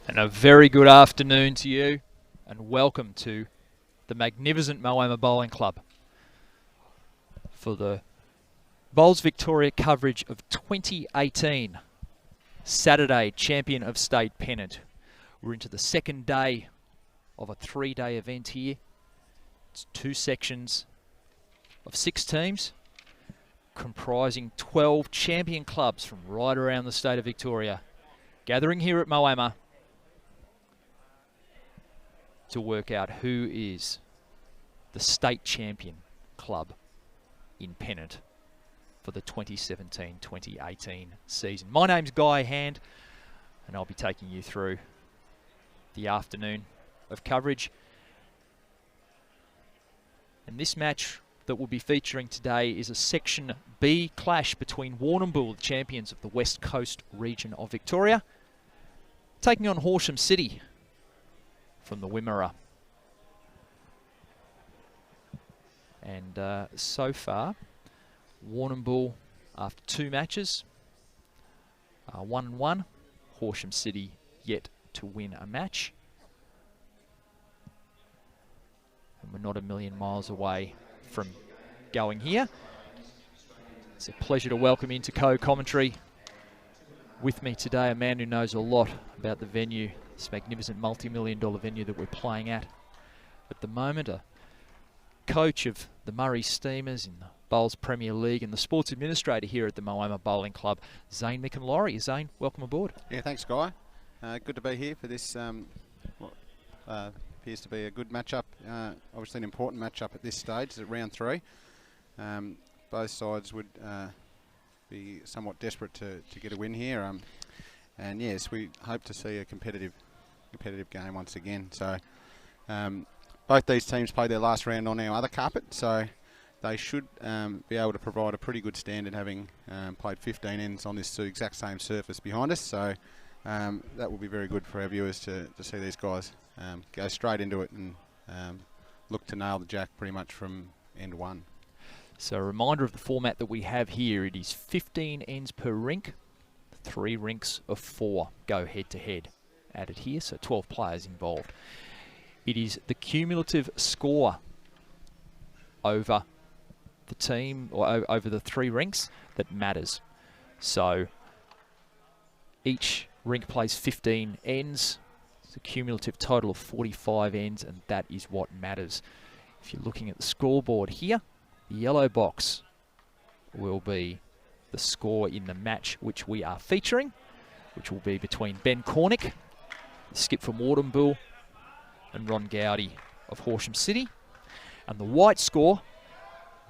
And a very good afternoon to you, and welcome to the magnificent Moama Bowling Club for the Bowls Victoria coverage of 2018 Saturday Champion of State Pennant. We're into the second day of a three-day event here. It's two sections of 6 teams comprising 12 champion clubs from right around the state of Victoria, gathering here at Moama to work out who is the state champion club in Pennant for the 2017-2018 season. My name's Guy Hand, and I'll be taking you through the afternoon of coverage. And this match that we'll be featuring today is a Section B clash between Warrnambool, the champions of the West Coast region of Victoria, taking on Horsham City from the Wimmera. And so far, Warrnambool, after 2 matches, 1-1. Horsham City yet to win a match. And we're not a million miles away from going here. It's a pleasure to welcome into co-commentary with me today a man who knows a lot about the venue, this magnificent multi-million-dollar venue that we're playing at the moment, a coach of the Murray Steamers in the Bowls Premier League and the sports administrator here at the Moama Bowling Club, Zane Mikin-Laurie. Zane, welcome aboard. Yeah, thanks, Guy. Good to be here for this, what appears to be a good matchup. Obviously an important matchup at this stage, at round 3. Both sides would be somewhat desperate to get a win here. And yes, we hope to see a competitive game once again. So both these teams played their last round on our other carpet, so they should be able to provide a pretty good standard, having played 15 ends on this exact same surface behind us. So that will be very good for our viewers to see these guys go straight into it and look to nail the jack pretty much from end 1. So a reminder of the format that we have here. It is 15 ends per rink. 3 rinks of 4 go head-to-head added here, so 12 players involved. It is the cumulative score over the team, or over the 3 rinks, that matters. So each rink plays 15 ends. It's a cumulative total of 45 ends, and that is what matters. If you're looking at the scoreboard here, the yellow box will be the score in the match which we are featuring, which will be between Ben Cornick, the skip from Warrnambool, and Ron Gowdy of Horsham City. And the white score,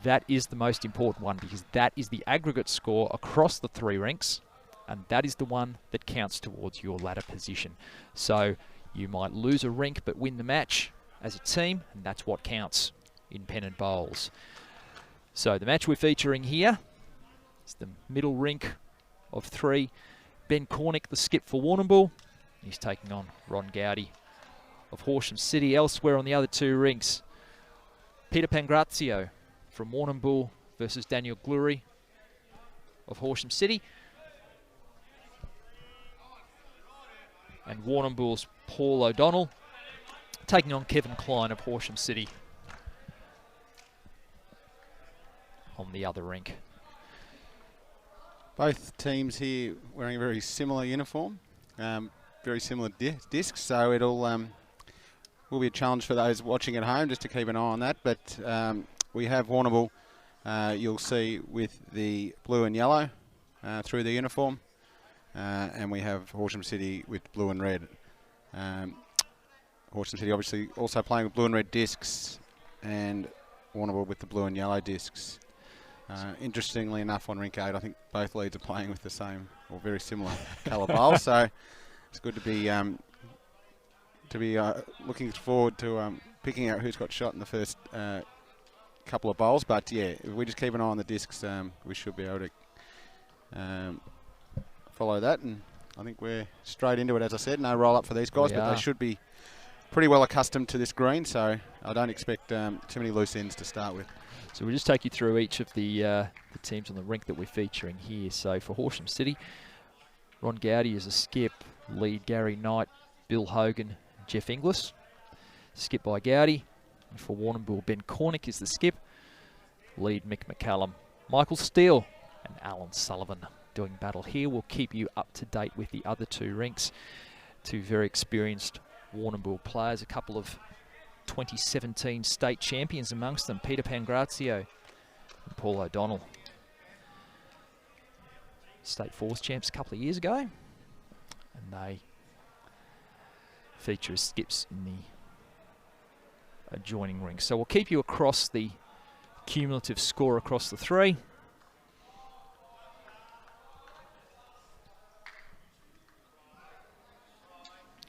that is the most important one, because that is the aggregate score across the 3 rinks, and that is the one that counts towards your ladder position. So you might lose a rink but win the match as a team, and that's what counts in Pennant Bowls. So the match we're featuring here is the middle rink of 3. Ben Cornick, the skip for Warrnambool. He's taking on Ron Gowdy of Horsham City. Elsewhere on the other 2 rinks, Peter Pangrazio from Warrnambool versus Daniel Glury of Horsham City. And Warrnambool's Paul O'Donnell taking on Kevin Klein of Horsham City on the other rink. Both teams here wearing a very similar uniform, very similar discs, so it'll will be a challenge for those watching at home just to keep an eye on that. But we have Warrnambool, you'll see, with the blue and yellow through the uniform, and we have Horsham City with blue and red. Horsham City obviously also playing with blue and red discs, and Warrnambool with the blue and yellow discs. Interestingly enough, on Rink 8, I think both leads are playing with the same or very similar colour bowl, so it's good to be looking forward to picking out who's got shot in the first couple of bowls. But yeah, if we just keep an eye on the discs, we should be able to follow that, and I think we're straight into it. As I said, no roll up for these guys, but they should be pretty well accustomed to this green, so I don't expect too many loose ends to start with. So we'll just take you through each of the teams on the rink that we're featuring here. So for Horsham City, Ron Gowdy is a skip, lead Gary Knight Bill Hogan, Jeff Inglis. Skip by Gowdy. And for Warrnambool, Ben Cornick is the skip. Lead Mick McCallum, Michael Steele and Alan Sullivan doing battle here. We'll keep you up to date with the other two rinks. Two very experienced Warrnambool players, a couple of 2017 state champions amongst them, Peter Pangrazio and Paul O'Donnell. State Fours champs a couple of years ago, and they feature as skips in the adjoining ring. So we'll keep you across the cumulative score across the three.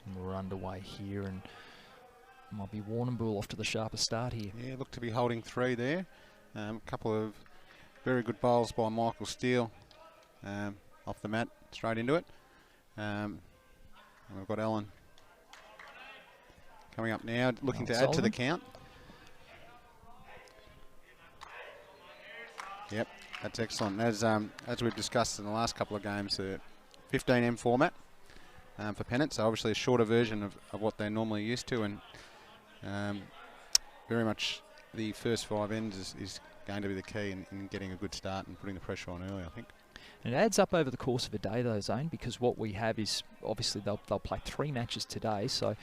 And we're underway here, and might be Warrnambool off to the sharpest start here. Yeah, look to be holding three there. A couple of very good bowls by Michael Steele. Off the mat, straight into it. And we've got Alan coming up now, looking to add to the count. Yep, that's excellent. As we've discussed in the last couple of games, the 15M format for Pennant, so obviously a shorter version of what they're normally used to, and very much the first 5 ends is going to be the key in getting a good start and putting the pressure on early, I think. And it adds up over the course of a day though, Zane, because what we have is obviously they'll play 3 matches today, so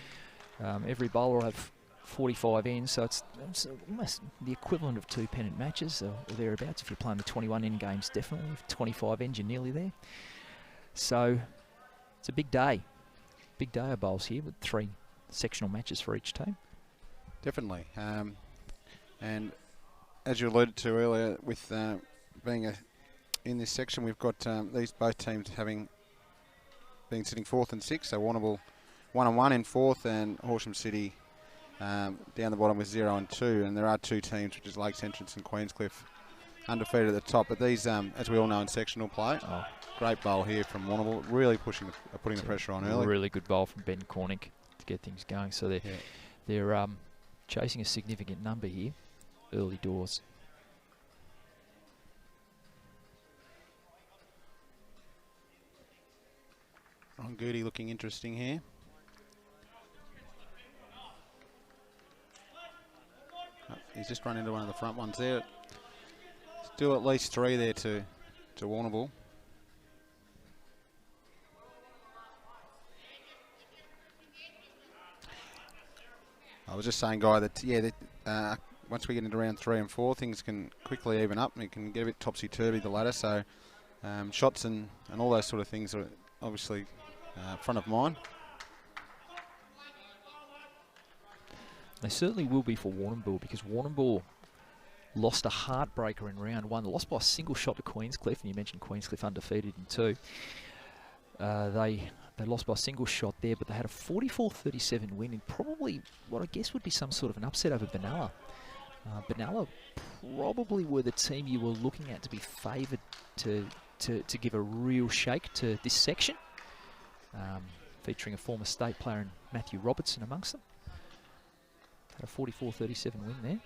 every bowler will have 45 ends, so it's almost the equivalent of 2 Pennant matches or thereabouts. If you're playing the 21 end games, definitely. If 25 ends, you're nearly there. So it's a big day of bowls here with 3 sectional matches for each team. Definitely. And as you alluded to earlier, with being in this section, we've got both teams having been sitting 4th and 6th. So Warrnambool 1-1 in 4th, and Horsham City down the bottom with 0 and 2. And there are 2 teams, which is Lakes Entrance and Queenscliff, undefeated at the top. But these, as we all know in sectional play, great bowl here from Warrnambool, really putting the pressure on early. Really good bowl from Ben Cornick to get things going. So they're chasing a significant number here, early doors. Ron Goody looking interesting here. He's just run into one of the front ones there. Still at least 3 there to Warrnambool. I was just saying, Guy, that once we get into round 3 and 4, things can quickly even up, and it can get a bit topsy-turvy, the ladder. So shots and all those sort of things are obviously front of mind. They certainly will be for Warrnambool, because Warrnambool lost a heartbreaker in round 1. They lost by a single shot to Queenscliff, and you mentioned Queenscliff undefeated in 2. They lost by a single shot there, but they had a 44-37 win in probably what I guess would be some sort of an upset over Benalla. Benalla probably were the team you were looking at to be favoured to give a real shake to this section, featuring a former state player in Matthew Robertson amongst them. Had a 44-37 win there.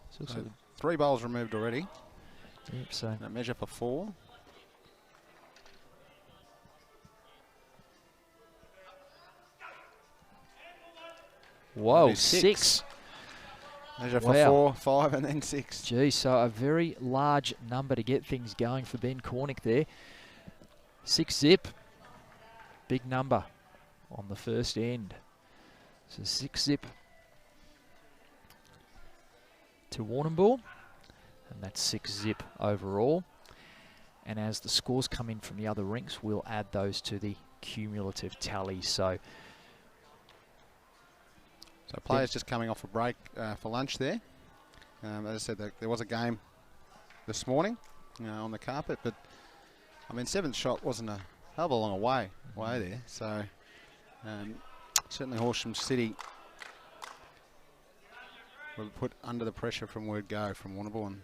So 3 bowls removed already. Yep, so that measure for 4. Whoa, 6. Measure for 4, 5, and then 6. Gee, so a very large number to get things going for Ben Cornick there. 6 zip. Big number on the first end. So 6 zip to Warrnambool, and that's 6 zip overall. And as the scores come in from the other rinks, we'll add those to the cumulative tally. So players just coming off a break for lunch there. As I said, there was a game this morning on the carpet, but I mean, 7th shot wasn't a hell of a long way there. So certainly Horsham City will put under the pressure from word go from Warrnambool, and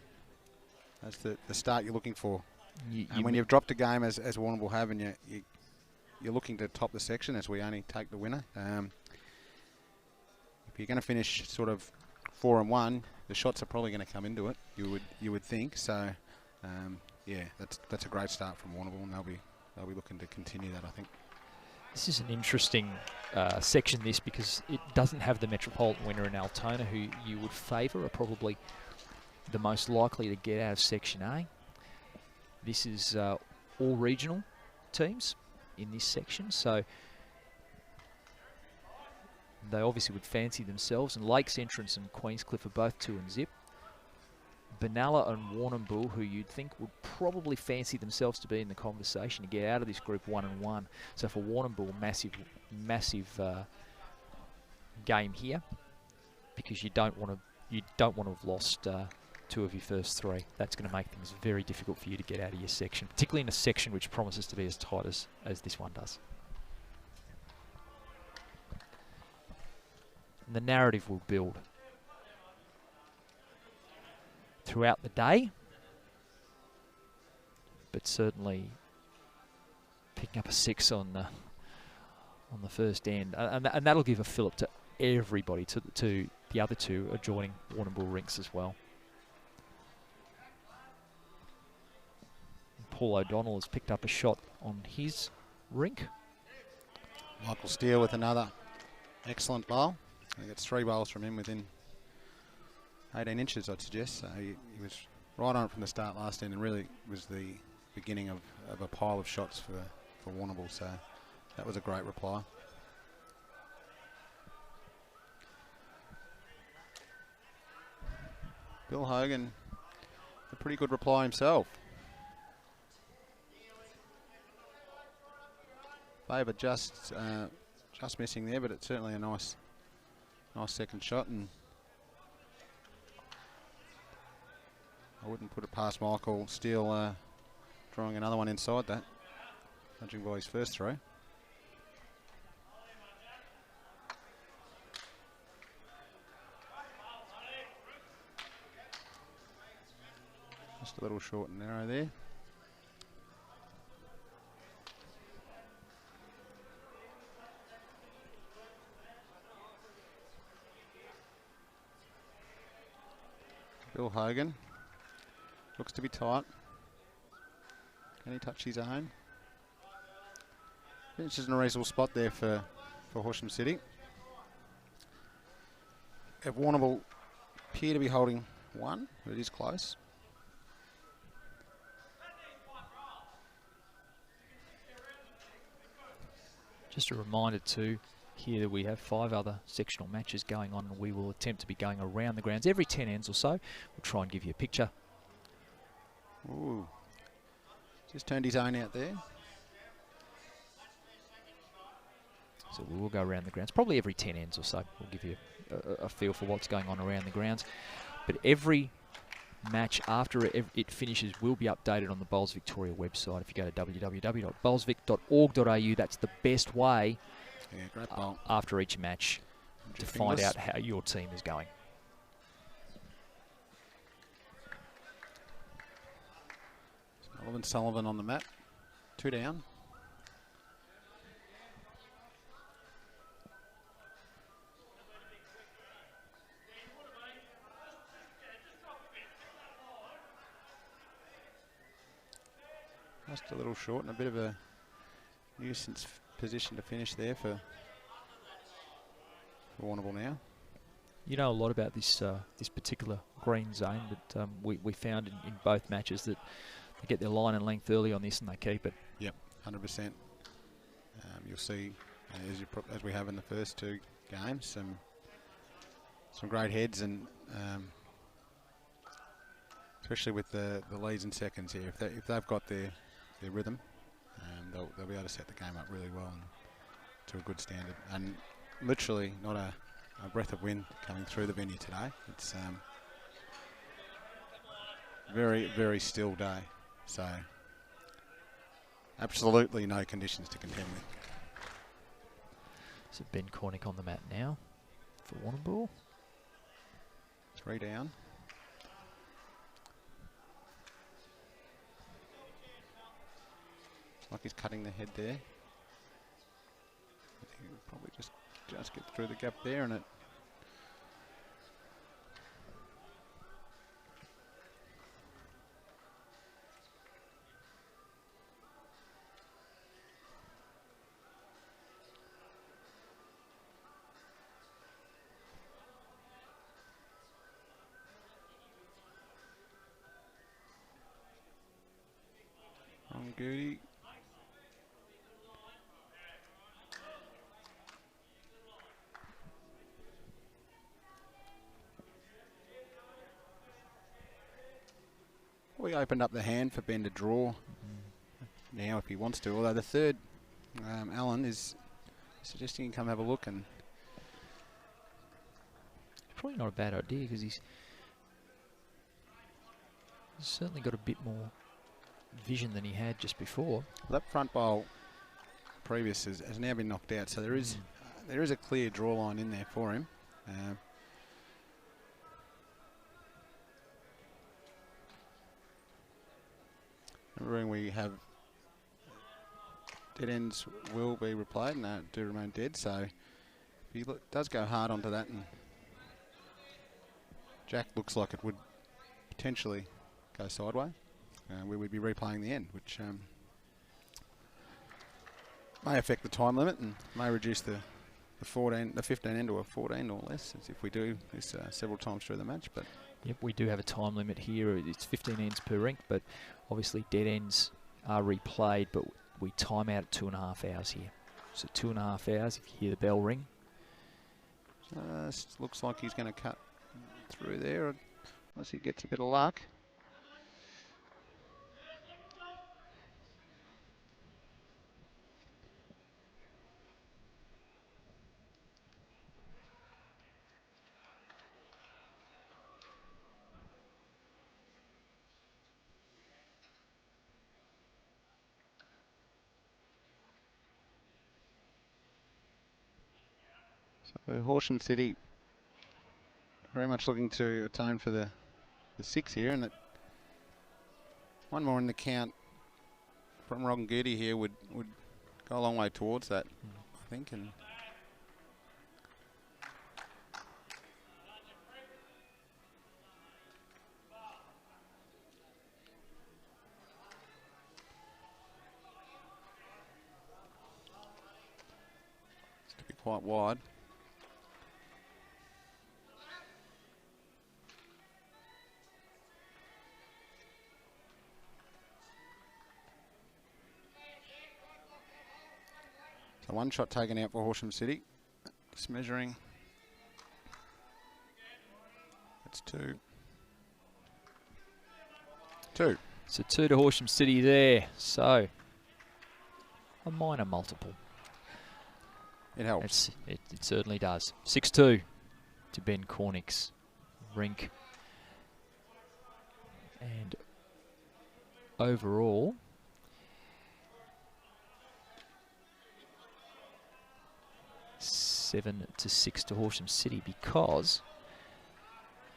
that's the start you're looking for. And when you've dropped a game as Warrnambool have, and you're looking to top the section, as we only take the winner. If you're going to finish sort of 4 and 1, the shots are probably going to come into it. You would think so. Yeah, that's a great start from Warrnambool, and they'll be looking to continue that, I think. This is an interesting section, this, because it doesn't have the Metropolitan winner in Altona, who you would favour, are probably the most likely to get out of Section A. This is all regional teams in this section, so they obviously would fancy themselves. And Lakes Entrance and Queenscliff are both 2 and zip. Benalla and Warrnambool, who you'd think would probably fancy themselves to be in the conversation to get out of this group 1 and 1. So for Warrnambool, massive game here, because you don't want to have lost 2 of your first 3. That's going to make things very difficult for you to get out of your section, particularly in a section which promises to be as tight as this one does. And the narrative will build throughout the day, but certainly picking up a 6 on the first end, and that'll give a fillip to everybody, to the other 2 adjoining Warrnambool rinks as well. And Paul O'Donnell has picked up a shot on his rink. Michael Steele with another excellent bowl. He gets 3 bowls from him within 18 inches, I'd suggest. So he was right on it from the start last end, and really was the beginning of a pile of shots for Warrnambool. So that was a great reply. Bill Hogan, a pretty good reply himself. Favour just missing there, but it's certainly a nice second shot, and I wouldn't put it past Michael Steele drawing another one inside that, judging by his first throw. Just a little short and narrow there. Bill Hogan looks to be tight. Can he touch his own? Finishes in a reasonable spot there for Horsham City. If Warrnambool appear to be holding 1, but it is close. Just a reminder too, here that we have 5 other sectional matches going on, and we will attempt to be going around the grounds every 10 ends or so. We'll try and give you a picture. Ooh, just turned his own out there. So we will go around the grounds, probably every 10 ends or so. We'll give you a feel for what's going on around the grounds. But every match after it finishes will be updated on the Bowls Victoria website. If you go to www.bowlsvic.org.au, that's the best way after each match to find out how your team is going. Sullivan on the mat, 2 down. Just a little short and a bit of a nuisance position to finish there for Warrnambool now. You know a lot about this this particular green zone, but we found in both matches that they get their line and length early on this and they keep it. Yep, 100%. You'll see, as we have in the first 2 games, some great heads, and especially with the leads and seconds here. If they've got their rhythm, they'll be able to set the game up really well and to a good standard. And literally not a breath of wind coming through the venue today. It's very, very still day. So absolutely no conditions to contend with. So Ben Cornick on the mat now for Warrnambool. 3 down. Like he's cutting the head there. I think he'll probably just get through the gap there, and it Goody. We opened up the hand for Ben to draw now if he wants to, although the third, Alan, is suggesting he can come have a look. And probably not a bad idea because he's certainly got a bit more vision than he had just before. that front bowl previous has now been knocked out, so there is a clear draw line in there for him. Remembering we have dead ends will be replayed and do remain dead, so if he does go hard onto that, and Jack looks like it would potentially go sideways, we would be replaying the end, which may affect the time limit and may reduce the 15 end to a 14 or less, as if we do this several times through the match. But yep, we do have a time limit here. It's 15 ends per rink, but obviously dead ends are replayed, but we time out at 2.5 hours here. So 2.5 hours if you hear the bell ring. Just looks like he's going to cut through there unless he gets a bit of luck. So Horsham City very much looking to atone for the 6 here, and that one more in the count from Roggengoody here would go a long way towards that, I think. And it's to be quite wide. So one shot taken out for Horsham City. Just measuring. That's 2. 2. So 2 to Horsham City there. So a minor multiple. It helps. It certainly does. 6-2 to Ben Cornick's Rink. And overall, 7-6 to Horsham City, because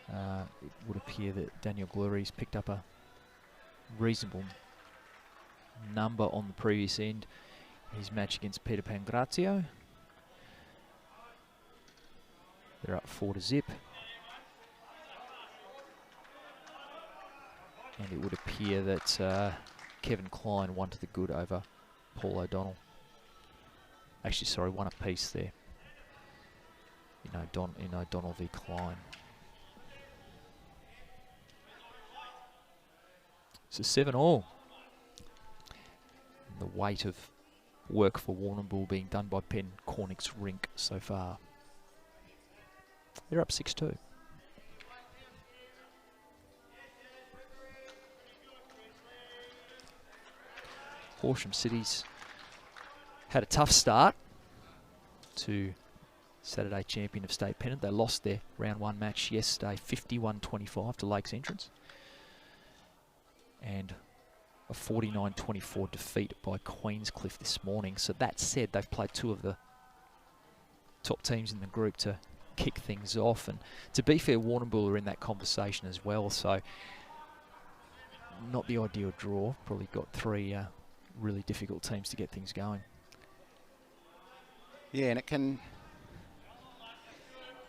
it would appear that Daniel Glurie's picked up a reasonable number on the previous end. His match against Peter Pangrazio. They're up 4-0. And it would appear that Kevin Klein won to the good over Paul O'Donnell. Actually, sorry, one apiece there in O'Donnell v Klein. So 7-all. The weight of work for Warrnambool being done by Ben Cornick's Rink so far. They're up 6-2. Horsham City's had a tough start to Saturday champion of state Pennant. They lost their round 1 match yesterday, 51-25 to Lakes Entrance. And a 49-24 defeat by Queenscliff this morning. So that said, they've played 2 of the top teams in the group to kick things off. And to be fair, Warrnambool are in that conversation as well. So not the ideal draw. Probably got 3 really difficult teams to get things going. Yeah, and it can...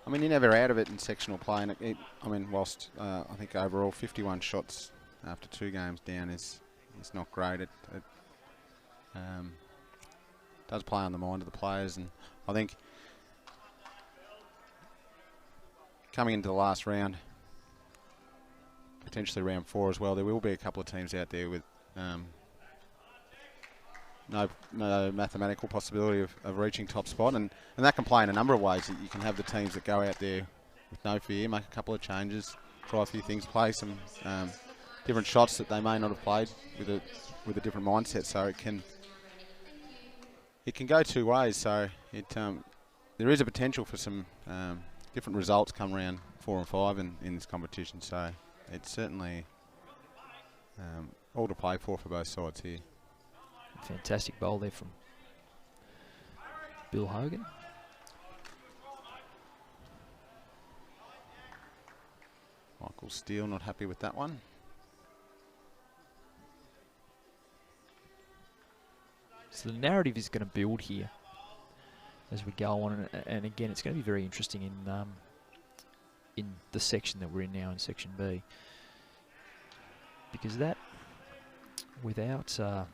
I mean, you're never out of it in sectional play. And I mean, whilst I think overall 51 shots after 2 games down is not great. It does play on the mind of the players, and I think coming into the last round, potentially round 4 as well, there will be a couple of teams out there with no mathematical possibility of reaching top spot, and that can play in a number of ways. You can have the teams that go out there with no fear, make a couple of changes, try a few things, play some different shots that they may not have played with a different mindset. So it can go two ways. So there is a potential for some different results come round 4 and 5 in this competition. So it's certainly all to play for both sides here. Fantastic bowl there from Bill Hogan. Michael Steele not happy with that one. So the narrative is going to build here as we go on, and again, it's going to be very interesting in the section that we're in now, in Section B, because that, without the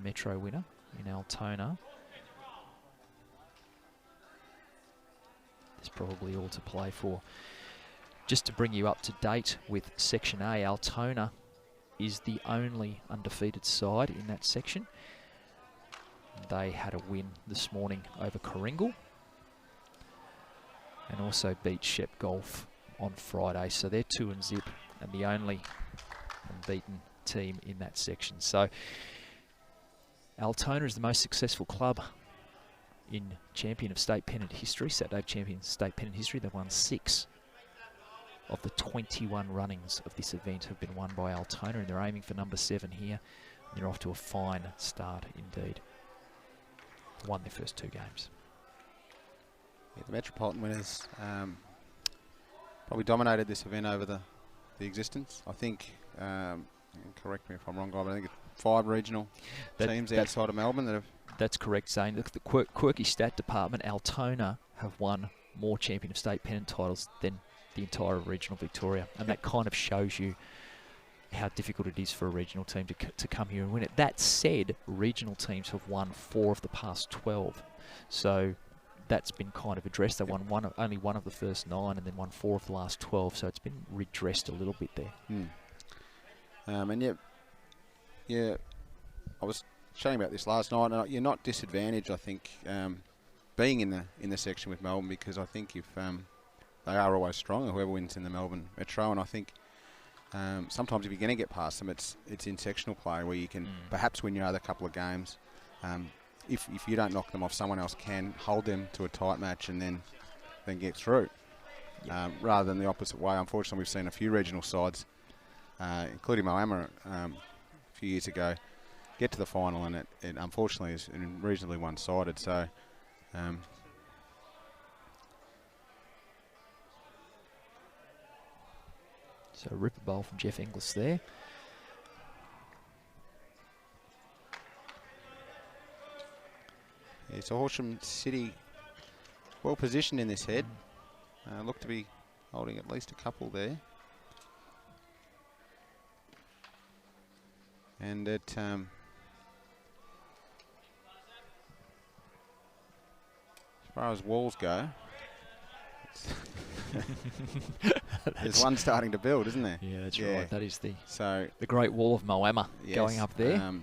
Metro winner in Altona, there's probably all to play for. Just to bring you up to date with Section A, Altona is the only undefeated side in that section. They had a win this morning over Coringal and also beat Shep Golf on Friday. So they're 2-0 and the only unbeaten team in that section. So Altona is the most successful club in Champion of State Pennant history. Saturday Champion of State Pennant history. They've won 6 of the 21 runnings of this event have been won by Altona, and they're aiming for number 7 here. And they're off to a fine start indeed. Won their first 2 games. Yeah, the Metropolitan winners probably dominated this event over the existence. I think, correct me if I'm wrong, guy, but I think it's 5 regional teams outside of Melbourne that have... That's correct, Zane. The quirky stat department, Altona have won more Champion of State Pennant titles than the entire regional Victoria, and that kind of shows you how difficult it is for a regional team to come here and win it. That said, regional teams have won 4 of the past 12, so that's been kind of addressed. They won only one of the first 9 and then won 4 of the last 12, so it's been redressed a little bit there. And yeah, I was chatting about this last night, and you're not disadvantaged, I think, being in the section with Melbourne, because I think if they are always strong, whoever wins in the Melbourne Metro, and I think sometimes if you're going to get past them, it's in sectional play where you can perhaps win your other couple of games. If you don't knock them off, someone else can hold them to a tight match and then get through. Yep. Rather than the opposite way. Unfortunately, we've seen a few regional sides, including Moama a few years ago, get to the final, and it unfortunately is reasonably one-sided. So So a ripper bowl from Jeff Inglis there. Yeah, so Horsham City well positioned in this head. Look to be holding at least a couple there. And as far as walls go, there's one starting to build, isn't there? Yeah, that's right. That is the Great Wall of Moama going up there.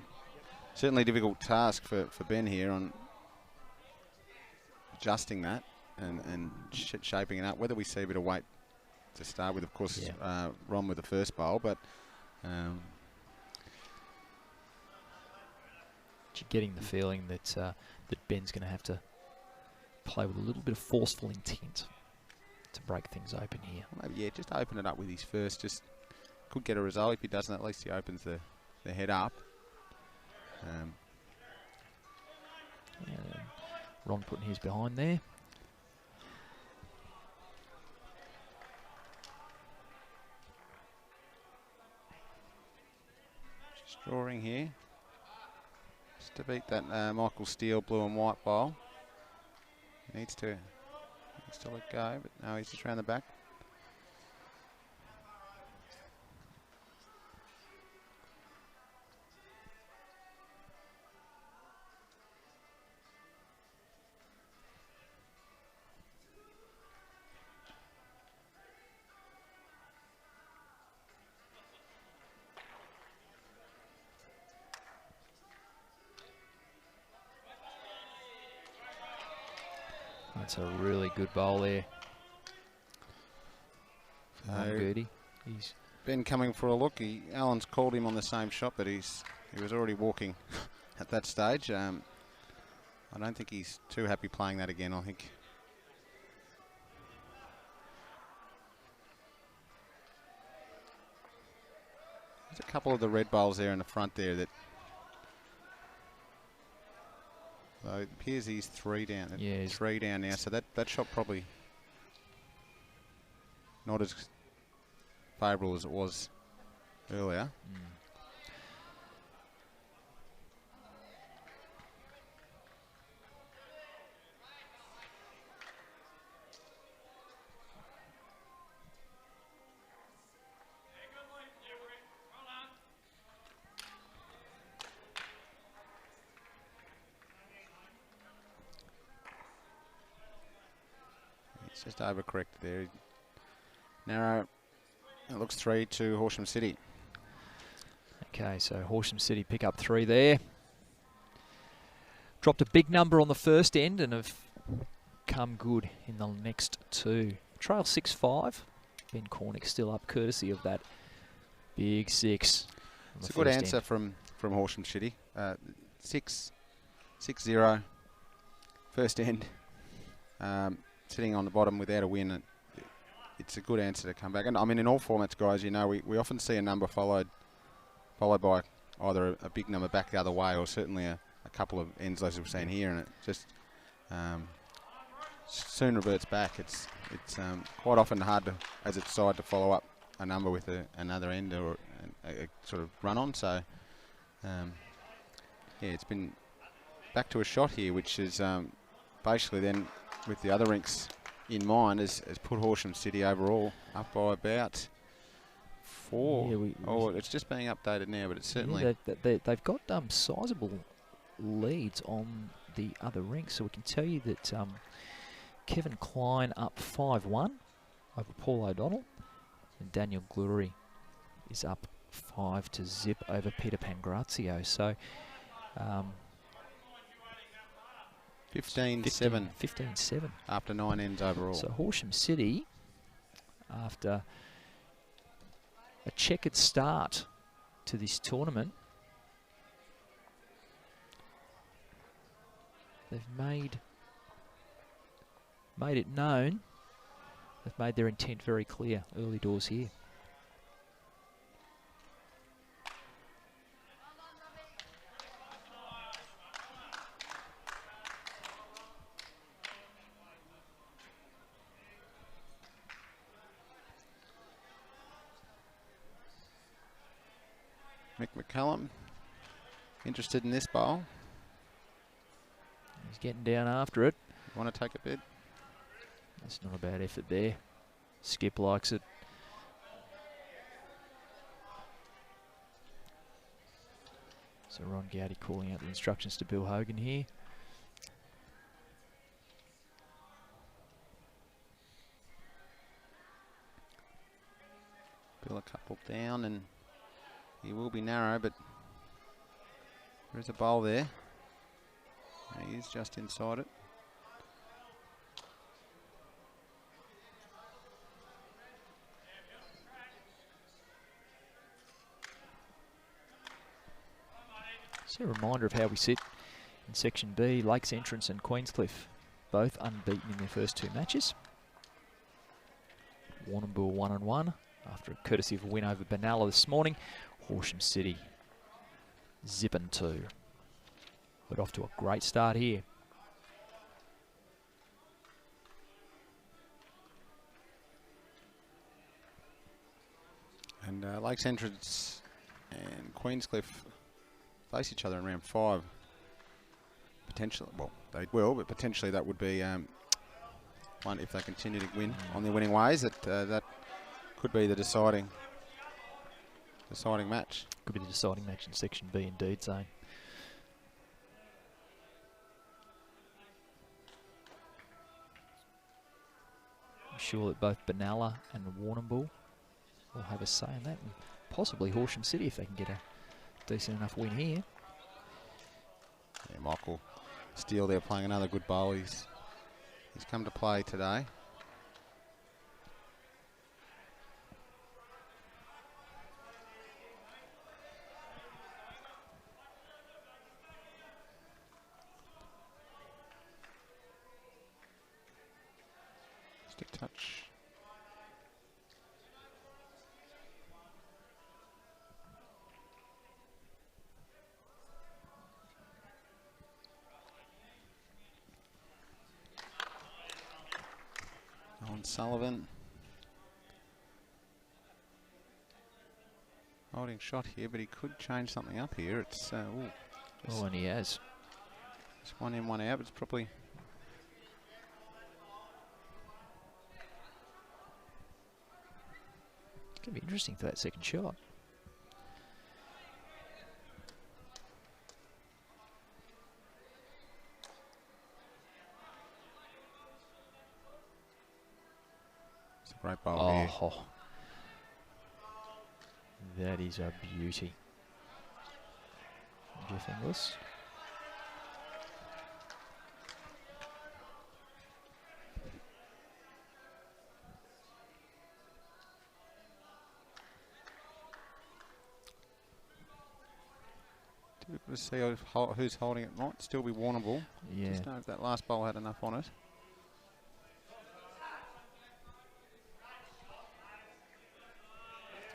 Certainly a difficult task for Ben here on adjusting that and shaping it up. Whether we see a bit of weight to start with, of course, Ron with the first bowl, but you're getting the feeling that that Ben's going to have to play with a little bit of forceful intent to break things open here. Maybe, just open it up with his first. Just could get a result. If he doesn't, at least he opens the head up. Ron putting his behind there. Just drawing here. Just to beat that Michael Steele blue and white bowl. Needs to let go, but no, he's just round the back. That's a really good bowl there. Gertie. He's been coming for a look. Alan's called him on the same shot, but he was already walking at that stage. I don't think he's too happy playing that again, I think. There's a couple of the red bowls there in the front there that... it appears he's 3 down. Yeah, he's 3 down now, so that shot probably not as favourable as it was earlier. It's just overcorrected there. Narrow. It looks 3 to Horsham City. okay, so Horsham City pick up 3 there. Dropped a big number on the first end and have come good in the next 2. Trail 6-5. Ben Cornick still up courtesy of that big 6. It's a good answer from Horsham City. 6-0. First end. Sitting on the bottom without a win. It's a good answer to come back. And I mean, in all formats, guys, you know, we often see a number followed by either a big number back the other way, or certainly a couple of ends as we've seen here, and it just soon reverts back. It's quite often hard to, as a side, to follow up a number with another end or a sort of run on. So yeah, it's been back to a shot here, which is basically then, with the other rinks in mind, has put Horsham City overall up by about 4. Yeah, it's just being updated now, but it's certainly... Yeah, they've got sizable leads on the other rinks, so we can tell you that Kevin Klein up 5-1 over Paul O'Donnell, and Daniel Glury is up 5-0 over Peter Pangrazio. So... 15-7. 15-7. After 9 ends overall. So Horsham City, after a checkered start to this tournament, they've made it known. They've made their intent very clear early doors here. Mick McCallum, interested in this bowl. He's getting down after it. Want to take a bid? That's not a bad effort there. Skip likes it. So Ron Gowdy calling out the instructions to Bill Hogan here. Bill a couple down, and he will be narrow, but there is a bowl there. He is just inside it. So a reminder of how we sit in Section B. Lakes Entrance and Queenscliff, both unbeaten in their first 2 matches. Warrnambool 1-1 after a courtesy of a win over Benalla this morning. Horsham City zipping 2. We're off to a great start here. And Lakes Entrance and Queenscliff face each other in round 5. Potentially, well, they will, but potentially that would be one, if they continue to win on their winning ways, that could be the deciding match. Could be the deciding match in Section B indeed, Zane. I'm sure that both Benalla and Warrnambool will have a say in that, and possibly Horsham City if they can get a decent enough win here. Yeah, Michael Steele there playing another good bowl. He's He's come to play today. Stick touch. On Sullivan. Holding shot here, but he could change something up here. It's Oh, and he has. it's one in, one out. But it's probably It's going to be interesting for that second shot. it's a great bowl here. Oh, that is a beauty. Jeff Inglis. Difficult to see who's holding it. Might still be Warrnambool. Yeah. Just know if that last bowl had enough on it.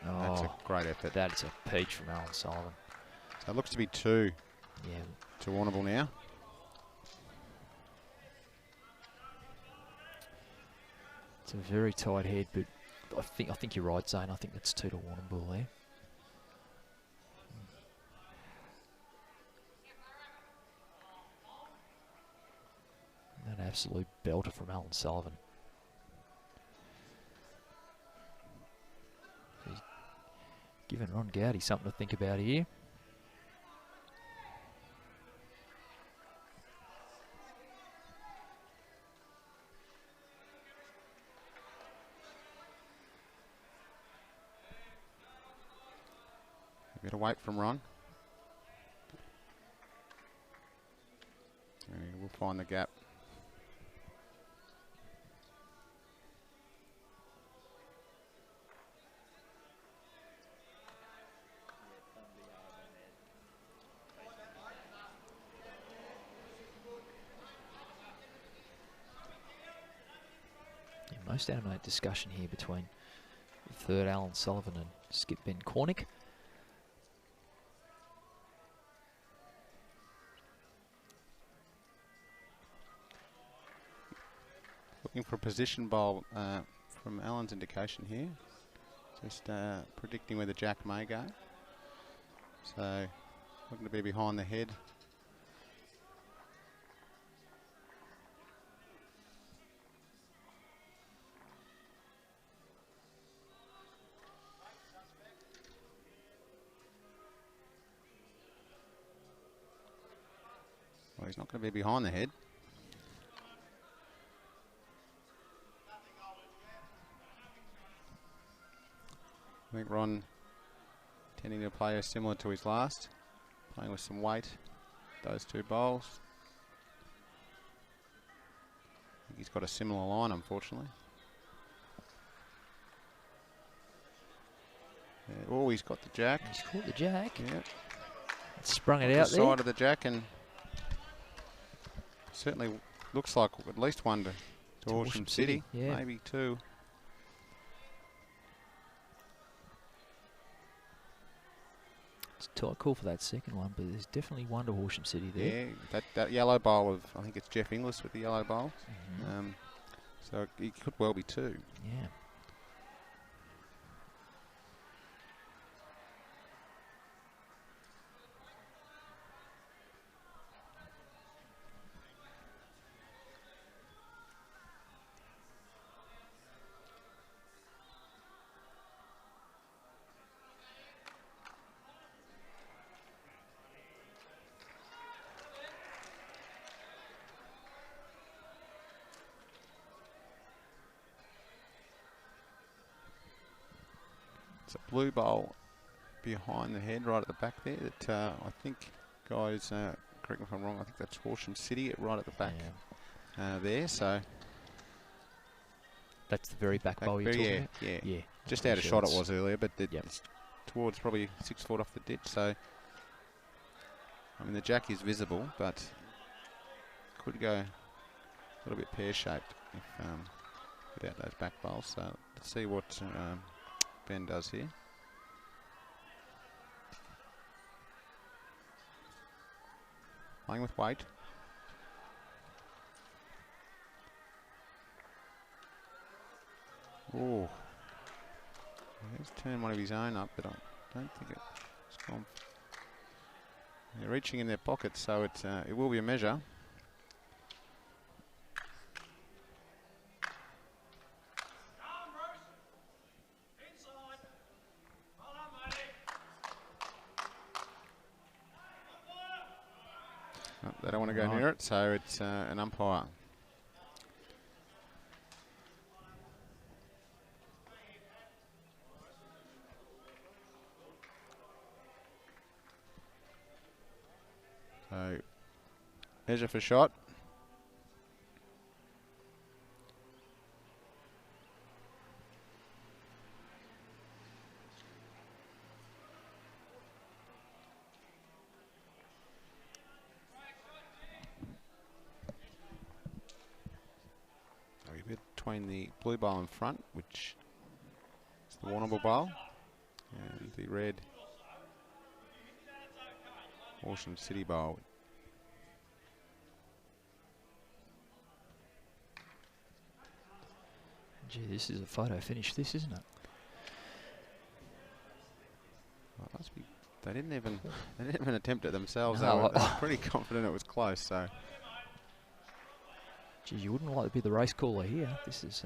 That's a great effort. That's a peach from Alan Sullivan. So it looks to be 2 Yeah. to Warrnambool now. It's a very tight head, but I think you're right, Zane. I think that's 2 to Warrnambool there. An absolute belter from Alan Sullivan. He's giving Ron Gowdy something to think about here. A bit of weight from Ron. And we'll find the gap. Most animated discussion here between the third Alan Sullivan and Skip Ben Cornick. Looking for a position bowl from Alan's indication here. Just predicting where the jack may go. So looking to be behind the head. Well, he's not going to be behind the head. I think Ron tending to play similar to his last, playing with some weight, those 2 bowls. I think he's got a similar line, unfortunately. Yeah, oh, he's got the jack. He's caught the jack. Yeah. Sprung it The out there. side of the jack, and certainly looks like at least 1 to Horsham City. Yeah. Maybe 2. It's a tight call for that second one, but there's definitely 1 to Horsham City there. Yeah, that yellow bowl of, I think it's Jeff Inglis with the yellow bowl. Mm-hmm. So it could well be 2. Yeah. It's a blue bowl behind the head right at the back there that I think, guys, correct me if I'm wrong, I think that's Horsham City right at the back there. So That's the very back bowl you're very, talking about? yeah. Yeah. Just out of shot it was earlier, but it's towards probably 6 foot off the ditch. So, I mean, the jack is visible, but could go a little bit pear-shaped if without those back bowls. So let's see what Ben does here. Playing with weight. Oh, he's turned one of his own up, but I don't think it's gone. They're reaching in their pockets, so it will be a measure. Oh, they don't want to go near it, so it's an umpire. So, measure for shot. A bit between the blue bowl in front, which is the Warrnambool bowl, and the red Horsham City bowl. Gee, this is a photo finish, this, isn't it? Well, it must be. They didn't even attempt it themselves. No, They were pretty confident it was close. So, gee, you wouldn't like to be the race caller here. This is.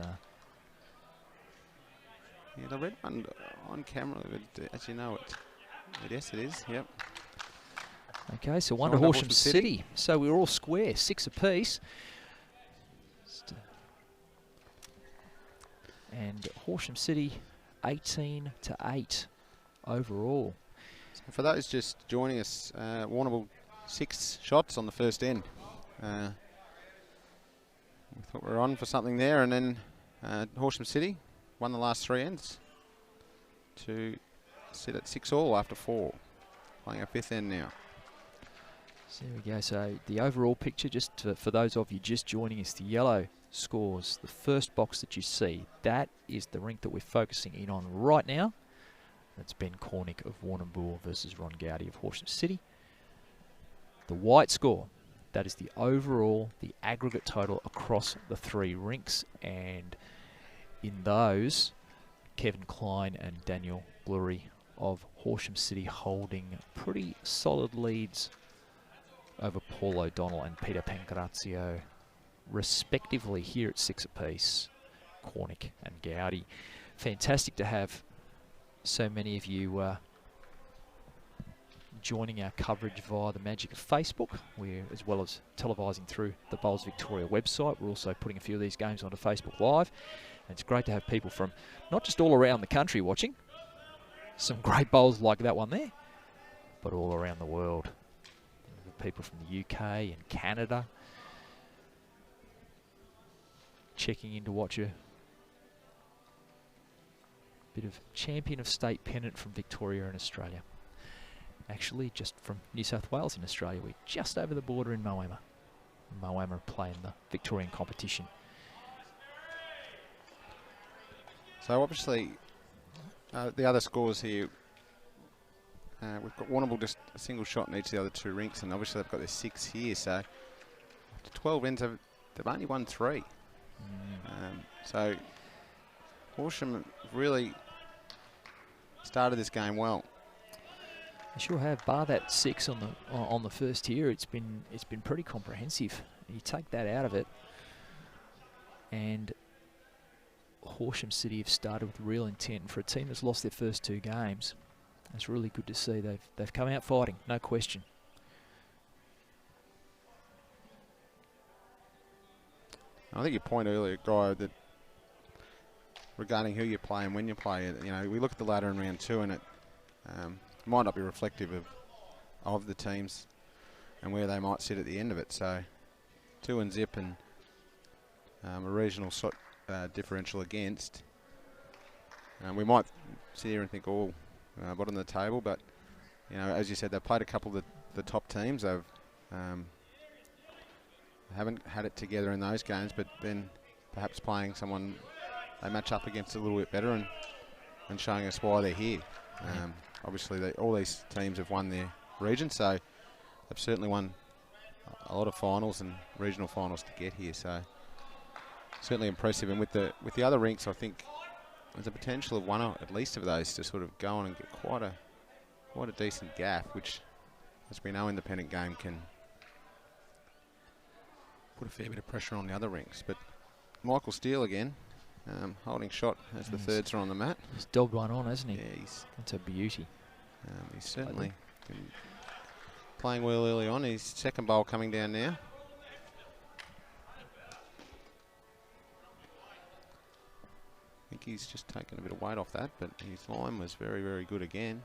Yeah, the red one on camera, as you know, yes, it is. Yep. Okay, so one to Horsham City. So we're all square, 6 apiece. And Horsham City, 18-8 overall. So for those just joining us, Warrnambool 6 shots on the first end. We thought we were on for something there, and then Horsham City won the last 3 ends to sit at 6-all after 4, playing our 5th end now. So there we go. So the overall picture, just for those of you just joining us, the yellow scores, the first box that you see, that is the rink that we're focusing in on right now. That's Ben Cornick of Warrnambool versus Ron Gowdy of Horsham City. The white score, that is the overall, the aggregate total across the 3 rinks, and in those, Kevin Klein and Daniel Blurry of Horsham City holding pretty solid leads over Paul O'Donnell and Peter Pancrazio, respectively, here at 6 apiece, Cornick and Gowdy. Fantastic to have so many of you joining our coverage via the magic of Facebook. We're, as well as televising through the Bowls Victoria website, we're also putting a few of these games onto Facebook Live. And it's great to have people from not just all around the country watching, some great bowls like that one there, but all around the world. People from the UK and Canada checking in to watch a bit of champion of state pennant from Victoria and Australia. Actually, just from New South Wales in Australia. We're just over the border in Moama. Moama are playing the Victorian competition. So obviously, the other scores here, we've got Warrnambool just a single shot in each of the other 2 rinks, and obviously they've got their 6 here. So after 12 ends, they've only won 3. So Horsham really started this game well. They sure have. Bar that 6 on the first tier, it's been pretty comprehensive. You take that out of it, and Horsham City have started with real intent. And for a team that's lost their first 2 games, it's really good to see. They've come out fighting, no question. I think your point earlier, Guy, that regarding who you play and when you play it, you know, we look at the ladder in round 2, and it might not be reflective of the teams and where they might sit at the end of it. So 2 and zip and a regional differential against. We might sit here and think, oh, bottom of the table, but you know, as you said, they've played a couple of the top teams. They've haven't had it together in those games, but then perhaps playing someone they match up against a little bit better and showing us why they're here. Obviously, all these teams have won their region, so they've certainly won a lot of finals and regional finals to get here. So certainly impressive. And with the other rinks, I think there's a potential of one or at least of those to sort of go on and get quite a decent gap, which, as we know in the Pennant game, can put a fair bit of pressure on the other rinks. But Michael Steele again, holding shot as the thirds are on the mat. He's dobbed one on, hasn't he? Yeah, that's a beauty. He's certainly been playing well early on. His second bowl coming down now. I think he's just taken a bit of weight off that, but his line was very, very good again.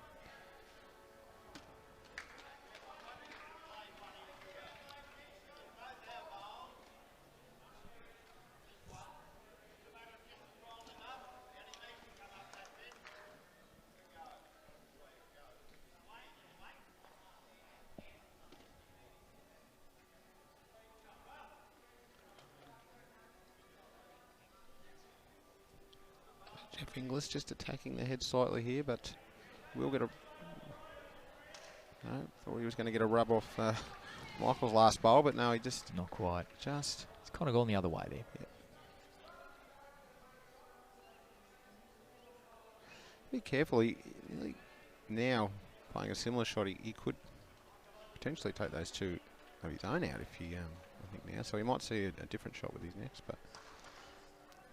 Jeff Inglis just attacking the head slightly here, but we'll get a... No, thought he was going to get a rub off Michael's last bowl, but no, he just... Not quite. Just... It's kind of gone the other way there. Yeah. Be careful. He now, playing a similar shot, he could potentially take those two of his own out if he, I think now. So he might see a different shot with his next, but...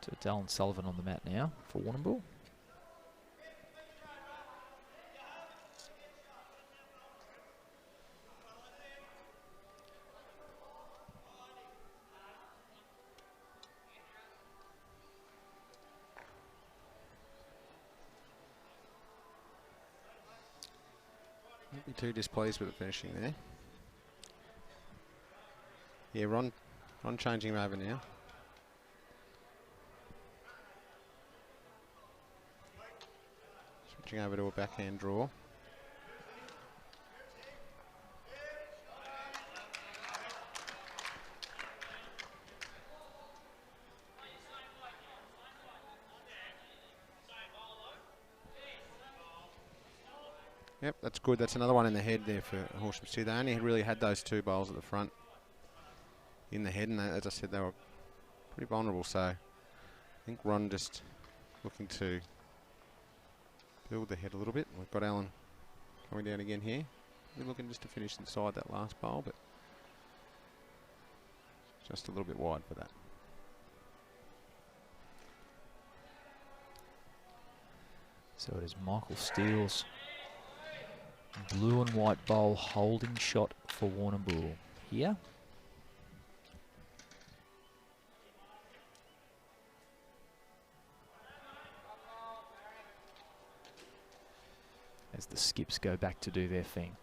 So Dallin Sullivan on the mat now for Warrnambool. Won't be too displeased with the finishing there. Yeah, Ron changing him over now. Switching over to a backhand draw. Yep, that's good. That's another one in the head there for Horsham City. They only really had those two bowls at the front in the head, and as I said, they were pretty vulnerable. So I think Ron just looking to build the head a little bit. We've got Alan coming down again here. We're looking just to finish inside that last bowl, but just a little bit wide for that. So it is Michael Steele's blue and white bowl holding shot for Warrnambool here. As the skips go back to do their thing.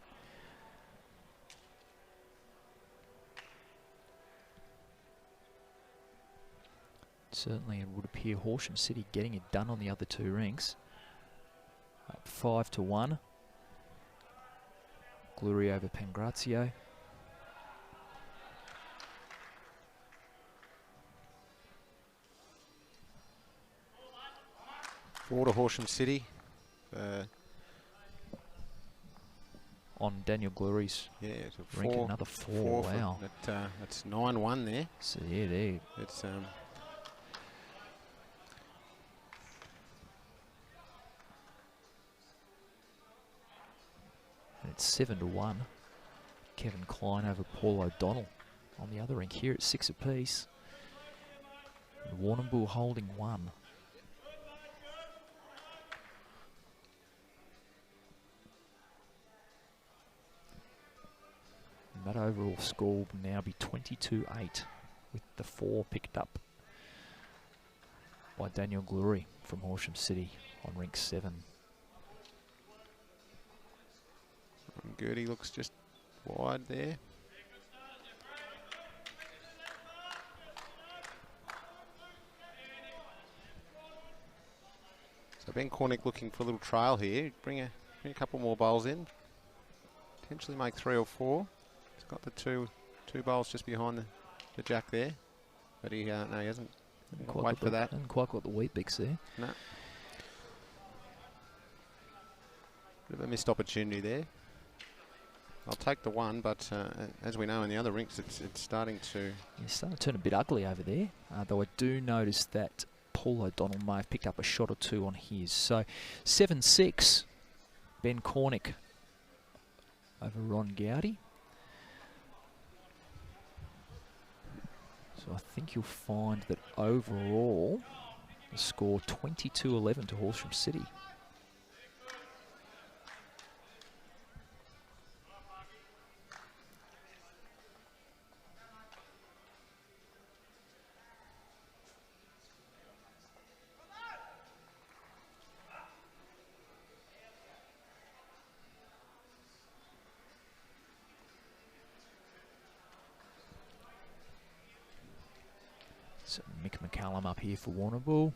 Certainly it would appear Horsham City getting it done on the other two rinks. Up 5-1. Glory over Pangrazio. Four to Horsham City. On Daniel Glory's rink, another four. Wow. That's 9-1 there. So yeah, there. It's And it's 7-1. Kevin Klein over Paul O'Donnell on the other rink here at 6 apiece. And Warrnambool holding one. And that overall score will now be 22-8 with the 4 picked up by Daniel Glory from Horsham City on rink 7. Gertie looks just wide there. Ben Cornick looking for a little trail here. Bring a couple more bowls in. Potentially make 3 or 4. He's got the two bowls just behind the jack there. But he, no, he hasn't. Wait for that. Hasn't quite got the wheat bix there. No. Bit of a missed opportunity there. I'll take the 1, but as we know in the other rinks, it's starting to... It's starting to turn a bit ugly over there, though I do notice that Paul O'Donnell may have picked up a shot or 2 on his. So 7-6, Ben Cornick over Ron Gowdy. So I think you'll find that overall the score 22-11 to Horsham City. So Mick McCallum up here for Warrnambool.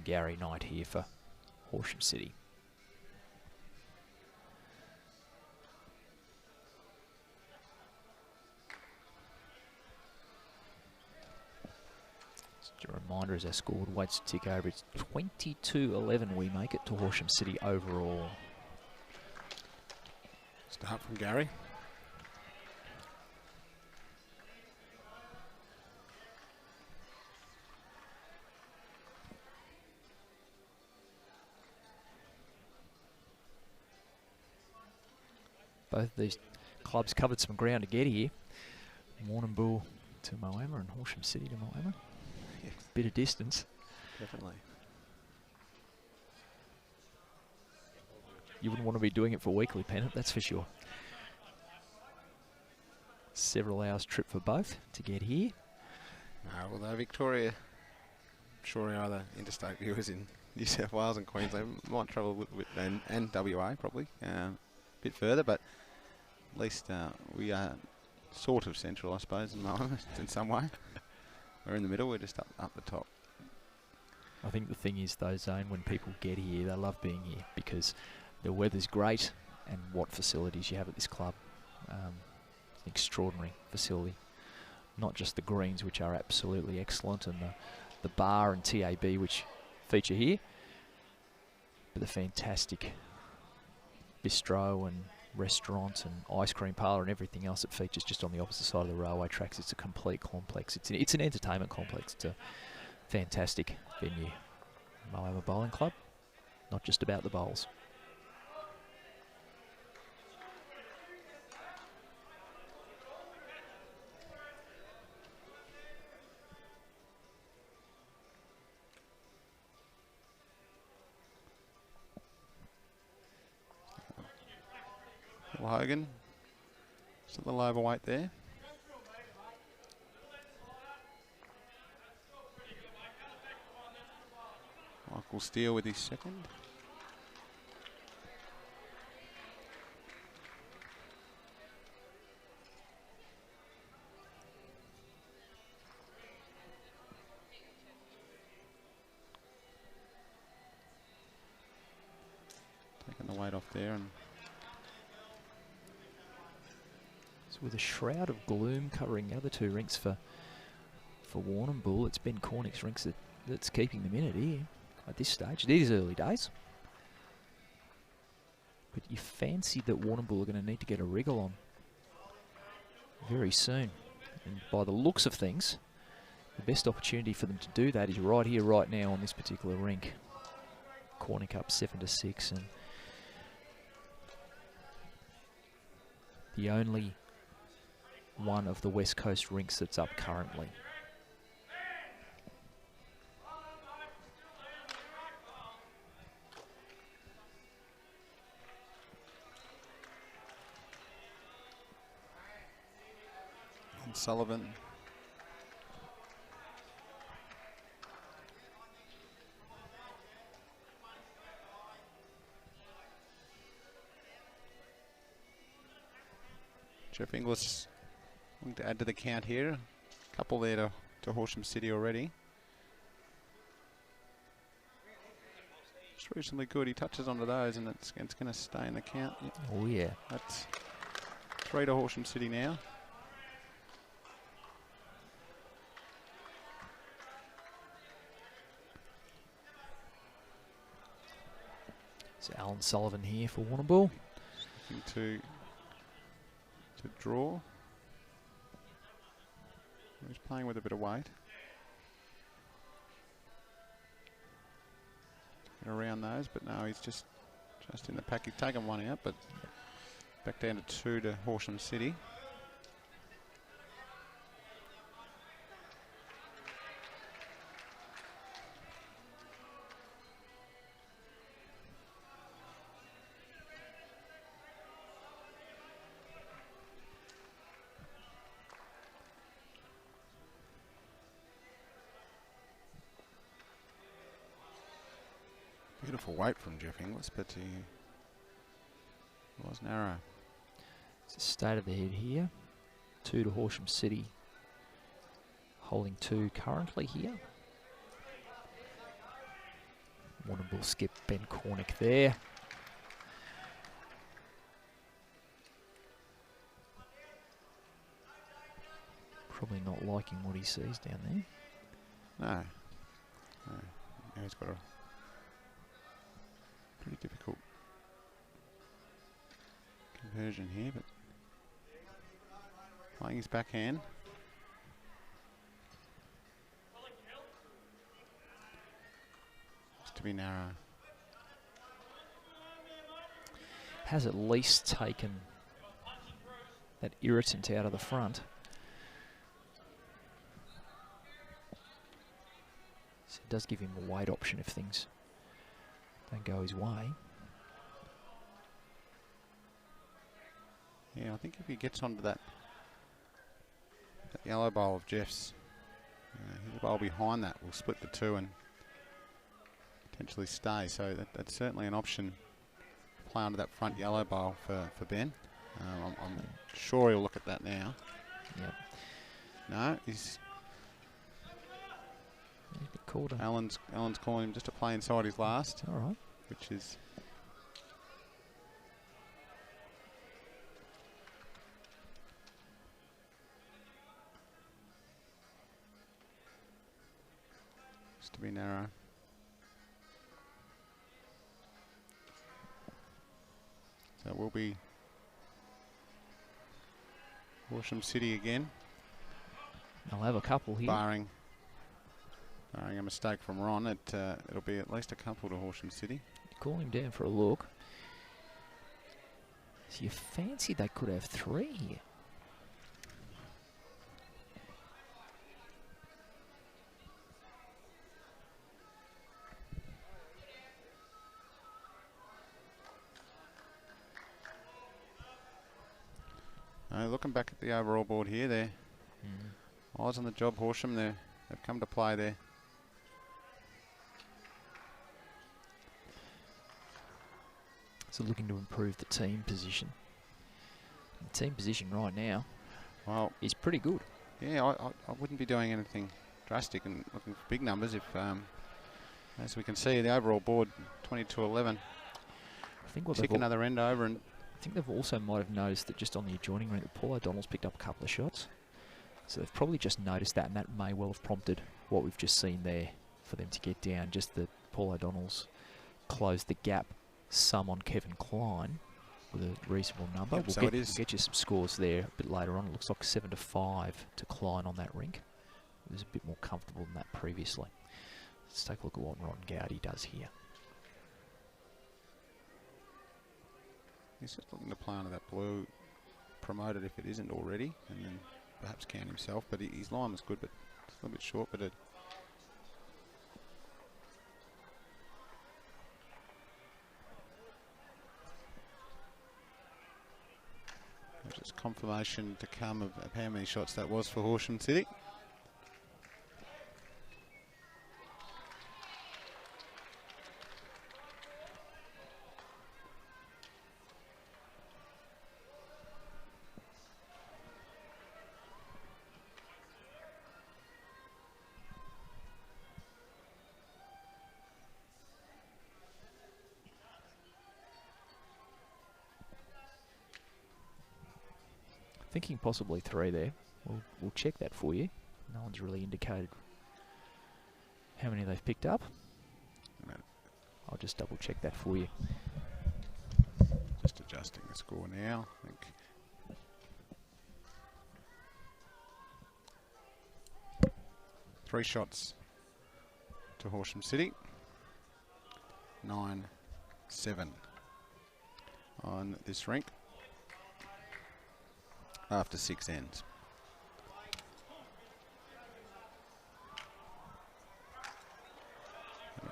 Gary Knight here for Horsham City. Just a reminder as our score waits to tick over, it's 22-11 we make it to Horsham City overall. Start from Gary. Both of these clubs covered some ground to get here. Warrnambool to Moama and Horsham City to Moama. Yes. Bit of distance. Definitely. You wouldn't want to be doing it for weekly, Pennant, that's for sure. Several hours trip for both to get here. Although Victoria, I'm sure our other interstate viewers in New South Wales and Queensland might travel with and WA probably a bit further, but at least we are sort of central, I suppose, in some way. We're in the middle, we're just up the top. I think the thing is though, Zane, when people get here, they love being here because the weather's great and what facilities you have at this club. It's an extraordinary facility. Not just the greens, which are absolutely excellent, and the bar and TAB, which feature here, but the fantastic bistro and restaurant and ice cream parlour and everything else that features just on the opposite side of the railway tracks. It's a complete complex. It's an entertainment complex. It's a fantastic venue. Moama Bowling Club, not just about the bowls. Hogan, just a little overweight there. Michael Steele with his second. Taking the weight off there, and so with a shroud of gloom covering the other two rinks for Warrnambool, it's Ben Cornick's rinks that's keeping them in it here at this stage. It is early days, but you fancy that Warrnambool are going to need to get a wriggle on very soon. And by the looks of things, the best opportunity for them to do that is right here, right now on this particular rink. Cornick up 7-6, and the only one of the West Coast rinks that's up currently. and Sullivan. Jeff Inglis looking to add to the count here. A couple there to Horsham City already. It's reasonably good. He touches onto those, and it's going to stay in the count. Yeah. Oh, yeah. That's 3 to Horsham City now. So Alan Sullivan here for Warrnambool. Looking to draw. He's playing with a bit of weight. Get around those, but no, he's just in the pack. He's taken one out, but back down to 2 to Horsham City. Beautiful weight from Jeff Inglis, but he was narrow. It's a state of the head here. 2 to Horsham City. Holding 2 currently here. Warrnambool skip Ben Cornick there. Probably not liking what he sees down there. No. Now he's got a pretty difficult conversion here, but playing his backhand. Just to be narrow. Has at least taken that irritant out of the front. So it does give him a weight option if things don't go his way. Yeah, I think if he gets onto that yellow bowl of Jeff's, his bowl behind that will split the 2 and potentially stay. So that's certainly an option. Play onto that front yellow bowl for Ben. I'm sure he'll look at that now. Yep. No, he's called him. Alan's calling him just to play inside his last. All right. Which is just to be narrow. So it will be Horsham City again. I'll have a couple here. Barring a mistake from Ron, it'll be at least a couple to Horsham City. Call him down for a look. So you fancy they could have 3 here. Looking back at the overall board here, they're eyes on the job. Horsham, they've come to play there. So looking to improve the team position. The team position right now, well, is pretty good. Yeah, I wouldn't be doing anything drastic and looking for big numbers if, as we can see, the overall board 22-11. I think what Tick another end over, and I think they've also might have noticed that just on the adjoining rink, Paul O'Donnell's picked up a couple of shots. So they've probably just noticed that, and that may well have prompted what we've just seen there for them to get down. Just that Paul O'Donnell's closed the gap some on Kevin Klein with a reasonable number. Yep, we'll get you some scores there a bit later on. It looks like 7-5 to Klein on that rink. It was a bit more comfortable than that previously. Let's take a look at what Ron Gowdy does here. He's just looking to play under that blue, promoted if it isn't already, and then perhaps count himself. But his line was good, but it's a little bit short. But just confirmation to come of how many shots that was for Horsham City. Thinking possibly 3 there. We'll check that for you. No one's really indicated how many they've picked up. I'll just double check that for you. Just adjusting the score now, I think. Three shots to Horsham City. 9-7 on this rink after 6 ends.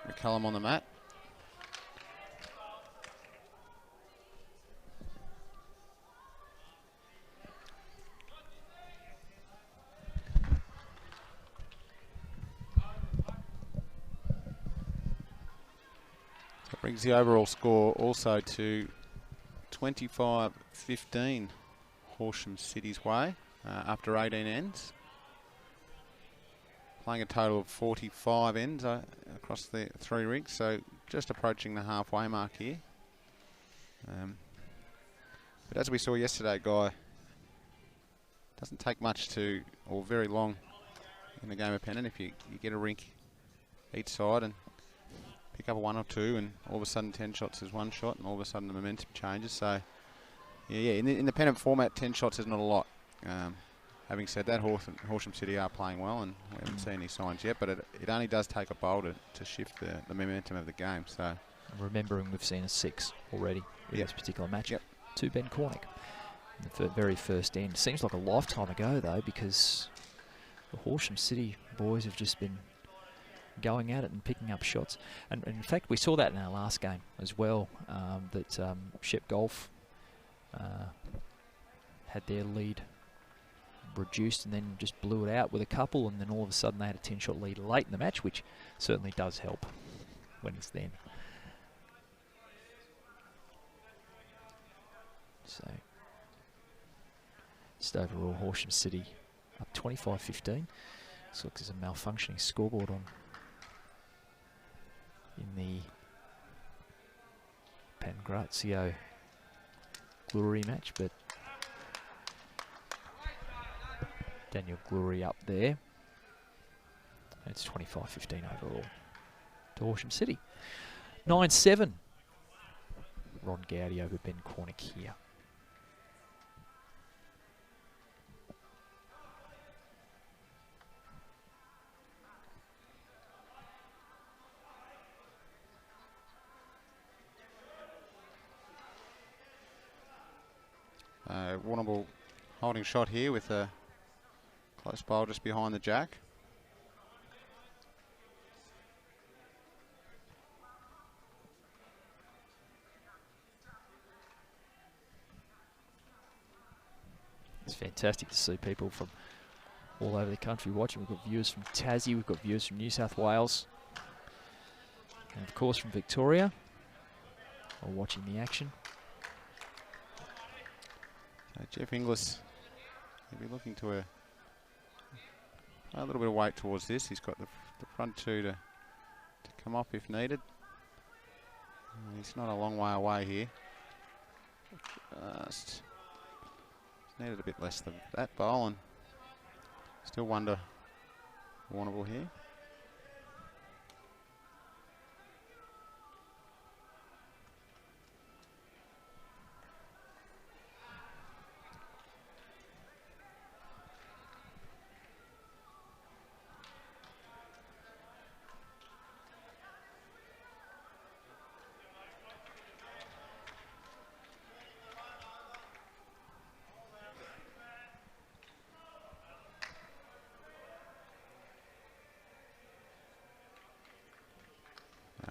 McCullum on the mat. That brings the overall score also to 25-15 Horsham City's way after 18 ends. Playing a total of 45 ends across the 3 rinks, so just approaching the halfway mark here. But as we saw yesterday, Guy, doesn't take much to, or very long in the game of Pennant if you get a rink each side and pick up a 1 or 2, and all of a sudden 10 shots is 1 shot, and all of a sudden the momentum changes. So yeah, in the Pennant format, 10 shots is not a lot. Having said that, Horsham City are playing well, and we haven't seen any signs yet, but it only does take a bowl to shift the momentum of the game. So, remembering we've seen a 6 already in this particular match. Yep. To Ben Cornick in the very first end. Seems like a lifetime ago, though, because the Horsham City boys have just been going at it and picking up shots. And in fact, we saw that in our last game as well, that Shep Golf had their lead reduced and then just blew it out with a couple, and then all of a sudden they had a 10-shot lead late in the match, which certainly does help when it's then. So, just overall, Horsham City up 25-15. Looks like there's a malfunctioning scoreboard on in the Pangrazio-Glory match, but Daniel Glory up there. It's 25-15 overall to Horsham City. 9-7. Ron Gowdy over Ben Cornick here. Warrnambool holding shot here with a close bowl just behind the jack. It's fantastic to see people from all over the country watching. We've got viewers from Tassie, we've got viewers from New South Wales, and of course from Victoria, all watching the action. Jeff Inglis, he'll be looking to a little bit of weight towards this. He's got the front 2 to come up if needed. He's not a long way away here. Just needed a bit less than that bowl, and still wonder Warrnambool here.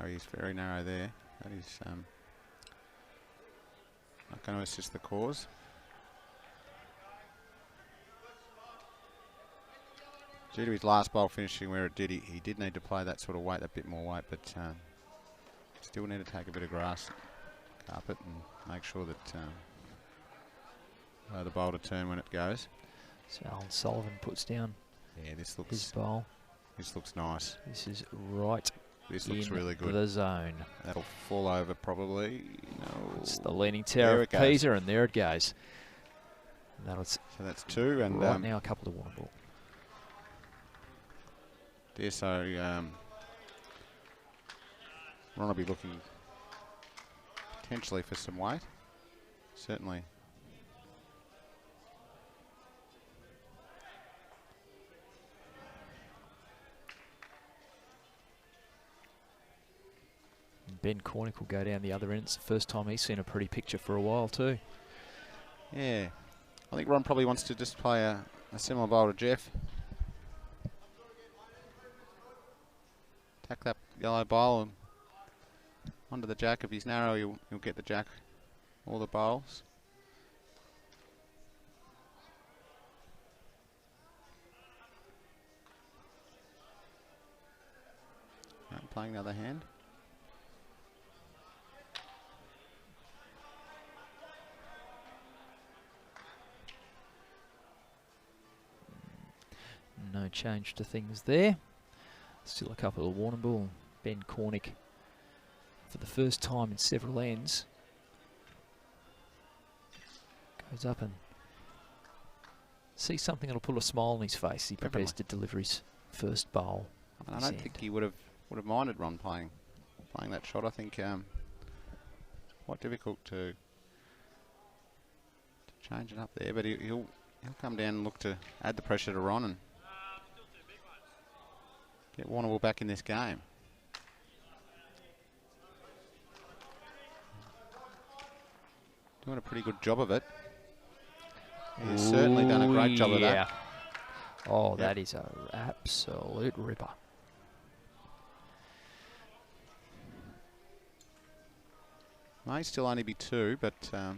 He's very narrow there. That is not going to assist the cause. Due to his last bowl finishing where it did, he did need to play that sort of weight, a bit more weight, but still need to take a bit of grass, carpet, and make sure that the bowl to turn when it goes. So Alan Sullivan puts down this looks his bowl. This looks nice. This is right. This looks really good. The zone. That'll fall over probably. No. It's the leaning tower of Pisa, and there it goes. So that's 2, and right now a couple to Warrnambool. So Ron will be looking potentially for some weight. Certainly. Ben Cornick will go down the other end. It's the first time he's seen a pretty picture for a while too. Yeah. I think Ron probably wants to just play a similar bowl to Jeff. Tack that yellow bowl and onto the jack. If he's narrow, you'll get the jack or the bowls. Playing the other hand. No change to things there. Still a couple of Warrnambool. Ben Cornick for the first time in several ends. Goes up and sees something that'll put a smile on his face. He prepares to deliver his first bowl. I don't think he would have minded Ron playing that shot. I think quite difficult to change it up there, but he'll come down and look to add the pressure to Ron and get Warrnambool back in this game. Doing a pretty good job of it. He's certainly done a great job of that. Oh, yep. That is an absolute ripper. May still only be 2, but I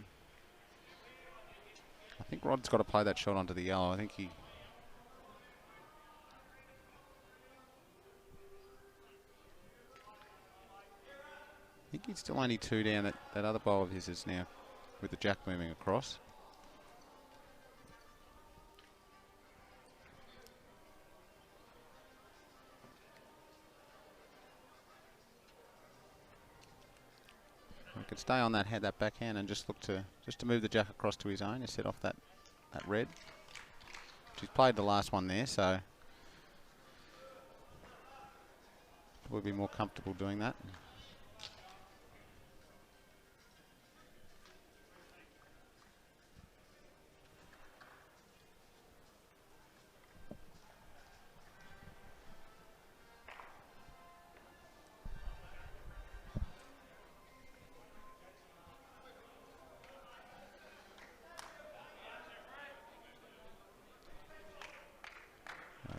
think Rod's got to play that shot onto the yellow. I think he's still only 2 down. That other bowl of his is now with the jack moving across. I could stay on that backhand and just look to move the jack across to his own to set off that red. He's played the last one there, so we'll be more comfortable doing that.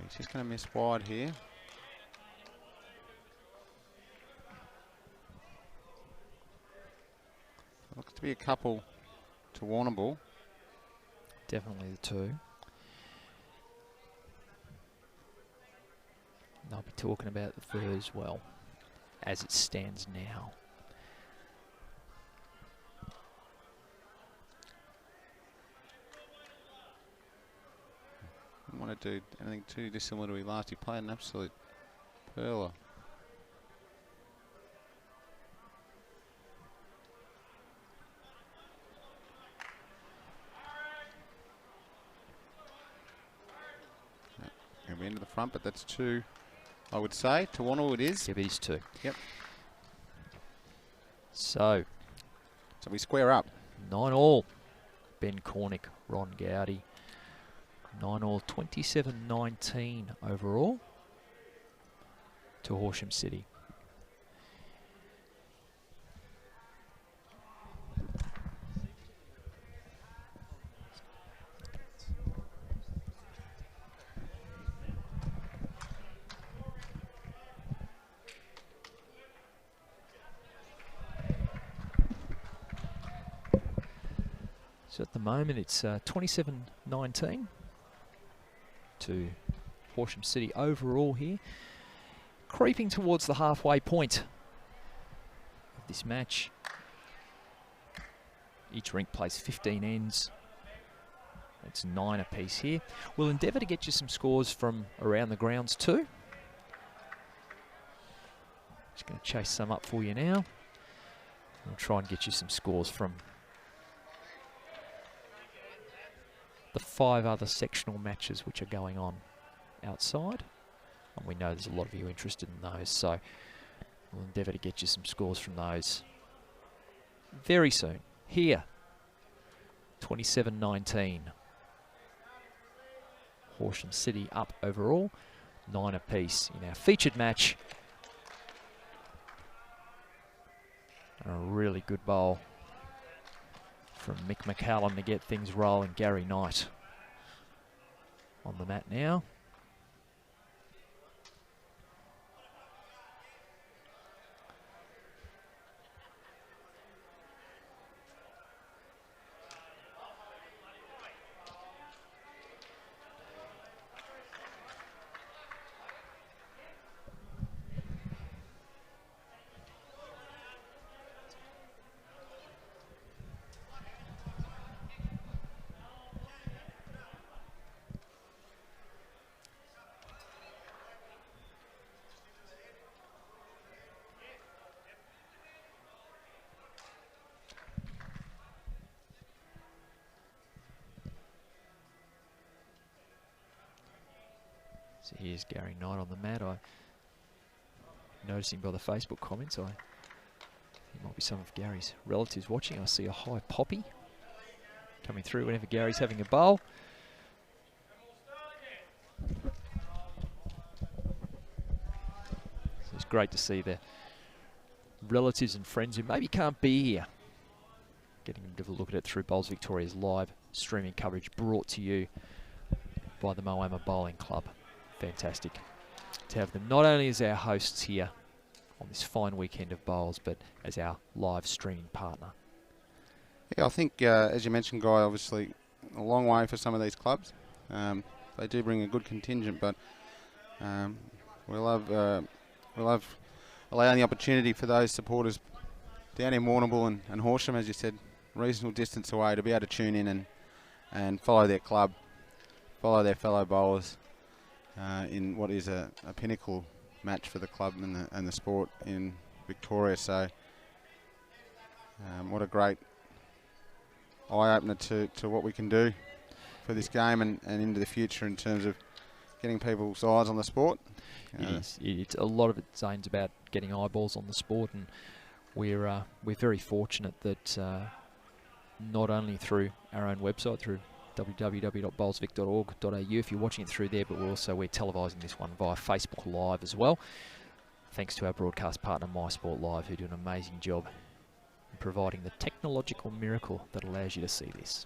He's just going to miss wide here. Looks to be a couple to Warrnambool. Definitely the 2. I'll be talking about the 3rd as well, as it stands now. Didn't want to do anything too dissimilar to his last. He played an absolute pearler. And we're into the front, but that's 2, I would say. To Warrnambool it is. Yep, it is 2. Yep. So we square up. 9-all. Ben Cornick, Ron Gowdy. 9-all, 27-19 overall to Horsham City. So at the moment it's 27-19 to Horsham City overall here. Creeping towards the halfway point of this match. Each rink plays 15 ends. That's 9 apiece here. We'll endeavour to get you some scores from around the grounds too. Just going to chase some up for you now. We'll try and get you some scores from the 5 other sectional matches which are going on outside. And we know there's a lot of you interested in those, so we'll endeavour to get you some scores from those very soon. Here, 27-19. Horsham City up overall, 9 apiece in our featured match. And a really good bowl from Mick McCallum to get things rolling. Gary Knight on the mat now. So here's Gary Knight on the mat. I noticing by the Facebook comments, there might be some of Gary's relatives watching. I see a high poppy coming through whenever Gary's having a bowl. So it's great to see the relatives and friends who maybe can't be here, getting them to have a look at it through Bowls Victoria's live streaming coverage brought to you by the Moama Bowling Club. Fantastic to have them not only as our hosts here on this fine weekend of bowls, but as our live streaming partner. Yeah, I think, as you mentioned, Guy, obviously a long way for some of these clubs. They do bring a good contingent, but we'll have allowing the opportunity for those supporters down in Warrnambool and Horsham, as you said, reasonable distance away, to be able to tune in and follow their club, follow their fellow bowlers in what is a pinnacle match for the club and the sport in Victoria. So what a great eye-opener to what we can do for this game and into the future in terms of getting people's eyes on the sport. It's a lot of it, Zane's about getting eyeballs on the sport, and we're very fortunate that not only through our own website, through www.bowlsvic.org.au if you're watching it through there, but we're televising this one via Facebook Live as well, thanks to our broadcast partner MySport Live, who do an amazing job in providing the technological miracle that allows you to see this.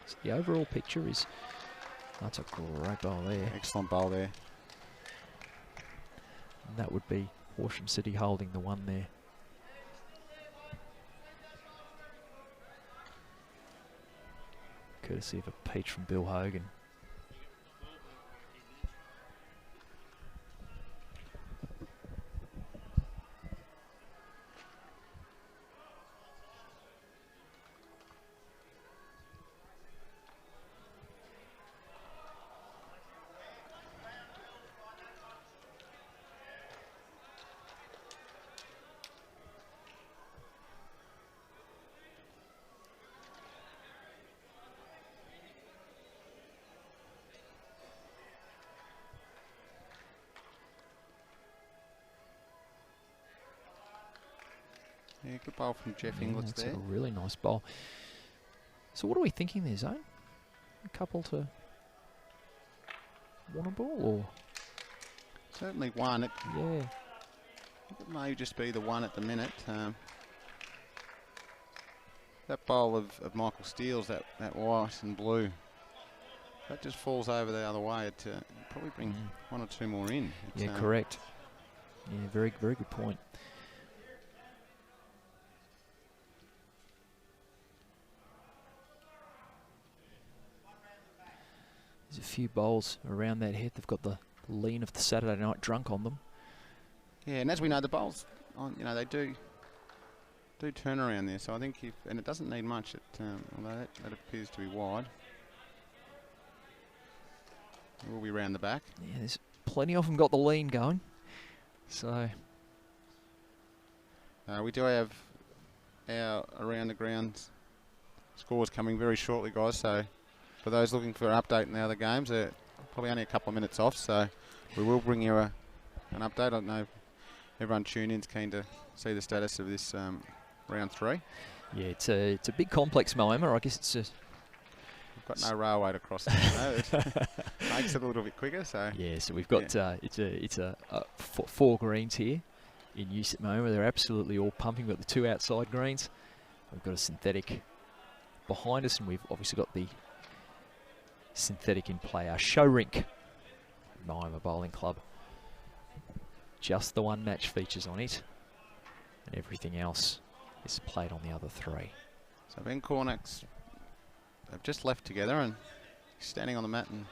So the overall picture is, that's a great bowl there. Excellent bowl there. And that would be Horsham City holding the one there. Courtesy of a peach from Bill Hogan. Yeah, good bowl from Jeff Inglis there. That's a really nice bowl. So what are we thinking there, Zane? A couple to Warrnambool, or? Certainly one. Yeah. It may just be the one at the minute. That bowl of Michael Steele's, that white and blue, that just falls over the other way. It probably bring one or two more in. Yeah, correct. Yeah, very, very good point. There's a few bowls around that head. They've got the lean of the Saturday night drunk on them. Yeah, and as we know, the bowls, they do do turn around there. So I think and it doesn't need much. Although that appears to be wide. It will be round the back. Yeah, there's plenty of them got the lean going. So we do have our around the grounds scores coming very shortly, guys. So for those looking for an update in the other games, they're probably only a couple of minutes off. So we will bring you an update. I don't know if everyone tuned in is keen to see the status of this round 3. yeah, it's a big complex, Moama. I guess it's just We've got no railway to cross there, so it makes it a little bit quicker. So yeah. So we've got it's a 4 greens here in use at the moment. They're absolutely all pumping. We've got the 2 outside greens. We've got a synthetic behind us, and we've obviously got the synthetic in play. Our show rink, Moama Bowling Club. Just the 1 match features on it, and everything else is played on the other 3. So Ben Cornick's they've just left together, and he's standing on the mat, and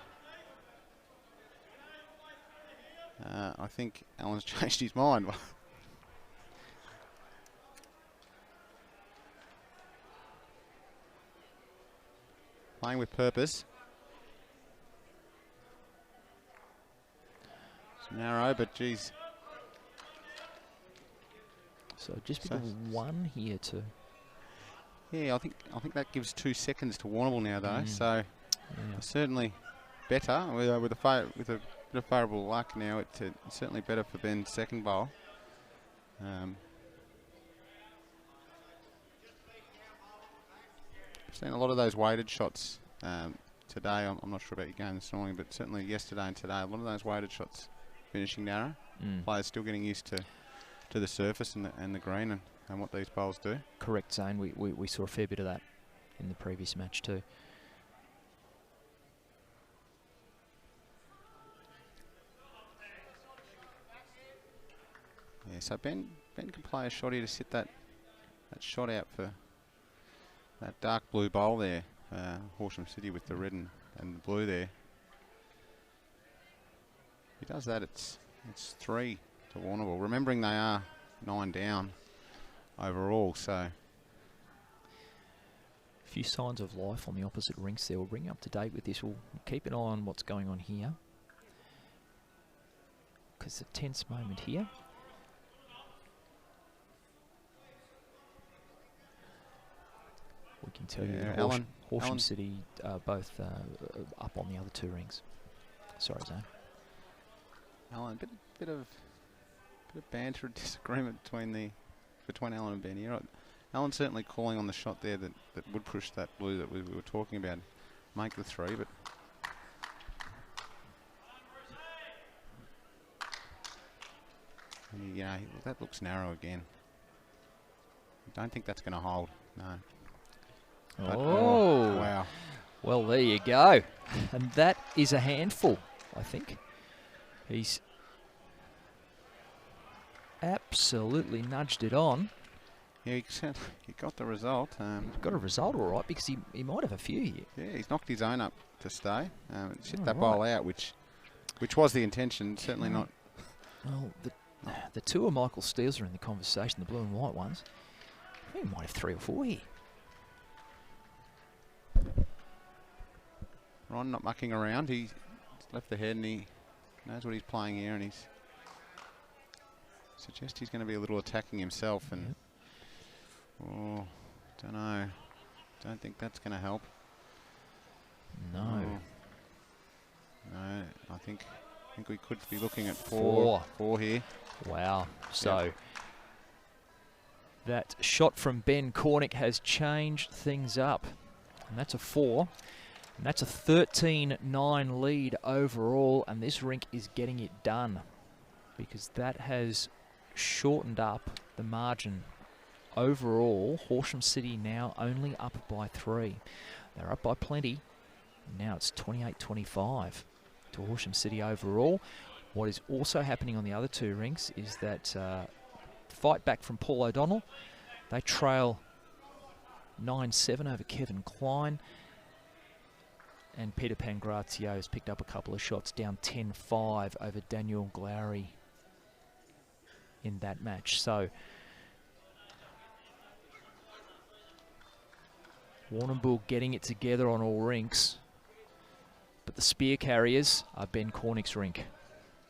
I think Alan's changed his mind. Playing with purpose. It's narrow, but geez. So just because 1 here to. Yeah, I think that gives 2 seconds to Warrnambool now, though. So Yeah. certainly better with a bit of favourable luck now. It's certainly better for Ben's second bowl. I've seen a lot of those weighted shots today. I'm not sure about your game this morning, but certainly yesterday and today, a lot of those weighted shots finishing narrow. Players still getting used to the surface and the green and what these bowls do. Correct, Zane. We saw a fair bit of that in the previous match too. Yeah, so Ben can play a shot here to sit that shot out for that dark blue bowl there. Horsham City with the red and the blue there. If he does that, it's 3 to Warrnambool. Remembering they are 9 down overall, so. A few signs of life on the opposite rinks there. We'll bring you up to date with this. We'll keep an eye on what's going on here, because it's a tense moment here. We can tell you that Horsham City both up on the other 2 rings. Sorry, Zane. Alan, bit of banter and disagreement between Alan and Ben here. Alan's certainly calling on the shot there that would push that blue that we were talking about, make the 3, but yeah, that looks narrow again. I don't think that's going to hold. No. Oh, wow. Well, there you go. And that is a handful, I think. He's absolutely nudged it on. Yeah, he got the result. Got a result all right, because he might have a few here. Yeah, he's knocked his own up to stay. Hit that bowl out, which was the intention, certainly not. Well, the 2 of Michael Steele's are in the conversation, the blue and white ones. I think he might have 3 or 4 here. Ron not mucking around. He's left the head and he knows what he's playing here, and he's suggests he's going to be a little attacking himself. And oh, don't know. Don't think that's going to help. No. No, I think we could be looking at 4 here. Wow. So that shot from Ben Cornick has changed things up. And that's a 4. And that's a 13-9 lead overall. And this rink is getting it done, because that has shortened up the margin. Overall, Horsham City now only up by 3. They're up by plenty. Now it's 28-25 to Horsham City overall. What is also happening on the other 2 rinks is that fight back from Paul O'Donnell. They trail 9-7 over Kevin Klein. And Peter Pangrazio has picked up a couple of shots, down 10-5 over Daniel Glowry in that match. So Warrnambool getting it together on all rinks. But the spear carriers are Ben Cornick's rink.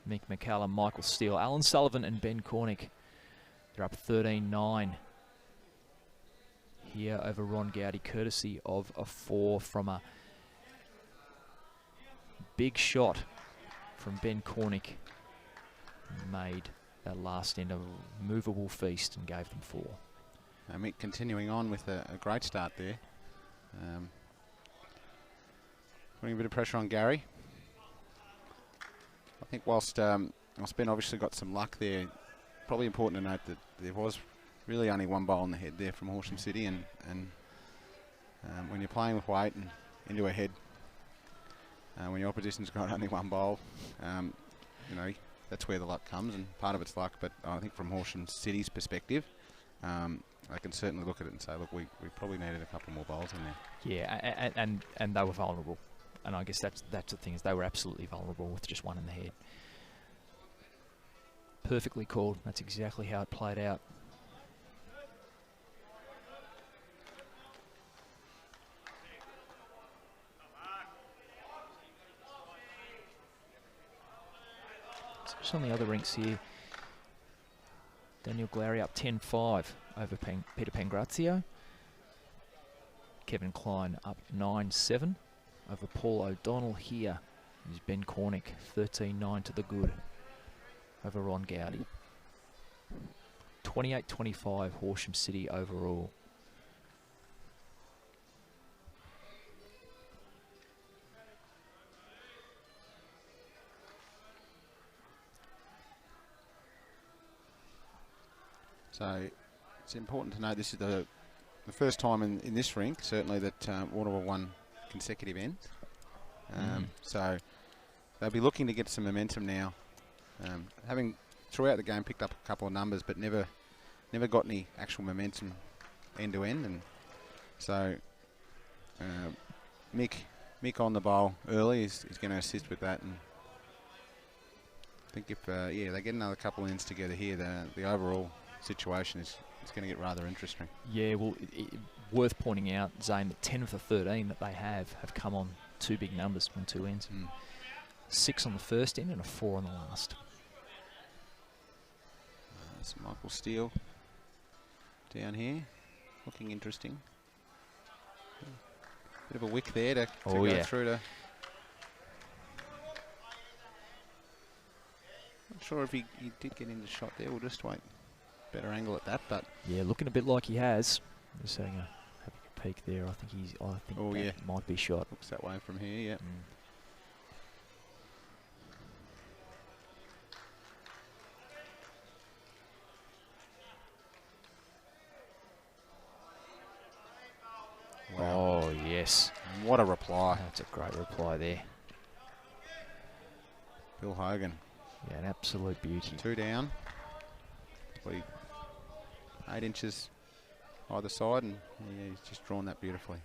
Mick McCallum, Michael Steele, Alan Sullivan and Ben Cornick. They're up 13-9 here over Ron Gowdy, courtesy of a 4 from a big shot from Ben Cornick. Made that last end a movable feast and gave them 4. Mick continuing on with a great start there. Putting a bit of pressure on Gary. I think whilst Ben obviously got some luck there, probably important to note that there was really only one bowl in the head there from Horsham City, and when you're playing with weight and into a head, when your opposition's got only one bowl, you know, that's where the luck comes, and part of it's luck, but I think from Horsham City's perspective, I can certainly look at it and say, look, we probably needed a couple more bowls in there. Yeah, and they were vulnerable. And I guess that's the thing, is they were absolutely vulnerable with just one in the head. Perfectly called. That's exactly how it played out. So just on the other rinks here, Daniel Glary up 10-5 over Peter Pangrazio. Kevin Klein up 9-7 over Paul O'Donnell here. Is Ben Cornick 13-9 to the good over Ron Gowdy. 28-25 Horsham City overall. So it's important to note this is the first time in this rink, certainly, that Warrnambool won consecutive ends. So they'll be looking to get some momentum now. Having throughout the game picked up a couple of numbers, but never got any actual momentum end to end, and so Mick on the bowl early is going to assist with that. And I think if they get another couple of ends together here, the overall situation is going to get rather interesting. Yeah, well, worth pointing out, Zane, that 10 of the 13 that they have come on 2 big numbers on 2 ends. 6 on the first end and a 4 on the last. That's Michael Steele down here, looking interesting. Bit of a wick there to go through to. Not sure if he did get into shot there. We'll just wait. Better angle at that, but yeah, looking a bit like he has. Just having a peek there. I think that might be shot. Looks that way from here. Yeah. Wow. Oh yes, what a reply! That's a great reply there. Bill Hogan. Yeah, an absolute beauty. 2 down. 8 inches either side, and yeah, he's just drawn that beautifully.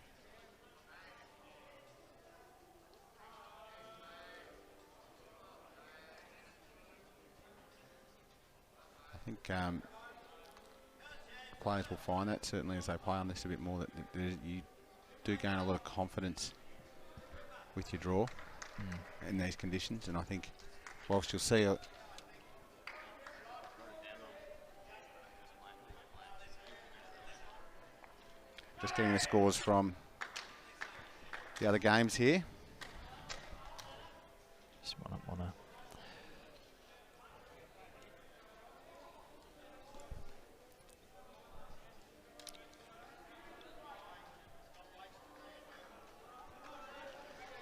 I think players will find that, certainly as they play on this a bit more, that you do gain a lot of confidence with your draw in these conditions, and I think whilst you'll see just getting the scores from the other games here. Just wanna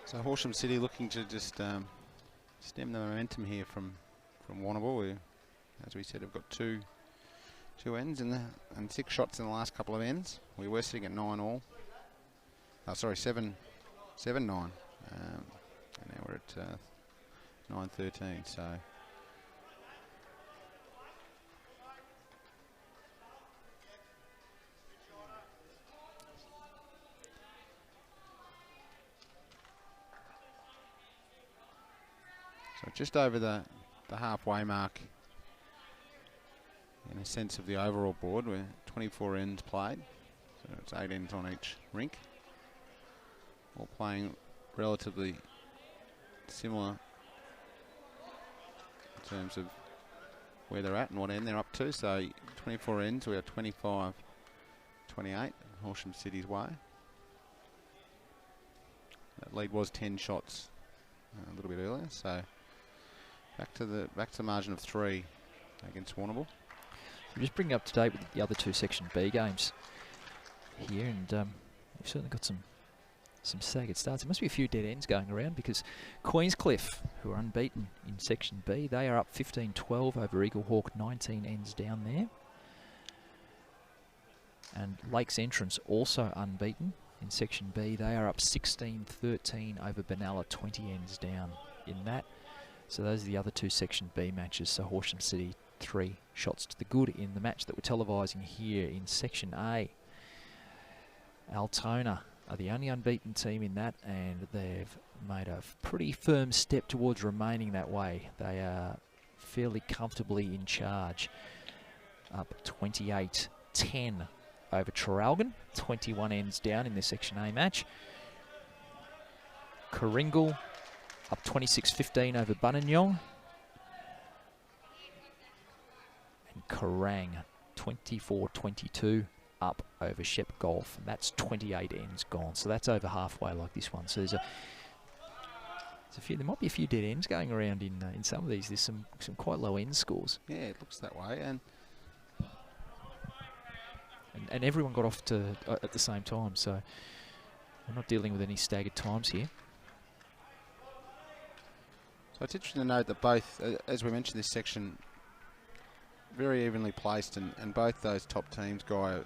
So Horsham City looking to just stem the momentum here from Warrnambool. As we said, have got two ends and 6 shots in the last couple of ends. We were sitting at 9 all. Oh, sorry, 7-9. And now we're at 9-13. So just over the halfway mark in a sense of the overall board. We're 24 ends played, so it's 8 ends on each rink. all playing relatively similar in terms of where they're at and what end they're up to. So 24 ends, we are 25-28 Horsham City's way. That lead was 10 shots a little bit earlier, so back to the margin of 3 against Warrnambool. We're just bringing up to date with the other two Section B games here, and we've certainly got some staggered starts. There must be a few dead ends going around because Queenscliff, who are unbeaten in Section B, they are up 15-12 over Eagle Hawk, 19 ends down there. And Lakes Entrance also unbeaten in Section B. They are up 16-13 over Benalla, 20 ends down in that. So those are the other two Section B matches. So Horsham City 3 shots to the good in the match that we're televising here in Section A. Altona are the only unbeaten team in that, and they've made a pretty firm step towards remaining that way. They are fairly comfortably in charge, up 28-10 over Traralgon, 21 ends down in their Section A match. Coringal up 26-15 over Buninyong. And Kerrang 24-22 up over Shep Golf, and that's 28 ends gone. So that's over halfway like this one. So there's a few. There might be a few dead ends going around in some of these. There's some quite low end scores. Yeah, it looks that way, and everyone got off to at the same time. So we're not dealing with any staggered times here. So it's interesting to note that both, as we mentioned, this section very evenly placed, and both those top teams go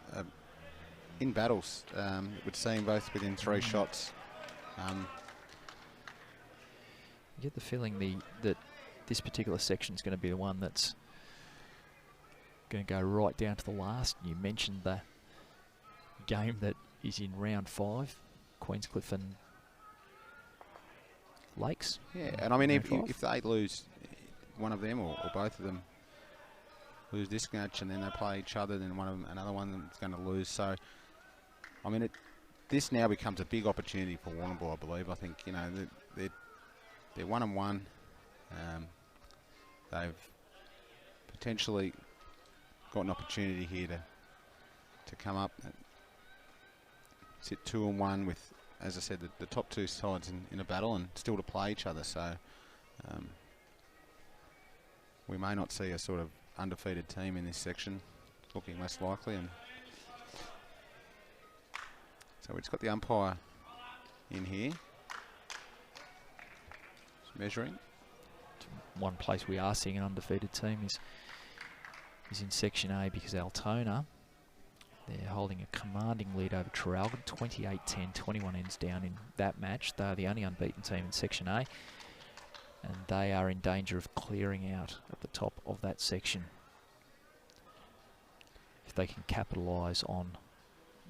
in battles. It would seem both within 3 shots. You get the feeling that this particular section is going to be the one that's going to go right down to the last. You mentioned the game that is in round 5, Queenscliff and Lakes. Yeah, and I mean, if they lose one of them or both of them lose this match and then they play each other, then another one is going to lose. So, I mean, this now becomes a big opportunity for Warrnambool, I believe. I think, you know, they're 1-1. They've potentially got an opportunity here to come up and sit 2-1 with, as I said, the top 2 sides in a battle and still to play each other. So we may not see a sort of undefeated team in this section, looking less likely. And so we've just got the umpire in here, just measuring. One place we are seeing an undefeated team is in Section A, because Altona, they're holding a commanding lead over Traralgon, 28-10, 21 ends down in that match. They are the only unbeaten team in Section A, and they are in danger of clearing out at the top of that section if they can capitalise on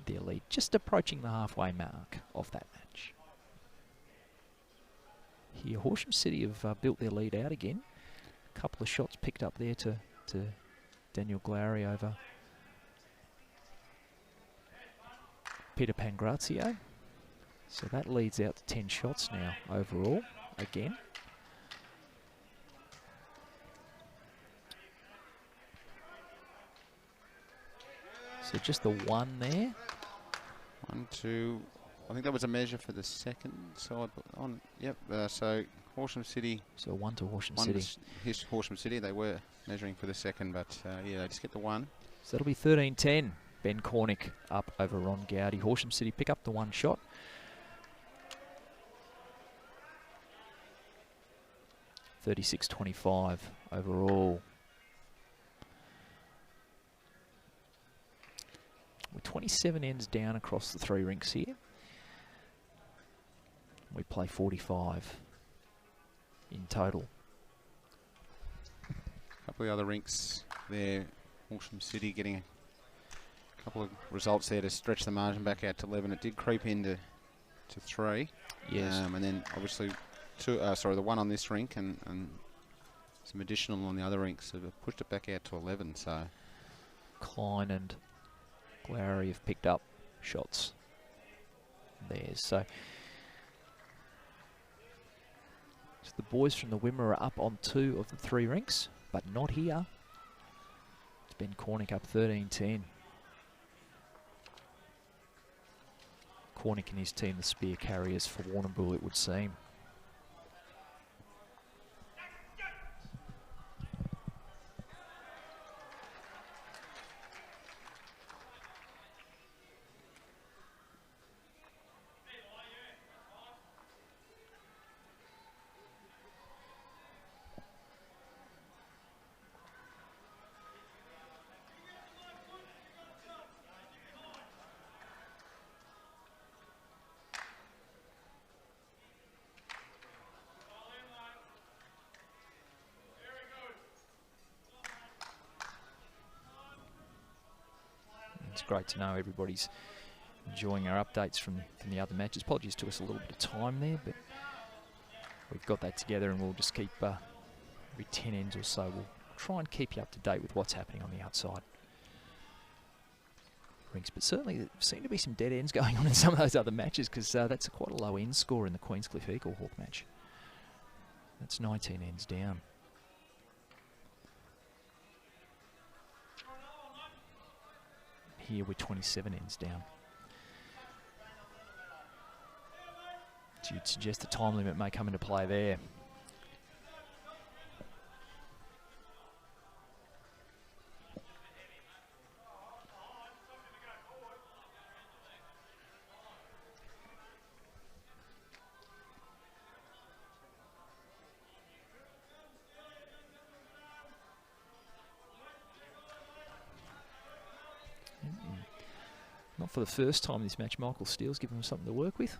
their lead, just approaching the halfway mark of that match. Here, Horsham City have built their lead out again. A couple of shots picked up there to Daniel Glary over Peter Pangrazio. So that leads out to 10 shots now overall again. So just the one there. 1, 2. I think that was a measure for the second side. Yep. So Horsham City. So 1 to Horsham City. Horsham City. They were measuring for the second, but yeah, they just get the 1. So that'll be 13-10. Ben Cornick up over Ron Gowdy. Horsham City pick up the 1 shot. $36.25 overall. We're 27 ends down across the 3 rinks here. We play 45 in total. A couple of other rinks there. Horsham City getting a couple of results there to stretch the margin back out to 11. It did creep into 3. Yes. And then obviously the 1 on this rink and some additional on the other rinks have pushed it back out to 11. So Klein and Glary have picked up shots there. So So the boys from the Wimmera are up on 2 of the 3 rinks, but not here. It's Ben Cornick up 13-10. Cornick and his team, the spear carriers for Warrnambool, it would seem. It's great to know everybody's enjoying our updates from the other matches. Apologies, took us a little bit of time there, but we've got that together, and we'll just keep every 10 ends or so, we'll try and keep you up to date with what's happening on the outside rinks. But certainly there seem to be some dead ends going on in some of those other matches, because that's quite a low end score in the Queenscliff Eagle Hawk match. That's 19 ends down. Here we're 27 ends down. So you'd suggest the time limit may come into play there. Not for the first time this match, Michael Steele's given him something to work with.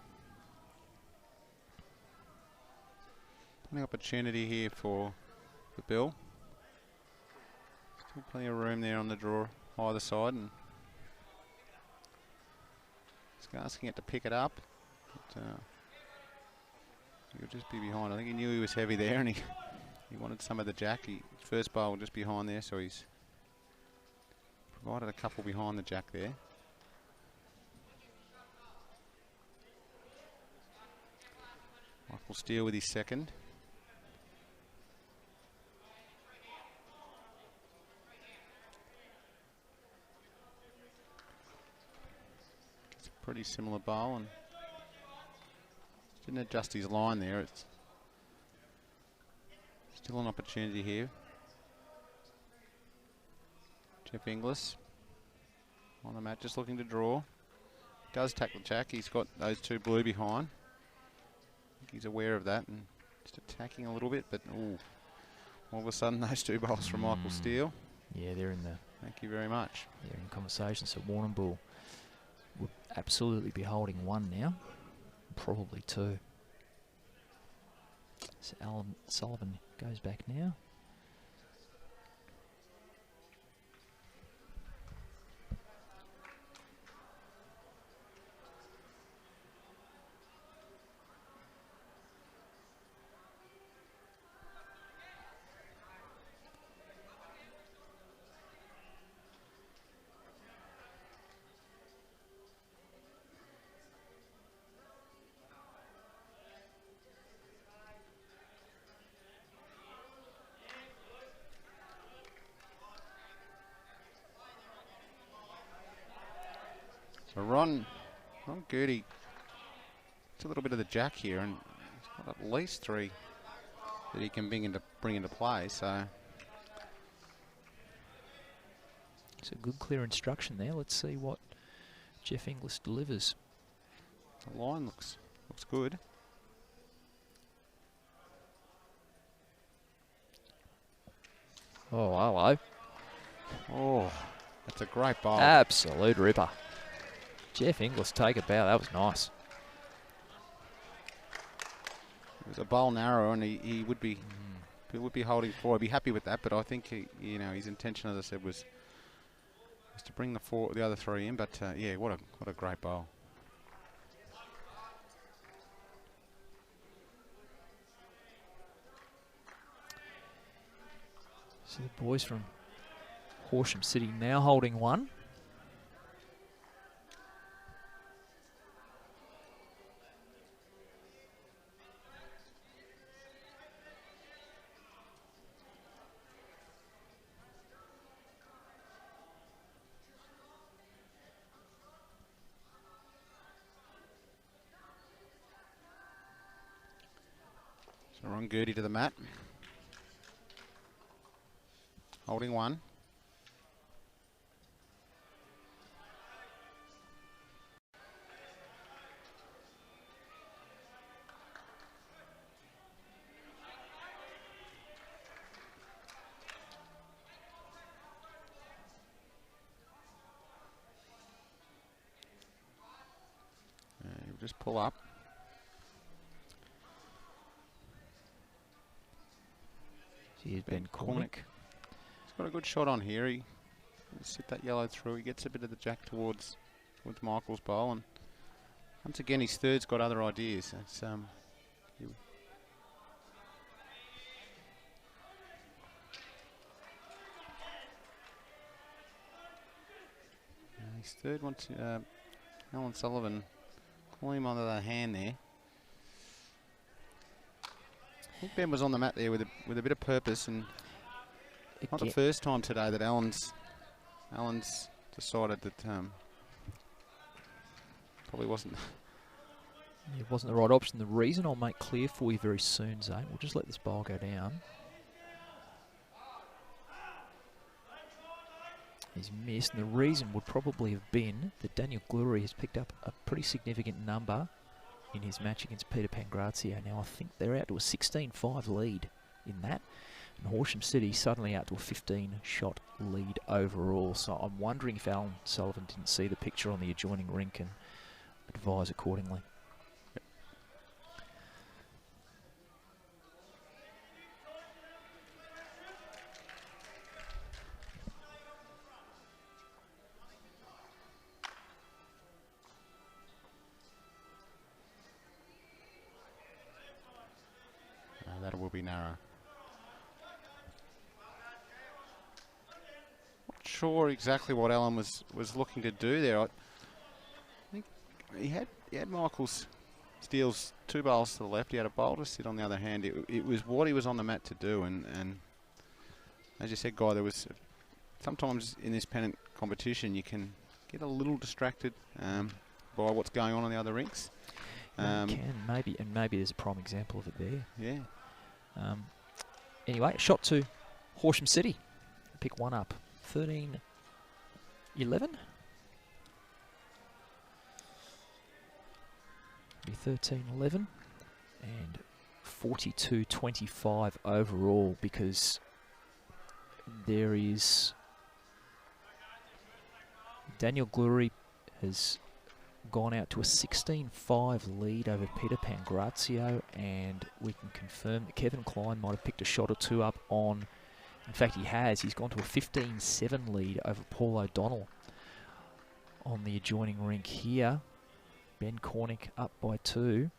An opportunity here for Bill. Still plenty of room there on the draw either side, and just asking it to pick it up. But, he'll just be behind. I think he knew he was heavy there, and he wanted some of the jack. His first bowl just behind there, so he's provided a couple behind the jack there. Michael Steele with his second. It's a pretty similar bowl, and didn't adjust his line there. It's still an opportunity here. Jeff Inglis on the mat, just looking to draw. Does tackle jack. He's got those 2 blue behind. He's aware of that and just attacking a little bit, but ooh, all of a sudden those 2 bowls from Michael Steele. Yeah, they're in the... Thank you very much. They're in conversation, so Warrnambool would absolutely be holding 1 now, probably 2. So Alan Sullivan goes back now. So Ron Gertie, it's a little bit of the jack here, and he's got at least 3 that he can bring into play. So it's a good clear instruction there. Let's see what Jeff Inglis delivers. The line looks good. Oh, hello. Oh, that's a great bowl. Absolute ripper. Jeff Inglis, take a bow. That was nice. It was a bowl narrow, and he would be holding 4. I'd be happy with that, but I think his intention, as I said, was to bring the other 3 in. But yeah, what a great bowl. So the boys from Horsham City now holding 1. So we're on Gertie to the mat. Holding one. He'll just pull up. Here's Ben Cornick. He's got a good shot on here. He sit that yellow through. He gets a bit of the jack towards Michael's bowl, and once again his third's got other ideas. It's his third one to Alan Sullivan. Call him under the hand there. I think Ben was on the mat there with a bit of purpose, and not the first time today that Alan's decided that probably wasn't. It wasn't the right option. The reason I'll make clear for you very soon, Zane. We'll just let this bowl go down. He's missed, and the reason would probably have been that Daniel Gluri has picked up a pretty significant number in his match against Peter Pangrazio. Now I think they're out to a 16-5 lead in that, and Horsham City suddenly out to a 15-shot lead overall. So I'm wondering if Alan Sullivan didn't see the picture on the adjoining rink and advise accordingly. That will be narrow. Not sure exactly what Alan was looking to do there. I think he had Michael's Steele's two bowls to the left. He had a bowl to sit on the other hand. It was what he was on the mat to do, and as you said, Guy, there was sometimes in this Pennant competition you can get a little distracted by what's going on the other rinks. You can, maybe there's a prime example of it there. Yeah. Anyway, shot to Horsham City. Pick one up. 13-11. Be 13-11 and 42-25 overall, because there is Daniel Gluri has gone out to a 16-5 lead over Peter Pangrazio, and we can confirm that Kevin Klein might have picked a shot or two up on, in fact he has, he's gone to a 15-7 lead over Paul O'Donnell on the adjoining rink here. Ben Cornick up by 2,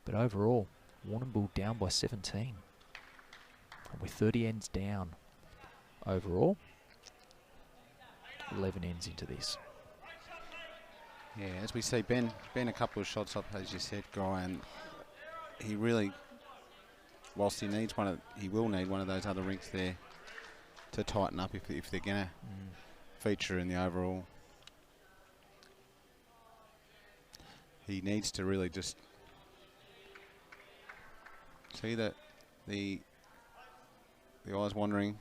but overall Warrnambool down by 17, and we're 30 ends down overall, 11 ends into this. Yeah, as we see, Ben a couple of shots up, as you said, Guy, and he really, whilst he will need one of those other rinks there to tighten up if they're going to feature in the overall. He needs to really just see that the eyes wandering,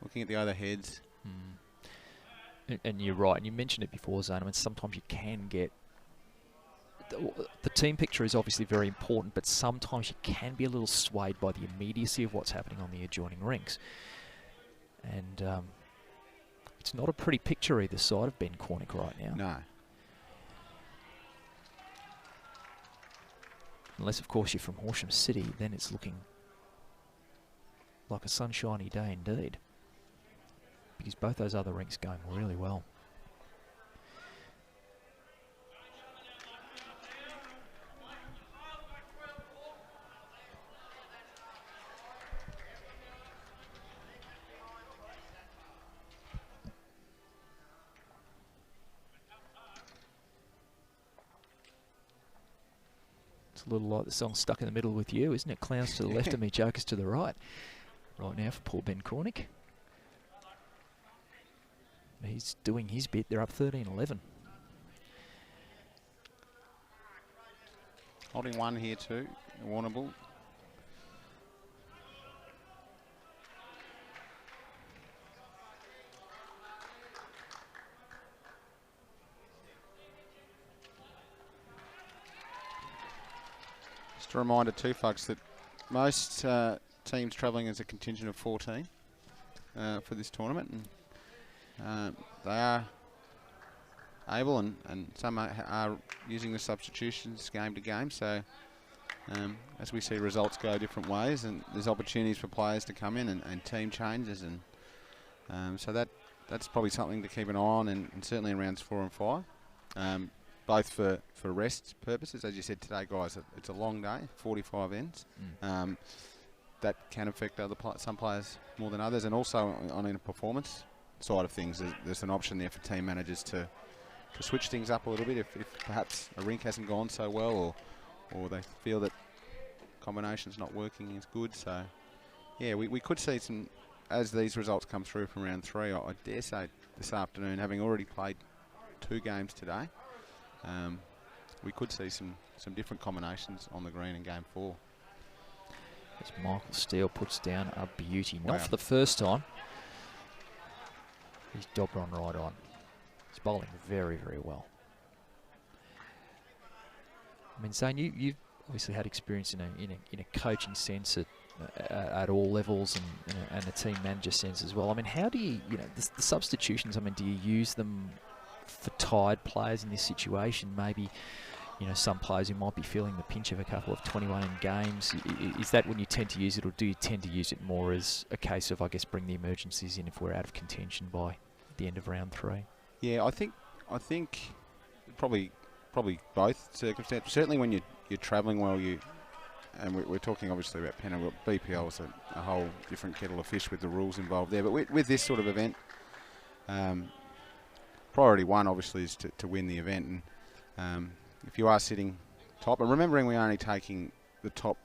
looking at the other heads. And you're right, and you mentioned it before, Zane. I mean, sometimes you can get... The team picture is obviously very important, but sometimes you can be a little swayed by the immediacy of what's happening on the adjoining rinks. And it's not a pretty picture either side of Ben Cornick right now. No. Unless, of course, you're from Horsham City, then it's looking like a sunshiny day indeed, because both those other rinks going really well. It's a little like the song Stuck in the Middle with You, isn't it? Clowns to the left of me, jokers to the right. Right now for poor Ben Cornick. He's doing his bit. They're up 13-11. Holding one here too, Warrnambool. Just a reminder too, folks, that most teams travelling as a contingent of 14 for this tournament, and they are able, and some are using the substitutions game to game. So as we see results go different ways, and there's opportunities for players to come in and team changes, and so that's probably something to keep an eye on, and certainly in rounds 4 and 5, both for rest purposes. As you said today, guys, it's a long day, 45 ends. That can affect some players more than others, and also on a performance side of things, there's an option there for team managers to switch things up a little bit if perhaps a rink hasn't gone so well, or they feel that combination's not working as good. So yeah, we could see some, as these results come through from round 3, I dare say this afternoon, having already played 2 games today, we could see some different combinations on the green in game 4. As Michael Steele puts down a beauty. Wow. Not for the first time. He's dobbed on right on. He's bowling very, very well. I mean, Zane, you've obviously had experience in a coaching sense at all levels, and a team manager sense as well. I mean, how do you, the substitutions, I mean, do you use them for tired players in this situation? Maybe, some players who might be feeling the pinch of a couple of 21 in games. Is that when you tend to use it, or do you tend to use it more as a case of, I guess, bring the emergencies in if we're out of contention by the end of round 3? Yeah, I think probably both circumstances. Certainly when you're travelling well, and we're talking obviously about Pennant. BPL is a whole different kettle of fish with the rules involved there. But with this sort of event, priority 1 obviously is to win the event. And if you are sitting top, and remembering we're only taking the top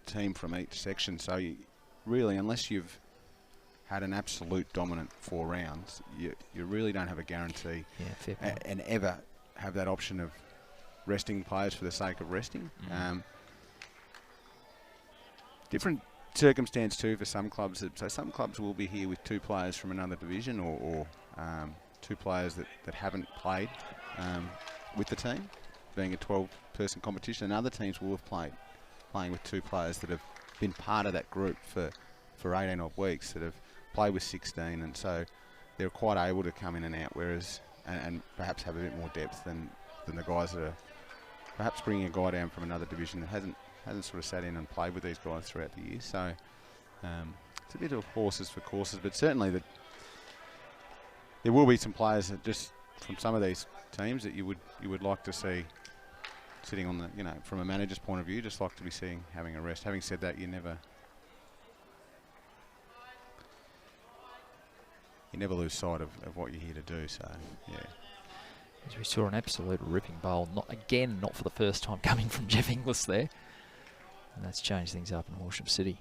team from each section, so you really, unless you've had an absolute dominant 4 rounds, you really don't have a guarantee, and ever have that option of resting players for the sake of resting. Different circumstance too for some clubs. So some clubs will be here with 2 players from another division, or 2 players that haven't played with the team, being a 12-person competition, and other teams will have playing with 2 players that have been part of that group for 18 odd weeks, that have played with 16, and so they're quite able to come in and out, whereas and perhaps have a bit more depth than the guys that are perhaps bringing a guy down from another division that hasn't sort of sat in and played with these guys throughout the year. So it's a bit of horses for courses, but certainly there will be some players that just from some of these teams that you would like to see sitting on the, from a manager's point of view, just like to be seeing having a rest. Having said that, you never lose sight of what you're here to do. So yeah. As we saw an absolute ripping bowl, not for the first time, coming from Jeff Inglis there. And that's changed things up in Horsham City.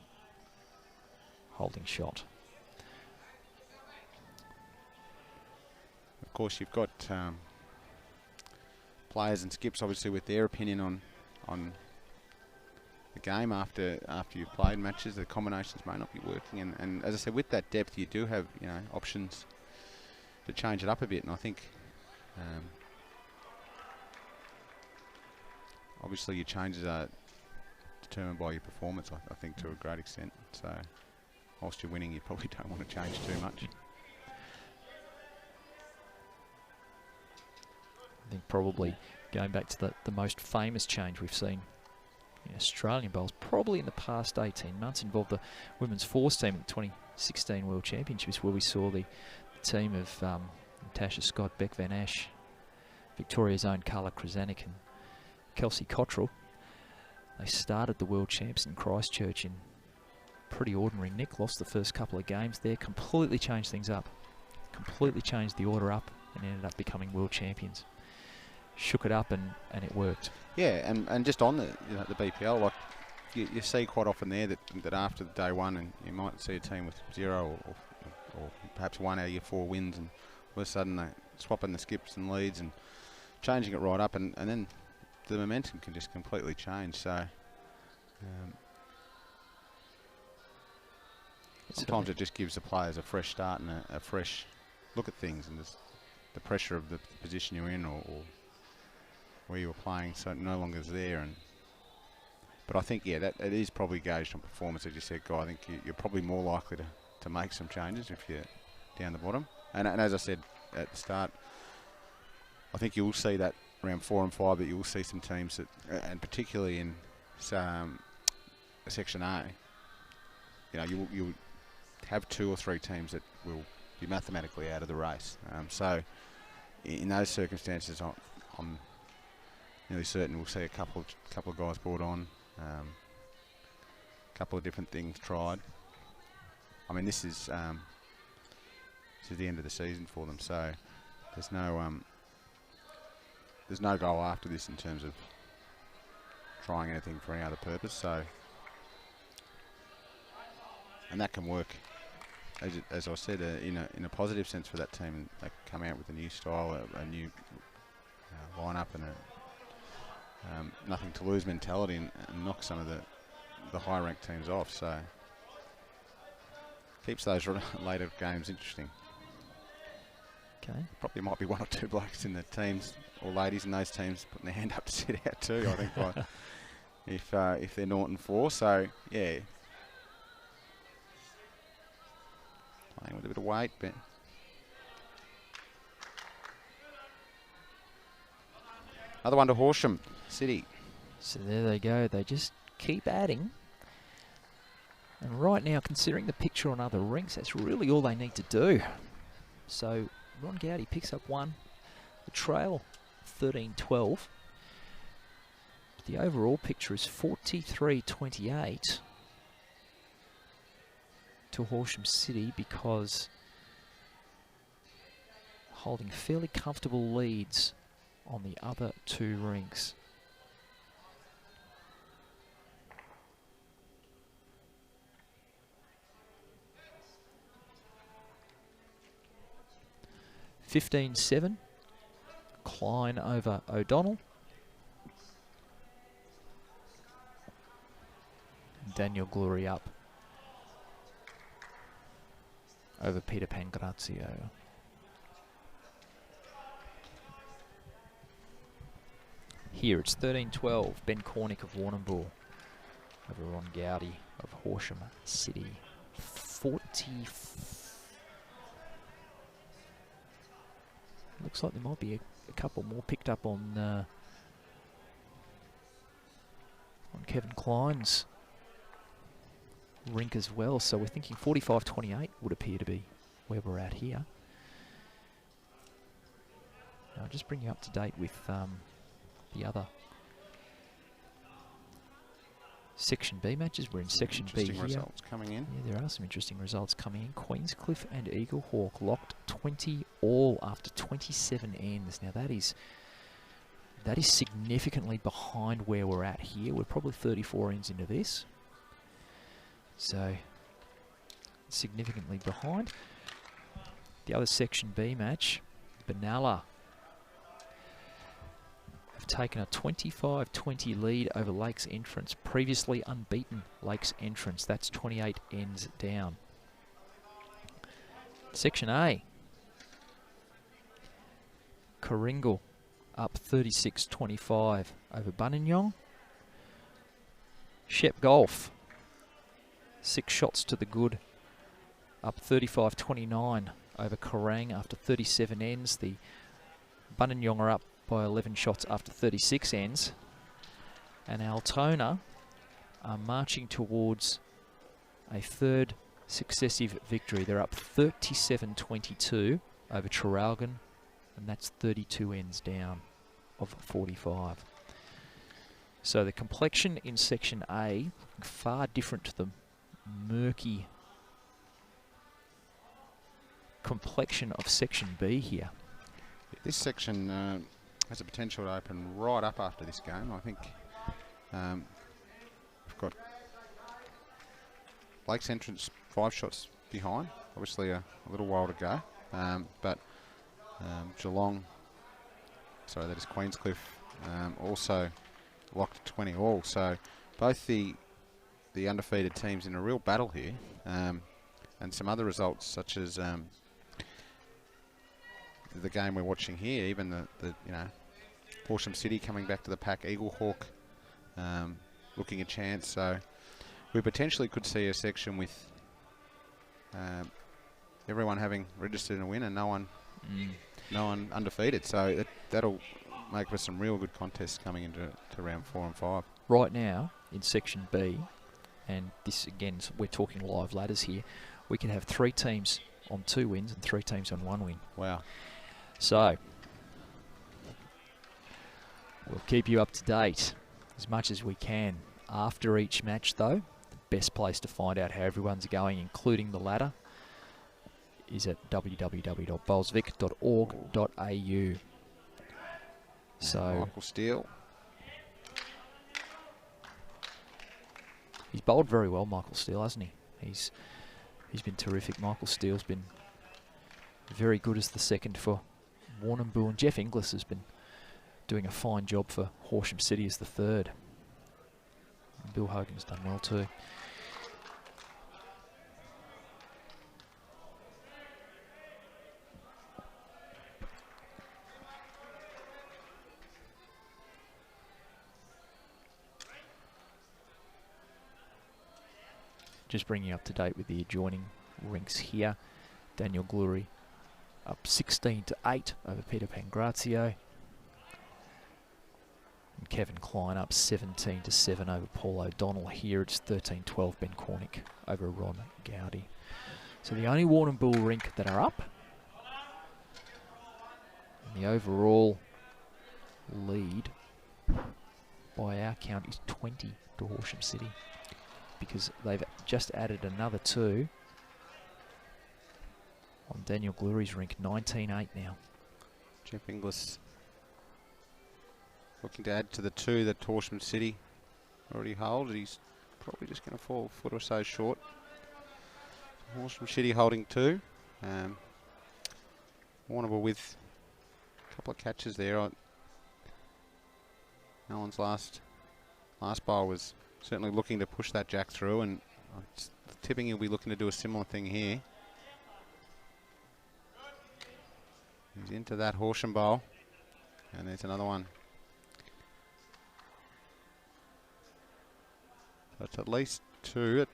Holding shot. Of course, you've got players and skips obviously with their opinion on the game after you've played matches. The combinations may not be working, and as I said, with that depth, you do have options to change it up a bit. And I think obviously your changes are determined by your performance, I think, to a great extent. So whilst you're winning, you probably don't want to change too much. I think probably going back to the most famous change we've seen in Australian bowls probably in the past 18 months involved the women's force team at the 2016 World Championships, where we saw the team of Natasha Scott, Beck Van Ash, Victoria's own Carla Krasanik and Kelsey Cottrell. They started the World Champs in Christchurch in pretty ordinary nick, lost the first couple of games there, completely changed things up, completely changed the order up, and ended up becoming world champions. Shook it up and it worked. Yeah, and just on the BPL, like you see quite often there that after the day 1, and you might see a team with 0 or perhaps 1 out of your 4 wins, and all of a sudden they're swapping the skips and leads and changing it right up, and then the momentum can just completely change. So sometimes it just gives the players a fresh start and a fresh look at things, and just the pressure of the position you're in or where you were playing, so it no longer is there. But I think, yeah, that it is probably gauged on performance, as you said, Guy. I think you're probably more likely to make some changes if you're down the bottom. And as I said at the start, I think you'll see that round 4 and 5, that you'll see some teams that, and particularly in Section A, you'll have 2 or 3 teams that will be mathematically out of the race. So in those circumstances, I'm nearly certain we'll see a couple of guys brought on, a couple of different things tried. I mean, this is the end of the season for them, so there's no goal after this in terms of trying anything for any other purpose. So, and that can work, as I said, in a positive sense for that team. They come out with a new style, a new lineup, and a nothing to lose mentality, and knock some of the high ranked teams off. So keeps those later games interesting. Okay. Probably might be 1 or 2 blokes in the teams, or ladies in those teams, putting their hand up to sit out too, I think, if they're Norton 4. So, yeah. Playing with a bit of weight, but another one to Horsham City. So there they go. They just keep adding. And right now, considering the picture on other rinks, that's really all they need to do. So Ron Gowdy picks up 1. The trail, 13-12. The overall picture is 43-28 to Horsham City, because holding fairly comfortable leads on the other 2 rinks. (15-7). Klein over O'Donnell. Daniel Glory up over Peter Pangrazio. Here it's 13-12. Ben Cornick of Warrnambool over Ron Gowdy of Horsham City. 40. Looks like there might be a couple more picked up on Kevin Klein's rink as well. So we're thinking 45-28 would appear to be where we're at here. I'll just bring you up to date with the other Section B matches. We're in Section B here. Results coming in. Yeah, there are some interesting results coming in. Queenscliff and Eaglehawk locked 20 all after 27 ends. Now that is significantly behind where we're at here. We're probably 34 ends into this. So significantly behind. The other Section B match, Benalla have taken a 25-20 lead over Lakes Entrance. Previously unbeaten Lakes Entrance. That's 28 ends down. Section A, Coringal up 36-25 over Buninyong. Shep Golf, 6 shots to the good, up 35-29 over Kerrang after 37 ends. The Buninyong are up by 11 shots after 36 ends. And Altona are marching towards a 3rd successive victory. They're up 37-22 over Traralgon, and that's 32 ends down of 45. So the complexion in Section A, far different to the murky complexion of Section B here. This section has the potential to open right up after this game. I think we've got Lakes Entrance 5 shots behind. Obviously a little while to go. But Geelong, sorry, that is Queenscliff, also locked 20 all. So both the undefeated teams in a real battle here. And some other results such as the game we're watching here, even the Horsham City coming back to the pack, Eaglehawk looking a chance. So we potentially could see a section with everyone having registered in a win and no one undefeated. So that'll make for some real good contests coming into round 4 and 5. Right now in Section B, and this again, we're talking live ladders here, we can have 3 teams on 2 wins and 3 teams on 1 win. Wow. So we'll keep you up to date as much as we can. After each match though, the best place to find out how everyone's going, including the ladder, is at www.bowlsvic.org.au. So Michael Steele. He's bowled very well, Michael Steele, hasn't he? He's been terrific. Michael Steele's been very good as the second for Warrnambool, and Jeff Inglis has been doing a fine job for Horsham City as the third. And Bill Hogan's done well too. Just bringing you up to date with the adjoining rinks here. Daniel Glury up 16-8 over Peter Pangrazio. And Kevin Klein up 17-7 over Paul O'Donnell. Here it's 13-12 Ben Cornick over Ron Gowdy. So the only Warrnambool rink that are up. And the overall lead by our count is 20 to Horsham City, because they've just added another 2 on Daniel Glury's rink. 19-8 now. Jeff Inglis looking to add to the 2 that Horsham City already hold. He's probably just going to fall a foot or so short. Horsham City holding 2. Warrnambool with a couple of catches there. Alan's last bowl was certainly looking to push that jack through, and tipping he'll be looking to do a similar thing here. He's into that Horsham bowl, and there's another one. So it's at least 2,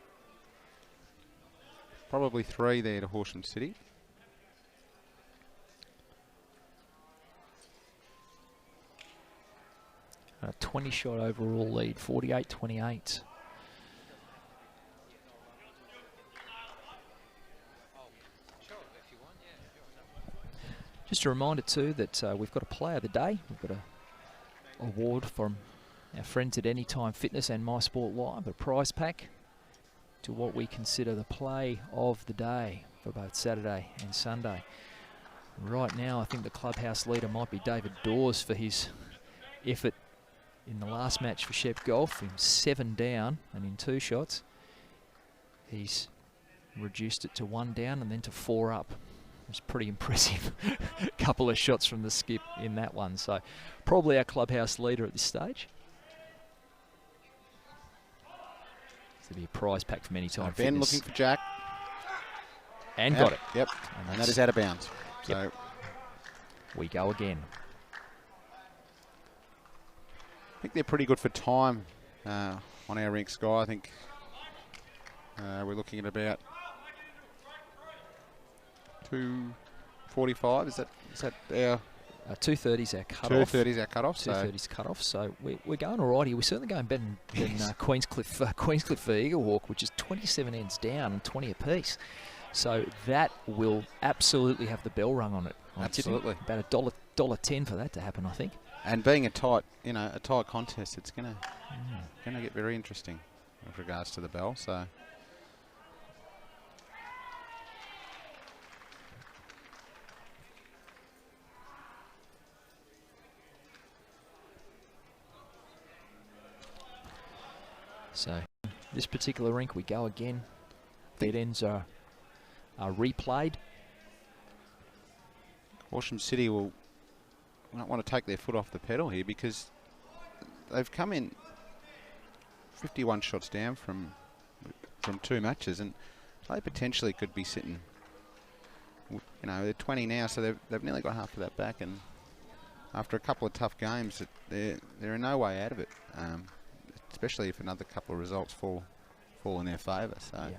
probably 3 there to Horsham City. A 20-shot overall lead, 48-28. Just a reminder too that we've got a player of the day. We've got an award from our friends at Anytime Fitness and My Sport Live, a prize pack to what we consider the play of the day for both Saturday and Sunday. Right now I think the clubhouse leader might be David Dawes for his effort in the last match for Shep Golf. In 7 down and in 2 shots, he's reduced it to 1 down and then to 4 up. It's pretty impressive. Couple of shots from the skip in that one. So probably our clubhouse leader at this stage. There'll be a prize pack from Anytime Fitness. Ben looking for jack. And got it. Yep. And that is out of bounds. Yep. So we go again. I think they're pretty good for time on our rink, Sky. I think we're looking at about 2:45. Is that our 2:30 is our cut-off. 2:30 is our cut-off. 2:30 is cut-off. So we're going all right here. We're certainly going better than Queenscliff for Eaglehawk, which is 27 ends down and 20 apiece. So that will absolutely have the bell rung on it. Absolutely. About $1.10 for that to happen, I think. And being a tight contest, it's gonna get very interesting with regards to the bell. So. So this particular rink, we go again. Dead ends are replayed. Horsham City will not want to take their foot off the pedal here, because they've come in 51 shots down from 2 matches, and they potentially could be sitting. They're 20 now, so they've nearly got half of that back, and after a couple of tough games, they're in no way out of it. especially if another couple of results fall in their favour. So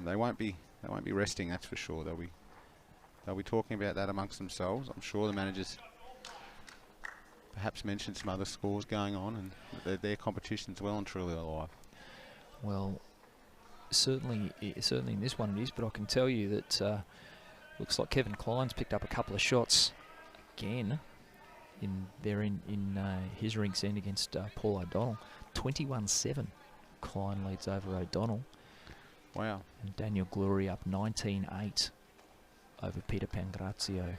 they won't be resting, that's for sure. They'll be talking about that amongst themselves. I'm sure the managers perhaps mentioned some other scores going on, and their competition's well and truly alive. Well, certainly in this one it is, but I can tell you that looks like Kevin Klein's picked up a couple of shots again in his Rink's end against Paul O'Donnell. 21-7. Klein leads over O'Donnell. Wow. And Daniel Glory up 19-8 over Peter Pangrazio.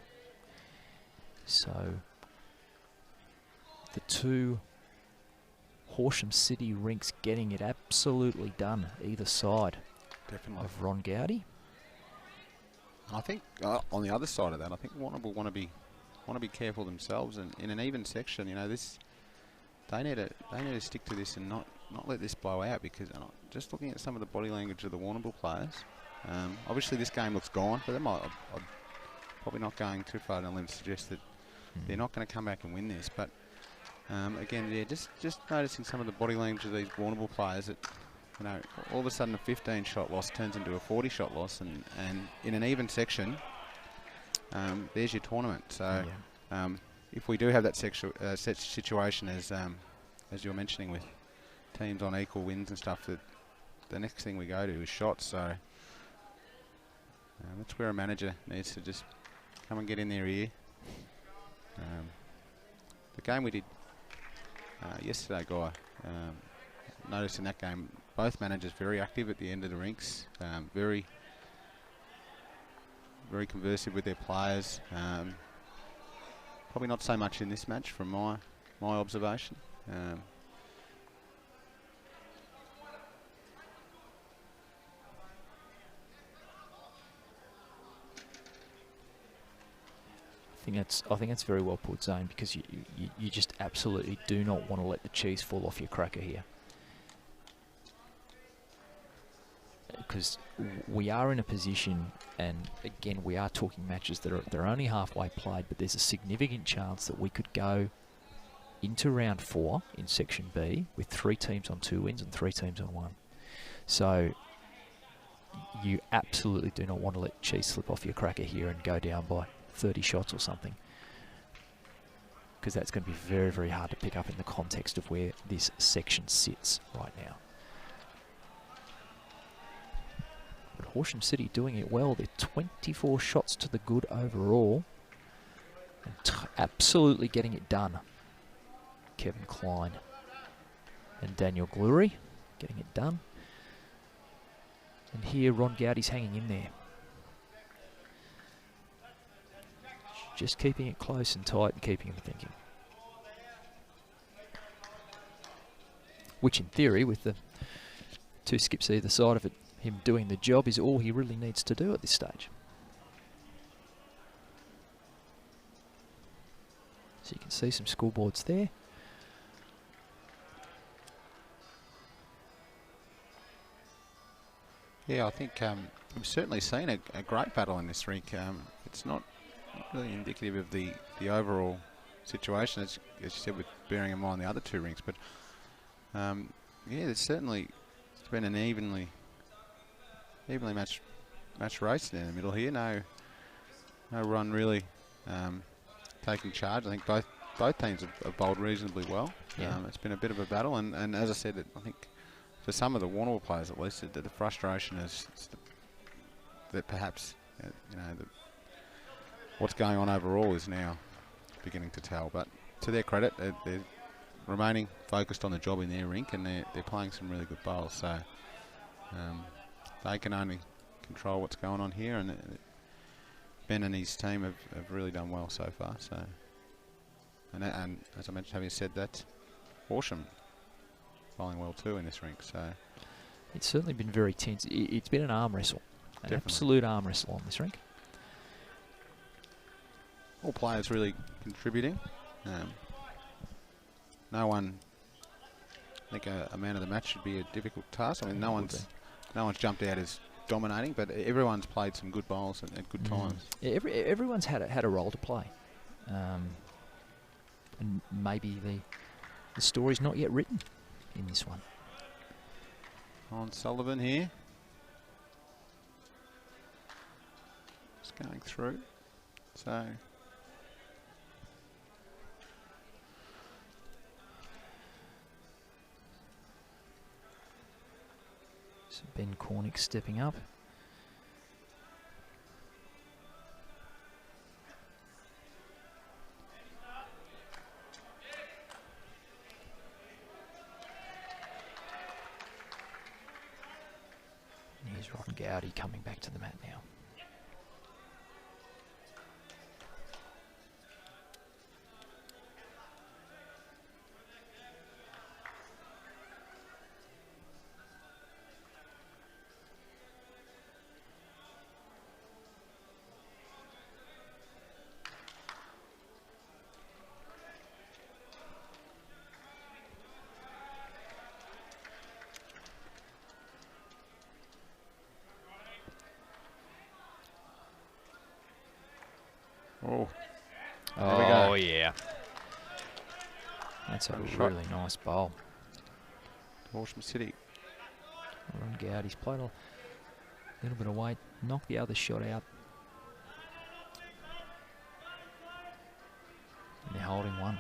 So the two Horsham City Rinks getting it absolutely done either side. Definitely. Of Ron Gowdy. I think on the other side of that, I think Warrnambool want to be careful themselves, and in an even section, you know, they need to stick to this and not let this blow out, because just looking at some of the body language of the Warrnambool players, obviously this game looks gone for them. I'm probably not going too far down the limb to suggest that they're not going to come back and win this, but again, yeah, just noticing some of the body language of these Warrnambool players, that, you know, all of a sudden a 15-shot loss turns into a 40-shot loss, and in an even section, there's your tournament. So if we do have that situation as you're mentioning, with teams on equal wins and stuff, that the next thing we go to is shots. So that's where a manager needs to just come and get in their ear. The game we did yesterday, Guy, noticed in that game, both managers very active at the end of the rinks, very conversive with their players. Probably not so much in this match from my observation. I think that's very well put, Zane, because you just absolutely do not want to let the cheese fall off your cracker here. Because we are in a position, and again, we are talking matches that are only halfway played, but there's a significant chance that we could go into round 4 in Section B with 3 teams on 2 wins and 3 teams on 1. So you absolutely do not want to let cheese slip off your cracker here and go down by 30 shots or something, because that's going to be very, very hard to pick up in the context of where this section sits right now. But Horsham City doing it well. They're 24 shots to the good overall, and absolutely getting it done. Kevin Klein and Daniel Glory getting it done. And here Ron Gowdy's hanging in there. Just keeping it close and tight and keeping him thinking. Which in theory, with the 2 skips either side of it, him doing the job is all he really needs to do at this stage. So you can see some scoreboards there. Yeah, I think we've certainly seen a great battle in this rink. It's not really indicative of the overall situation, as you said, with bearing in mind the other 2 rinks. But yeah, it's been an evenly matched race in the middle here. No run really taking charge. I think both teams have bowled reasonably well. Yeah. It's been a bit of a battle, and as I said, I think for some of the Warrnambool players at least, the frustration is that perhaps what's going on overall is now beginning to tell. But to their credit, they're remaining focused on the job in their rink, and they're playing some really good bowls. So they can only control what's going on here, and Ben and his team have really done well so far. So, and as I mentioned, having said that, Horsham bowling well too in this rink. So it's certainly been very tense. It's been an arm wrestle, an absolute arm wrestle on this rink. All players really contributing. No one, I think a man of the match should be a difficult task. I mean, no one's jumped out as dominating, but everyone's played some good bowls at good times. Yeah, everyone's had a role to play, and maybe the story's not yet written in this one. On Sullivan here. Just going through. So Ben Cornick stepping up. And here's Ron Gowdy coming back to the mat now. oh, Oh, yeah. That's a Good really shot. nice bowl. Horsham City. Ron Gowdy's played a little bit of weight, knocked the other shot out. And they're holding one.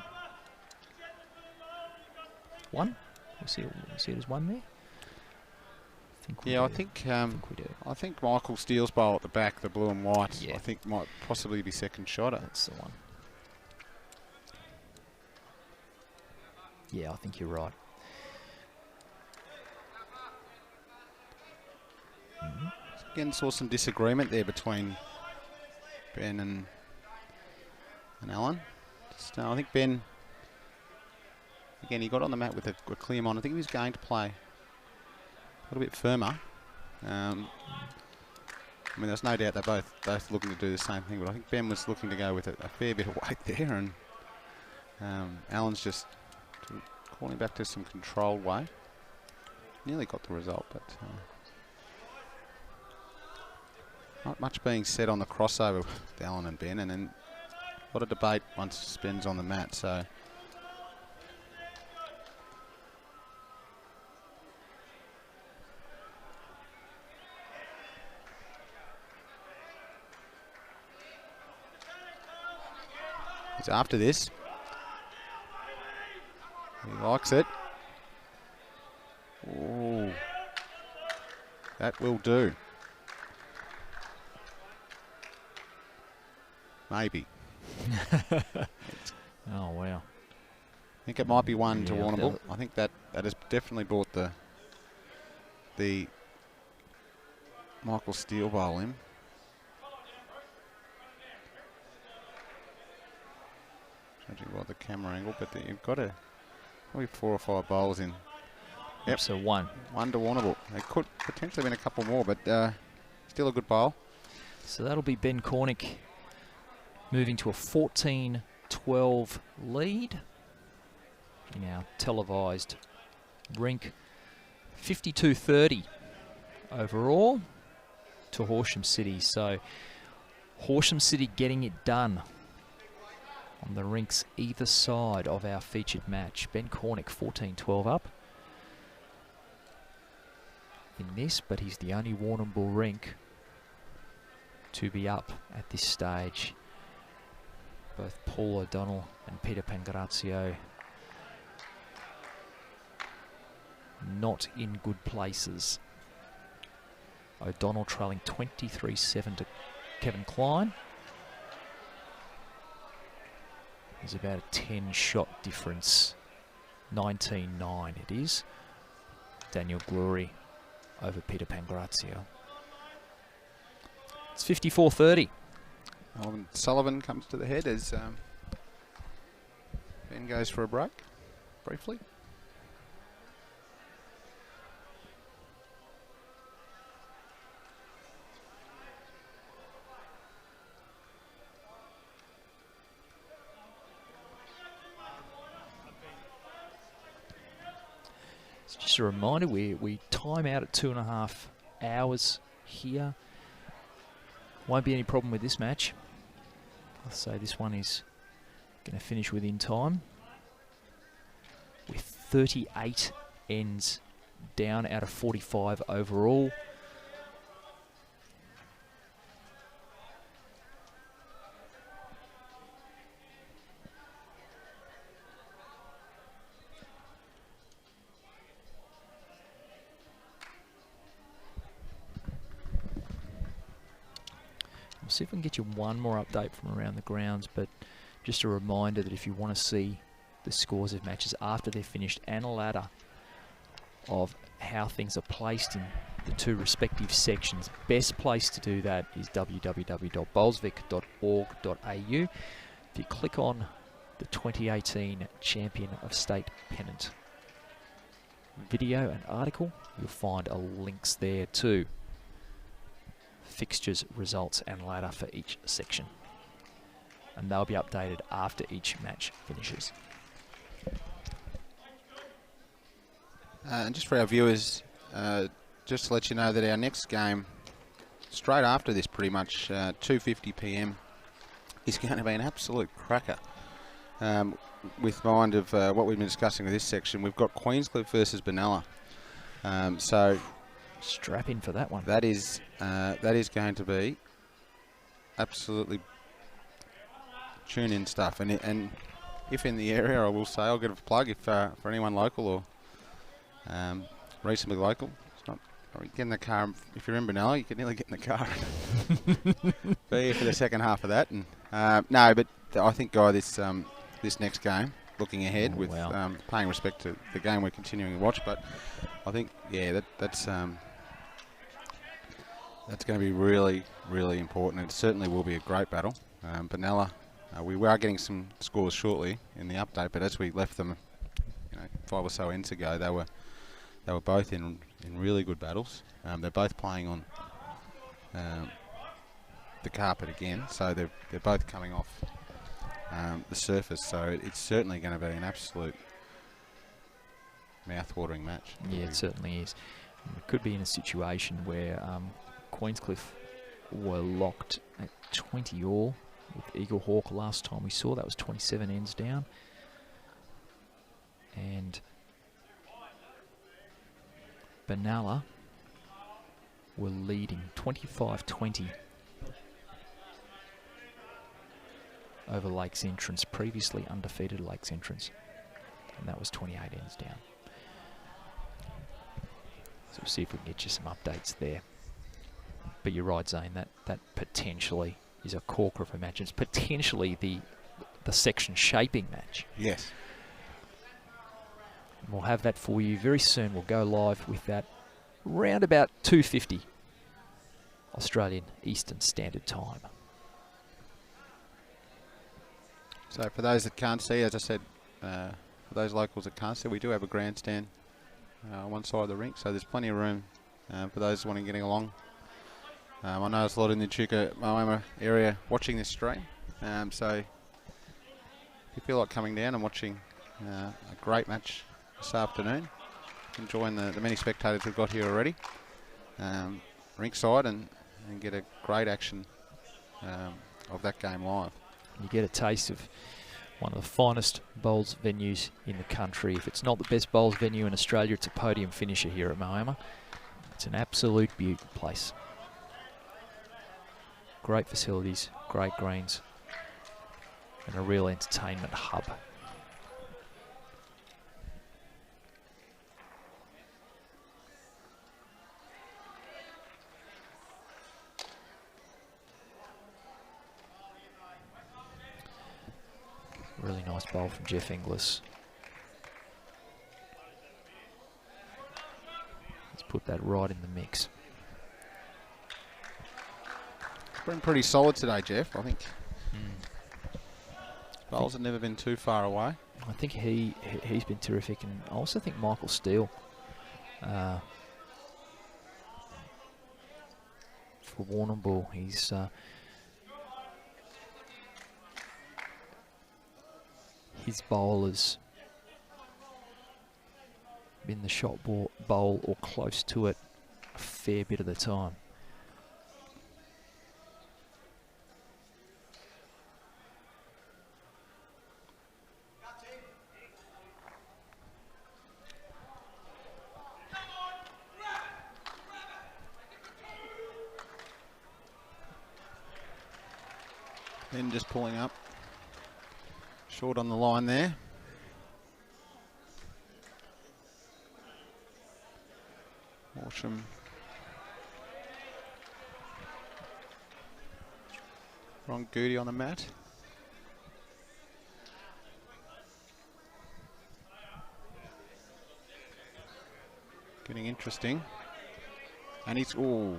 One? We see it as one there? Yeah, I do. think We do. I think Michael Steele's bowl at the back, the blue and white, Yeah. I think might possibly be second shotter. That's the one. Yeah, I think you're right. Again, saw some disagreement there between Ben and Alan. Just, I think Ben, again, he got on the mat with a clear mind. I think he was going to play a little bit firmer. I mean, there's no doubt they're both looking to do the same thing, but I think Ben was looking to go with a fair bit of weight there, and Alan's just calling back to some controlled way. Nearly got the result, but not much being said on the crossover with Alan and Ben, and then a lot of debate once Ben's on the mat. So he's after this. He likes it. Ooh, that will do. Maybe. Oh, wow. I think it might be one to Yeah, Warrnambool. I think that has definitely brought the Michael Steele bowl in. Judging by the camera angle, but you've got probably 4 or 5 bowls in. Yep. So one. One to Warrnambool. There could potentially been a couple more, but still a good bowl. So that'll be Ben Cornick moving to a 14-12 lead in our televised Rink. 52-30 overall to Horsham City. So Horsham City getting it done on the Rink's either side of our featured match. Ben Cornick 14-12 up in this, but he's the only Warrnambool Rink to be up at this stage. Both Paul O'Donnell and Peter Pangrazio not in good places. O'Donnell trailing 23-7 to Kevin Klein. There's about a 10-shot difference. 19-9 it is. Daniel Glory over Peter Pangrazio. It's 54-30. Sullivan comes to the head as Ben goes for a break, briefly. It's just a reminder, we time out at 2.5 hours here. Won't be any problem with this match. I'll say this one is going to finish within time with 38 ends down out of 45 overall. We'll see if we can get you one more update from around the grounds, but just a reminder that if you want to see the scores of matches after they're finished and a ladder of how things are placed in the two respective sections, best place to do that is www.bowlsvic.org.au. If you click on the 2018 Champion of State Pennant video and article, you'll find links there too. Fixtures, results and ladder for each section, and they'll be updated after each match finishes. And just for our viewers, just to let you know that our next game, straight after this pretty much, 2:50 p.m, is going to be an absolute cracker. With mind of what we've been discussing with this section, we've got Queenscliff versus Benalla. So strap in for that one. That is going to be absolutely tune-in stuff. And if in the area, I will say, I'll give a plug if for anyone local or reasonably local. It's not. Get in the car. If you're in Benalla, you can nearly get in the car. Be here for the second half of that. And no, but I think, Guy, this next game, looking ahead with paying respect to the game we're continuing to watch, but I think that's going to be really, really important. It certainly will be a great battle. Benalla, we are getting some scores shortly in the update, but as we left them, 5 or so ends ago, they were both in really good battles. They're both playing on the carpet again, so they're both coming off the surface. So it's certainly going to be an absolute mouth-watering match. Yeah, it certainly is. It could be in a situation where Queenscliff were locked at 20 all with Eagle Hawk last time we saw. That was 27 ends down. And Benalla were leading 25-20 over Lakes Entrance, previously undefeated Lakes Entrance. And that was 28 ends down. So we'll see if we can get you some updates there. But you're right, Zane, that potentially is a corker of a match. It's potentially the section shaping match. Yes. And we'll have that for you very soon. We'll go live with that round about 2:50 Australian Eastern Standard Time. So for those that can't see, as I said, for those locals that can't see, we do have a grandstand on one side of the rink, so there's plenty of room for those wanting getting along. I know there's a lot in the Chuka Moama area watching this stream, so if you feel like coming down and watching a great match this afternoon, enjoying the many spectators we've got here already, rink side, and get a great action of that game live. You get a taste of one of the finest bowls venues in the country. If it's not the best bowls venue in Australia, it's a podium finisher here at Moama. It's an absolute beautiful place. Great facilities, great greens, and a real entertainment hub. Really nice bowl from Jeff Inglis. Let's put that right in the mix. It's been pretty solid today, Jeff, I think. Bowls have never been too far away. I think he's been terrific, and I also think Michael Steele for Warrnambool, his bowl has been the shot bowl or close to it a fair bit of the time. Then just pulling up. Short on the line there. Horsham. Ron Goody on the mat. Getting interesting. And he's, ooh.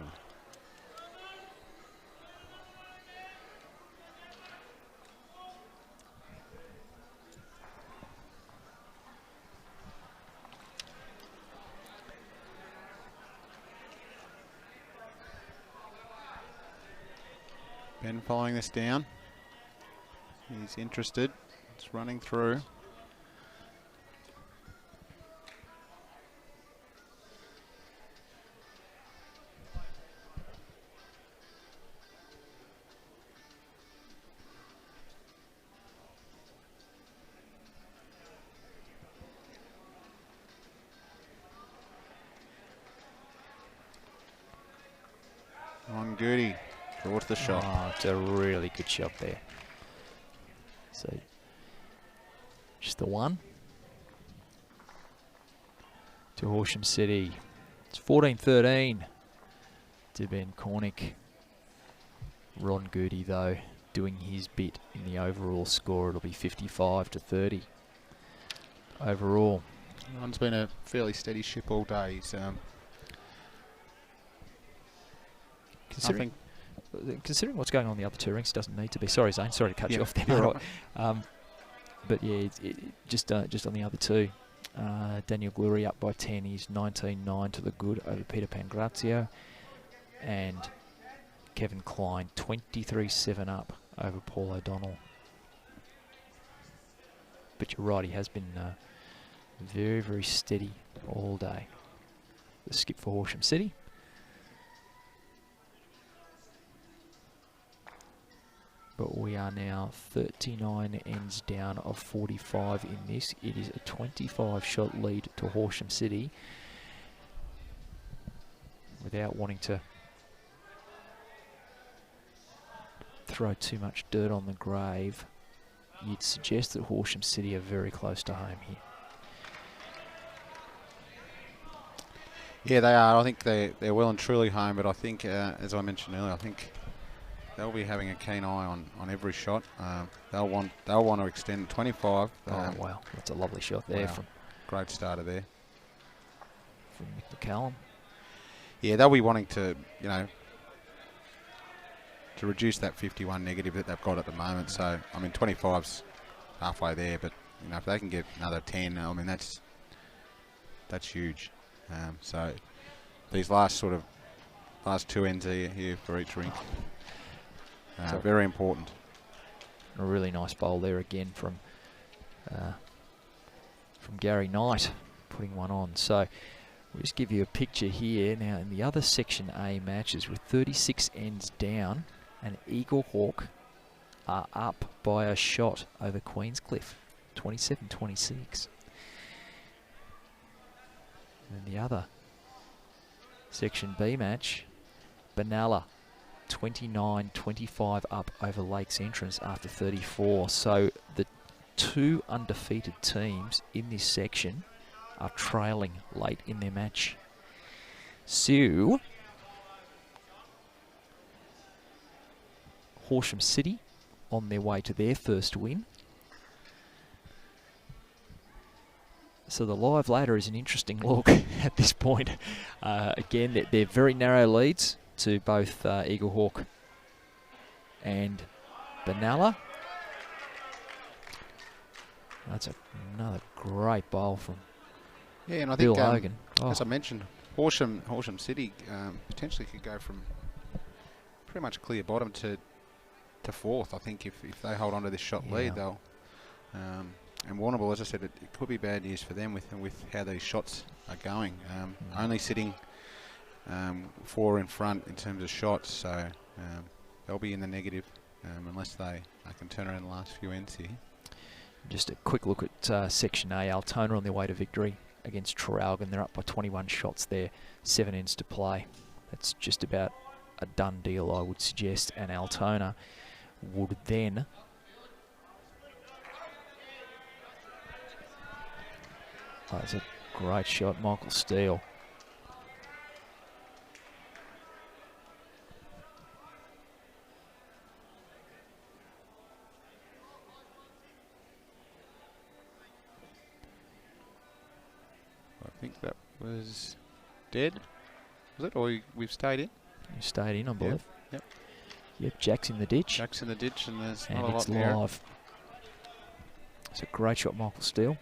Ben following this down. He's interested. It's running through. On Goody. Towards the shot. Oh, it's a really good shot there. So, just the one. To Horsham City. It's 14-13 to Ben Cornick. Ron Goody, though, doing his bit in the overall score. It'll be 55-30 overall. Ron's been a fairly steady ship all day. He's, Considering what's going on in the other two rinks, doesn't need to be. Sorry, Zane. Sorry to cut you off there. Right. But yeah, just on the other two. Daniel Glury up by 10. He's 19-9 to the good over Peter Pangrazio. And Kevin Klein 23-7 up over Paul O'Donnell. But you're right, he has been very, very steady all day. The skip for Horsham City. But we are now 39 ends down of 45 in this. It is a 25-shot lead to Horsham City. Without wanting to throw too much dirt on the grave, you'd suggest that Horsham City are very close to home here. Yeah, they are. I think they're well and truly home, but I think, as I mentioned earlier, I think they'll be having a keen eye on every shot. They'll want to extend 25. Oh wow, that's a lovely shot there. Wow. Great starter there from Mick McCallum. Yeah, they'll be wanting to, to reduce that 51 negative that they've got at the moment. So I mean, 25's halfway there, but if they can get another 10, I mean that's huge. So these last two ends here for each rink. So very important. A really nice bowl there again from Gary Knight, putting one on. So we'll just give you a picture here. Now in the other Section A matches with 36 ends down, and Eagle Hawk are up by a shot over Queenscliff, 27-26. And the other Section B match, Benalla 29-25 up over Lakes Entrance after 34. So the two undefeated teams in this section are trailing late in their match. So Horsham City on their way to their first win. So the live ladder is an interesting look at this point. Again, they're very narrow leads to both Eagle Hawk and Benalla. That's another great bowl from and I Bill think, Hogan. As I mentioned, Horsham City potentially could go from pretty much clear bottom to fourth. I think if they hold on to this shot lead, they'll. And Warrnambool, as I said, it could be bad news for them with how these shots are going. Only sitting 4 in front in terms of shots, so they'll be in the negative unless they can turn around the last few ends here. Just a quick look at Section A. Altona on their way to victory against Traralgon. They're up by 21 shots there, 7 ends to play. That's just about a done deal, I would suggest. And Altona would then that's a great shot, Michael Steele. I think that was dead. Was it? Or we've stayed in? You stayed in, I believe. Yep. Yep, Jack's in the ditch. Jack's in the ditch, and there's And not a it's lot there. live. It's a great shot, Michael Steele.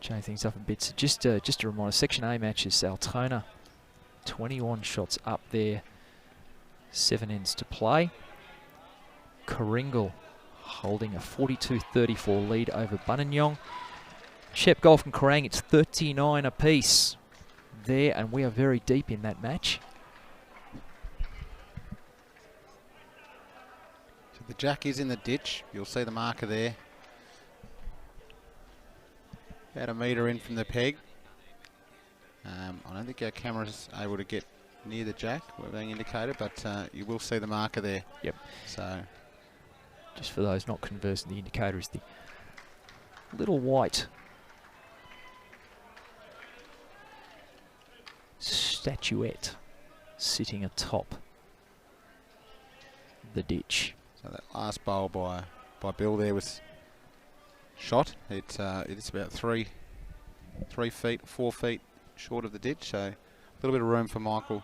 Change things up a bit. So just a reminder, Section A matches, Altona, 21 shots up there, 7 ends to play. Coringal holding a 42-34 lead over Buninyong. Shep Golf and Kerrang, it's 39 apiece there, and we are very deep in that match. So the Jack is in the ditch. You'll see the marker there. About a metre in from the peg. I don't think our camera's able to get near the Jack, we're being indicated, but you will see the marker there. Yep. So, just for those not conversant, the indicator is the little white statuette sitting atop the ditch. so that last bowl by Bill there was shot. It is about 3 feet, 4 feet short of the ditch, so a little bit of room for Michael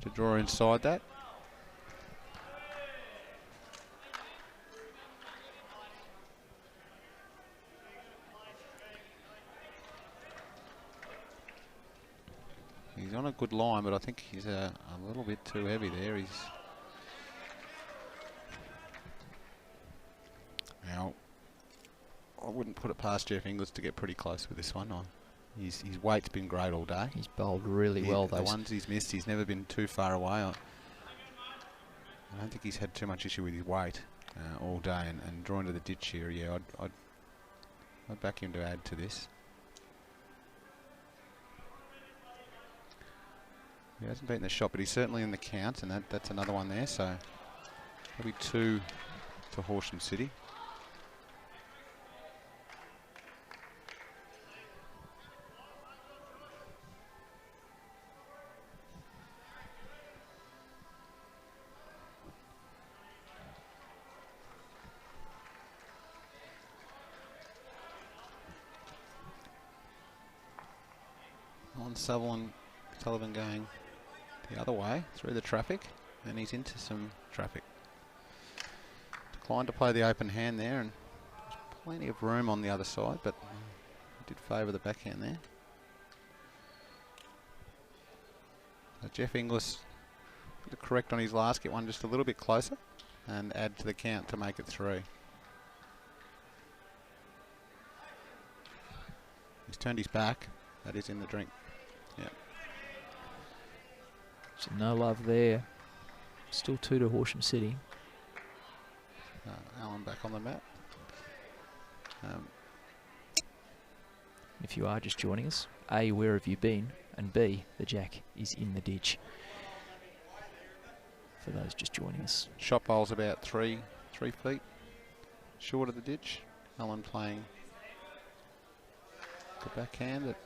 to draw inside that. He's on a good line, but I think he's a little bit too heavy there. Now, I wouldn't put it past Jeff Inglis to get pretty close with this one. His weight's been great all day. He's bowled really well. The ones he's missed, he's never been too far away. I don't think he's had too much issue with his weight all day, and drawing to the ditch here. Yeah, I'd back him to add to this. He hasn't beaten the shot, but he's certainly in the count, and that's another one there. So maybe 2 to Horsham City. On Sullivan going the other way through the traffic, and he's into some traffic. Declined to play the open hand there, and there's plenty of room on the other side, but did favour the backhand there. So Jeff Inglis correct on his last, get one just a little bit closer and add to the count to make it 3. He's turned his back. That is in the drink. Yeah. So no love there. Still 2 to Horsham City. Alan back on the mat. If you are just joining us, A, where have you been? And B, the Jack is in the ditch. For those just joining us. Shot bowl's about 3 feet short of the ditch. Alan playing the backhand. It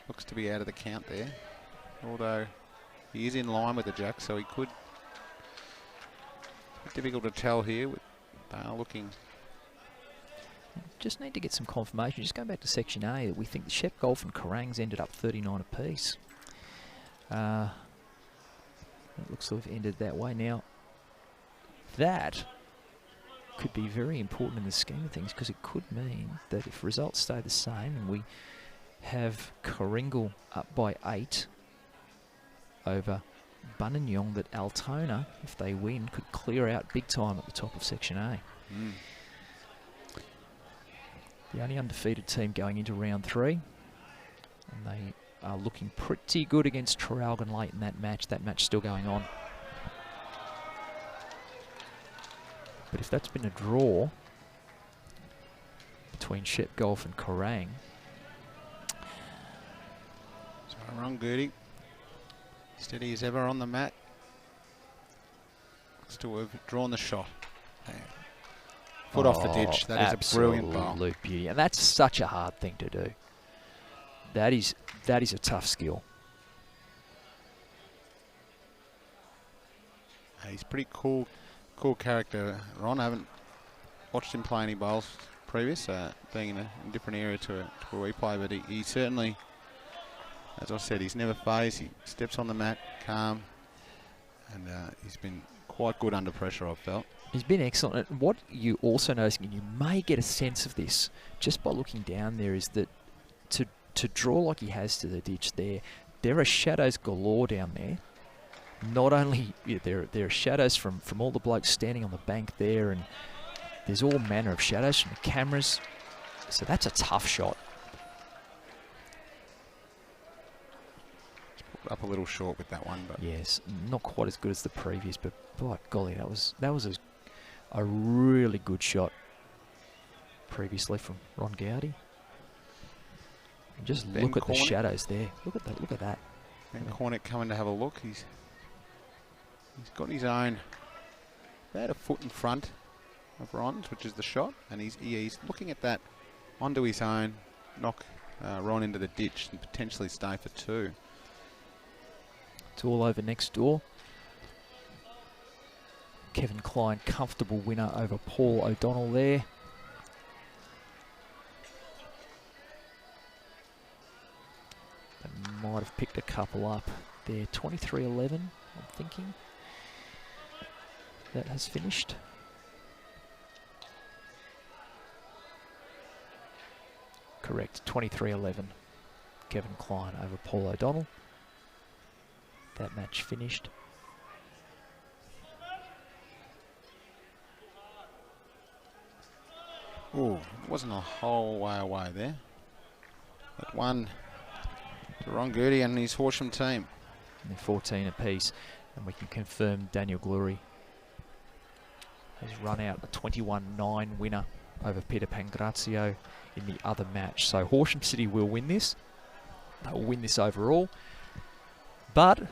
looks to be out of the count there. Although he is in line with the Jack, so he could. It's difficult to tell here. They are looking. Just need to get some confirmation. Just going back to Section A, that we think the Shep Golf and Kerrangs ended up 39 apiece. It looks to have ended that way. Now, that could be very important in the scheme of things, because it could mean that if results stay the same and we have Coringal up by 8 over Buninyong, that Altona, if they win, could clear out big time at the top of Section A. Mm. The only undefeated team going into round 3, and they are looking pretty good against Traralgon late in that match. That match still going on. But if that's been a draw between Shep Golf and Kerrang. So wrong Goody. Steady as ever on the mat. looks to have drawn the shot. Foot off the ditch. That is a brilliant bowl. Absolute beauty. And that's such a hard thing to do. That is a tough skill. He's pretty cool character, Ron. I haven't watched him play any bowls previous, being in a different area to where we play, but he certainly, as I said, he's never phased. He steps on the mat, calm, and he's been quite good under pressure, I've felt. He's been excellent. And what you also notice, and you may get a sense of this just by looking down there, is that to draw like he has to the ditch there are shadows galore down there. Not only there are shadows from all the blokes standing on the bank there, and there's all manner of shadows from the cameras. So that's a tough shot. Up a little short with that one, but yes, not quite as good as the previous, but by golly, that was a really good shot previously from Ron Gowdy. And just look at the shadows there. Look at that. Look at that. And Cornick coming to have a look. He's got his own about a foot in front of Ron's, which is the shot, and he's looking at that onto his own, knock Ron into the ditch and potentially stay for two. It's all over next door. Kevin Klein, comfortable winner over Paul O'Donnell there. They might have picked a couple up there. 23-11, I'm thinking. That has finished. Correct, 23-11. Kevin Klein over Paul O'Donnell. That match finished. Oh, it wasn't a whole way away there. But one to Ron Gowdy and his Horsham team. And they're 14 apiece. And we can confirm Daniel Glory has run out a 21-9 winner over Peter Pangrazio in the other match. So Horsham City will win this. They'll win this overall. But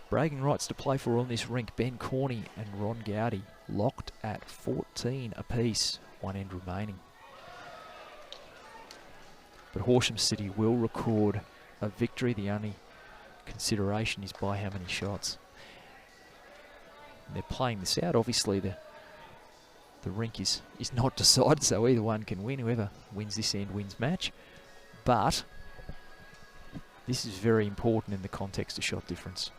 bragging rights to play for on this rink. Ben Corney and Ron Gowdy locked at 14 apiece. One end remaining. But Horsham City will record a victory. The only consideration is by how many shots. And they're playing this out. Obviously, the rink is not decided, so either one can win. Whoever wins this end wins match. But this is very important in the context of shot difference.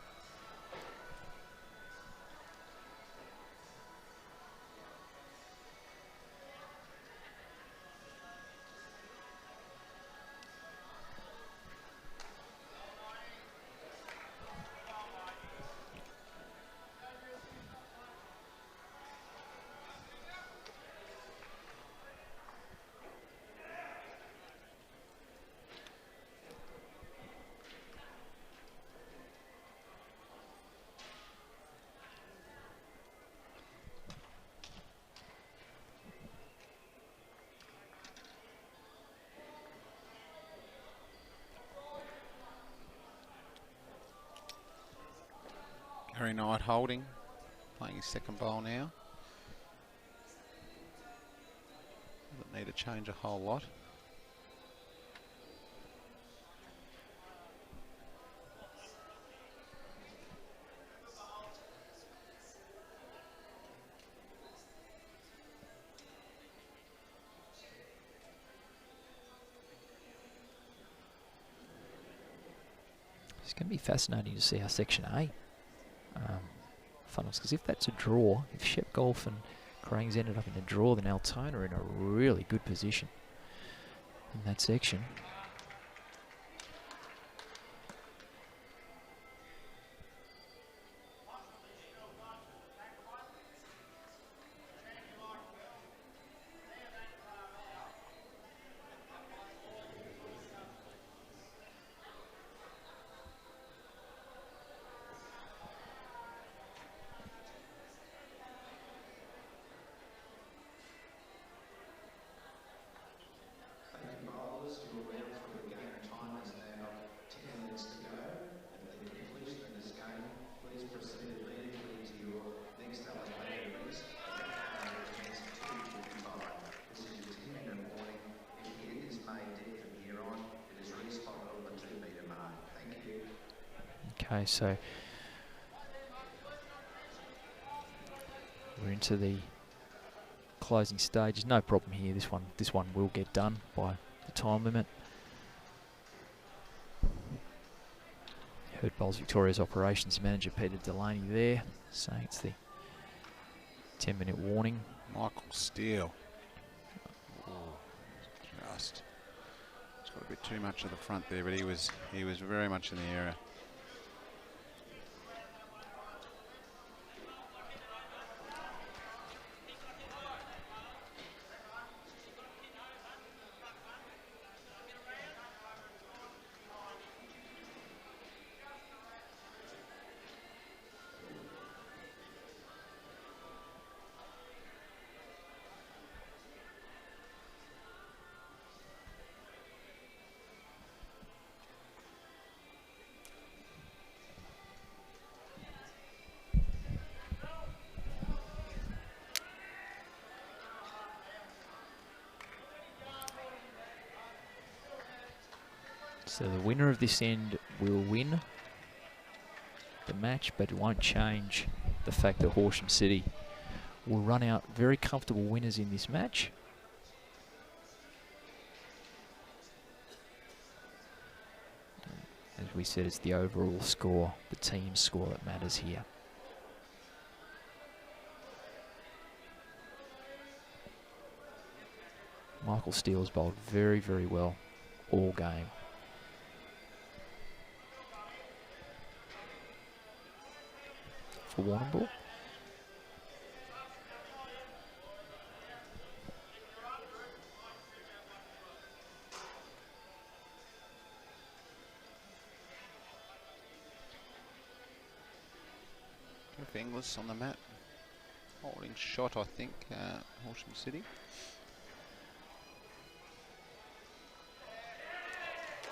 Gary Knight holding, playing his second bowl now. Doesn't need to change a whole lot. It's going to be fascinating to see how Section A funnels, because if that's a draw, if Shep Golf and Cranes ended up in a draw, then Altona are in a really good position in that section. Okay, so we're into the closing stages. No problem here. This one will get done by the time limit. Heard Bowls Victoria's operations manager Peter Delaney there, saying it's the 10-minute warning. Michael Steele. Just it's got a bit too much at the front there, but he was very much in the area. So the winner of this end will win the match, but it won't change the fact that Horsham City will run out very comfortable winners in this match. As we said, it's the overall score, the team score that matters here. Michael Steele's bowled very, very well all game. For Warrnambool. Inglis on the mat, holding shot, I think, Horsham City.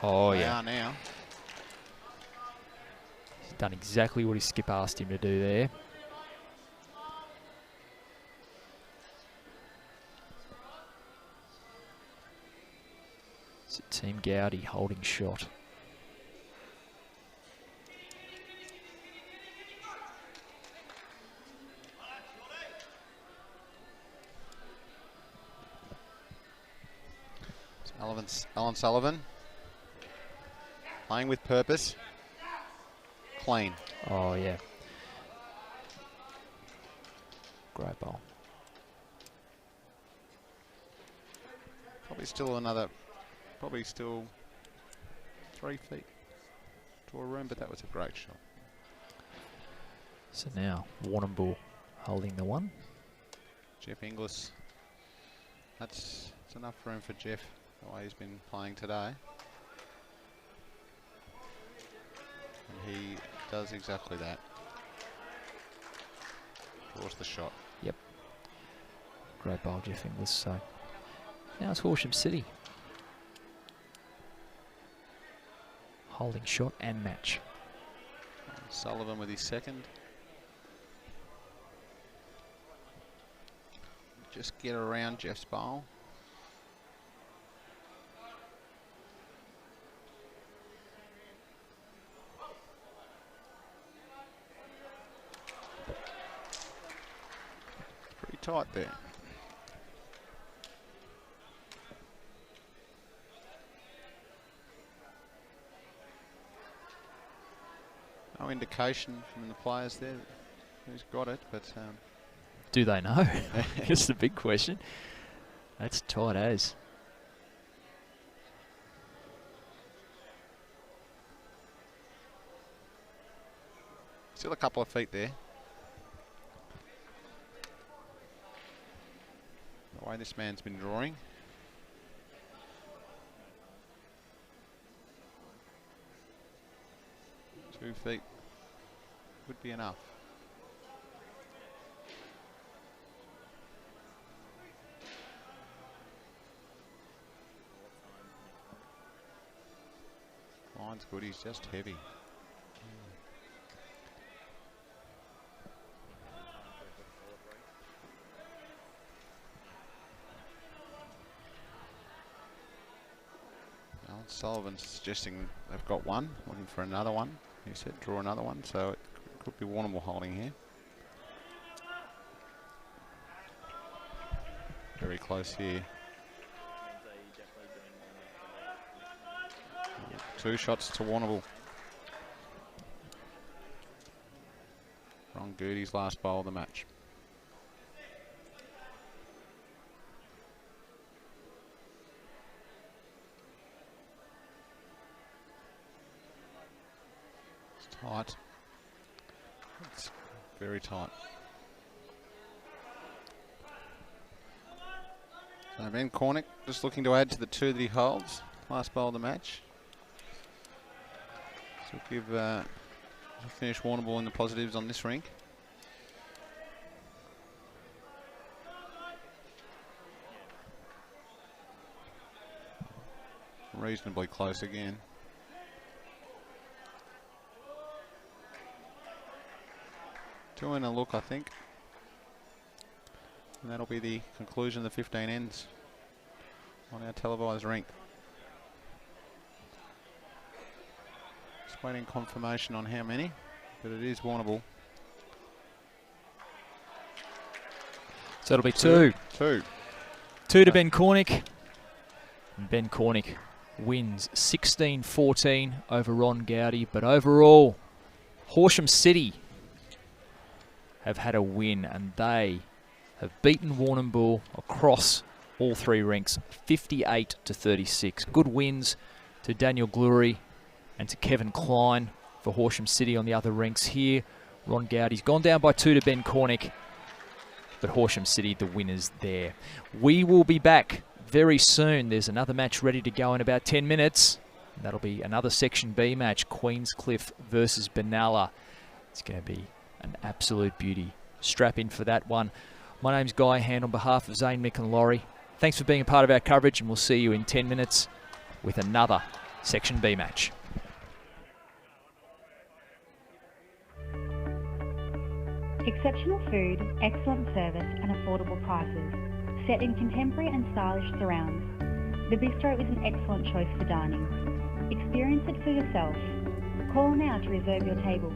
Oh They yeah, are now. he's done exactly what his skip asked him to do there. It's Team Gowdy holding shot. Alan Sullivan playing with purpose. Clean. Oh yeah. Great bowl. Probably still 3 feet to a room, but that was a great shot. So now Warrnambool holding the one. Jeff Inglis. That's enough room for Jeff, the way he's been playing today. And he does exactly that. Draws the shot. Yep. Great bowl, Jeff Inglis. So now it's Horsham City holding shot and match. Sullivan with his second. Just get around Jeff's bowl. Pretty tight there. No indication from the players there who's got it, but Do they know? That's the big question. That's tight as. still a couple of feet there. The way this man's been drawing. Two feet would be enough. Line's good, he's just heavy. Alan Sullivan's suggesting they've got one, looking for another one. He said draw another one, so it could be Warrnambool holding here. Very close here. 2 shots to Warrnambool. Ron Goody's last bowl of the match. It's tight. It's very tight. So Ben Cornick just looking to add to the 2 that he holds. Last bowl of the match. So we'll give finish Warrnambool in the positives on this rink. Reasonably close again. Doing a look, I think. And that'll be the conclusion of the 15 ends on our televised rink. Just waiting confirmation on how many, but it is Warrnambool. So it'll be 2. 2. 2 to Ben Cornick. And Ben Cornick wins 16-14 over Ron Gowdy, but overall, Horsham City have had a win, and they have beaten Warrnambool across all 3 rinks, 58-36. Good wins to Daniel Glury and to Kevin Klein for Horsham City on the other rinks here. Ron Gowdy's gone down by 2 to Ben Cornick, but Horsham City the winners there. We will be back very soon. There's another match ready to go in about 10 minutes. That'll be another Section B match, Queenscliff versus Benalla. It's going to be an absolute beauty. Strap in for that one. My name's Guy Hand on behalf of Zane, Mikin-Laurie. Thanks for being a part of our coverage, and we'll see you in 10 minutes with another Section B match. Exceptional food, excellent service and affordable prices, set in contemporary and stylish surrounds. The bistro is an excellent choice for dining. Experience it for yourself. Call now to reserve your table.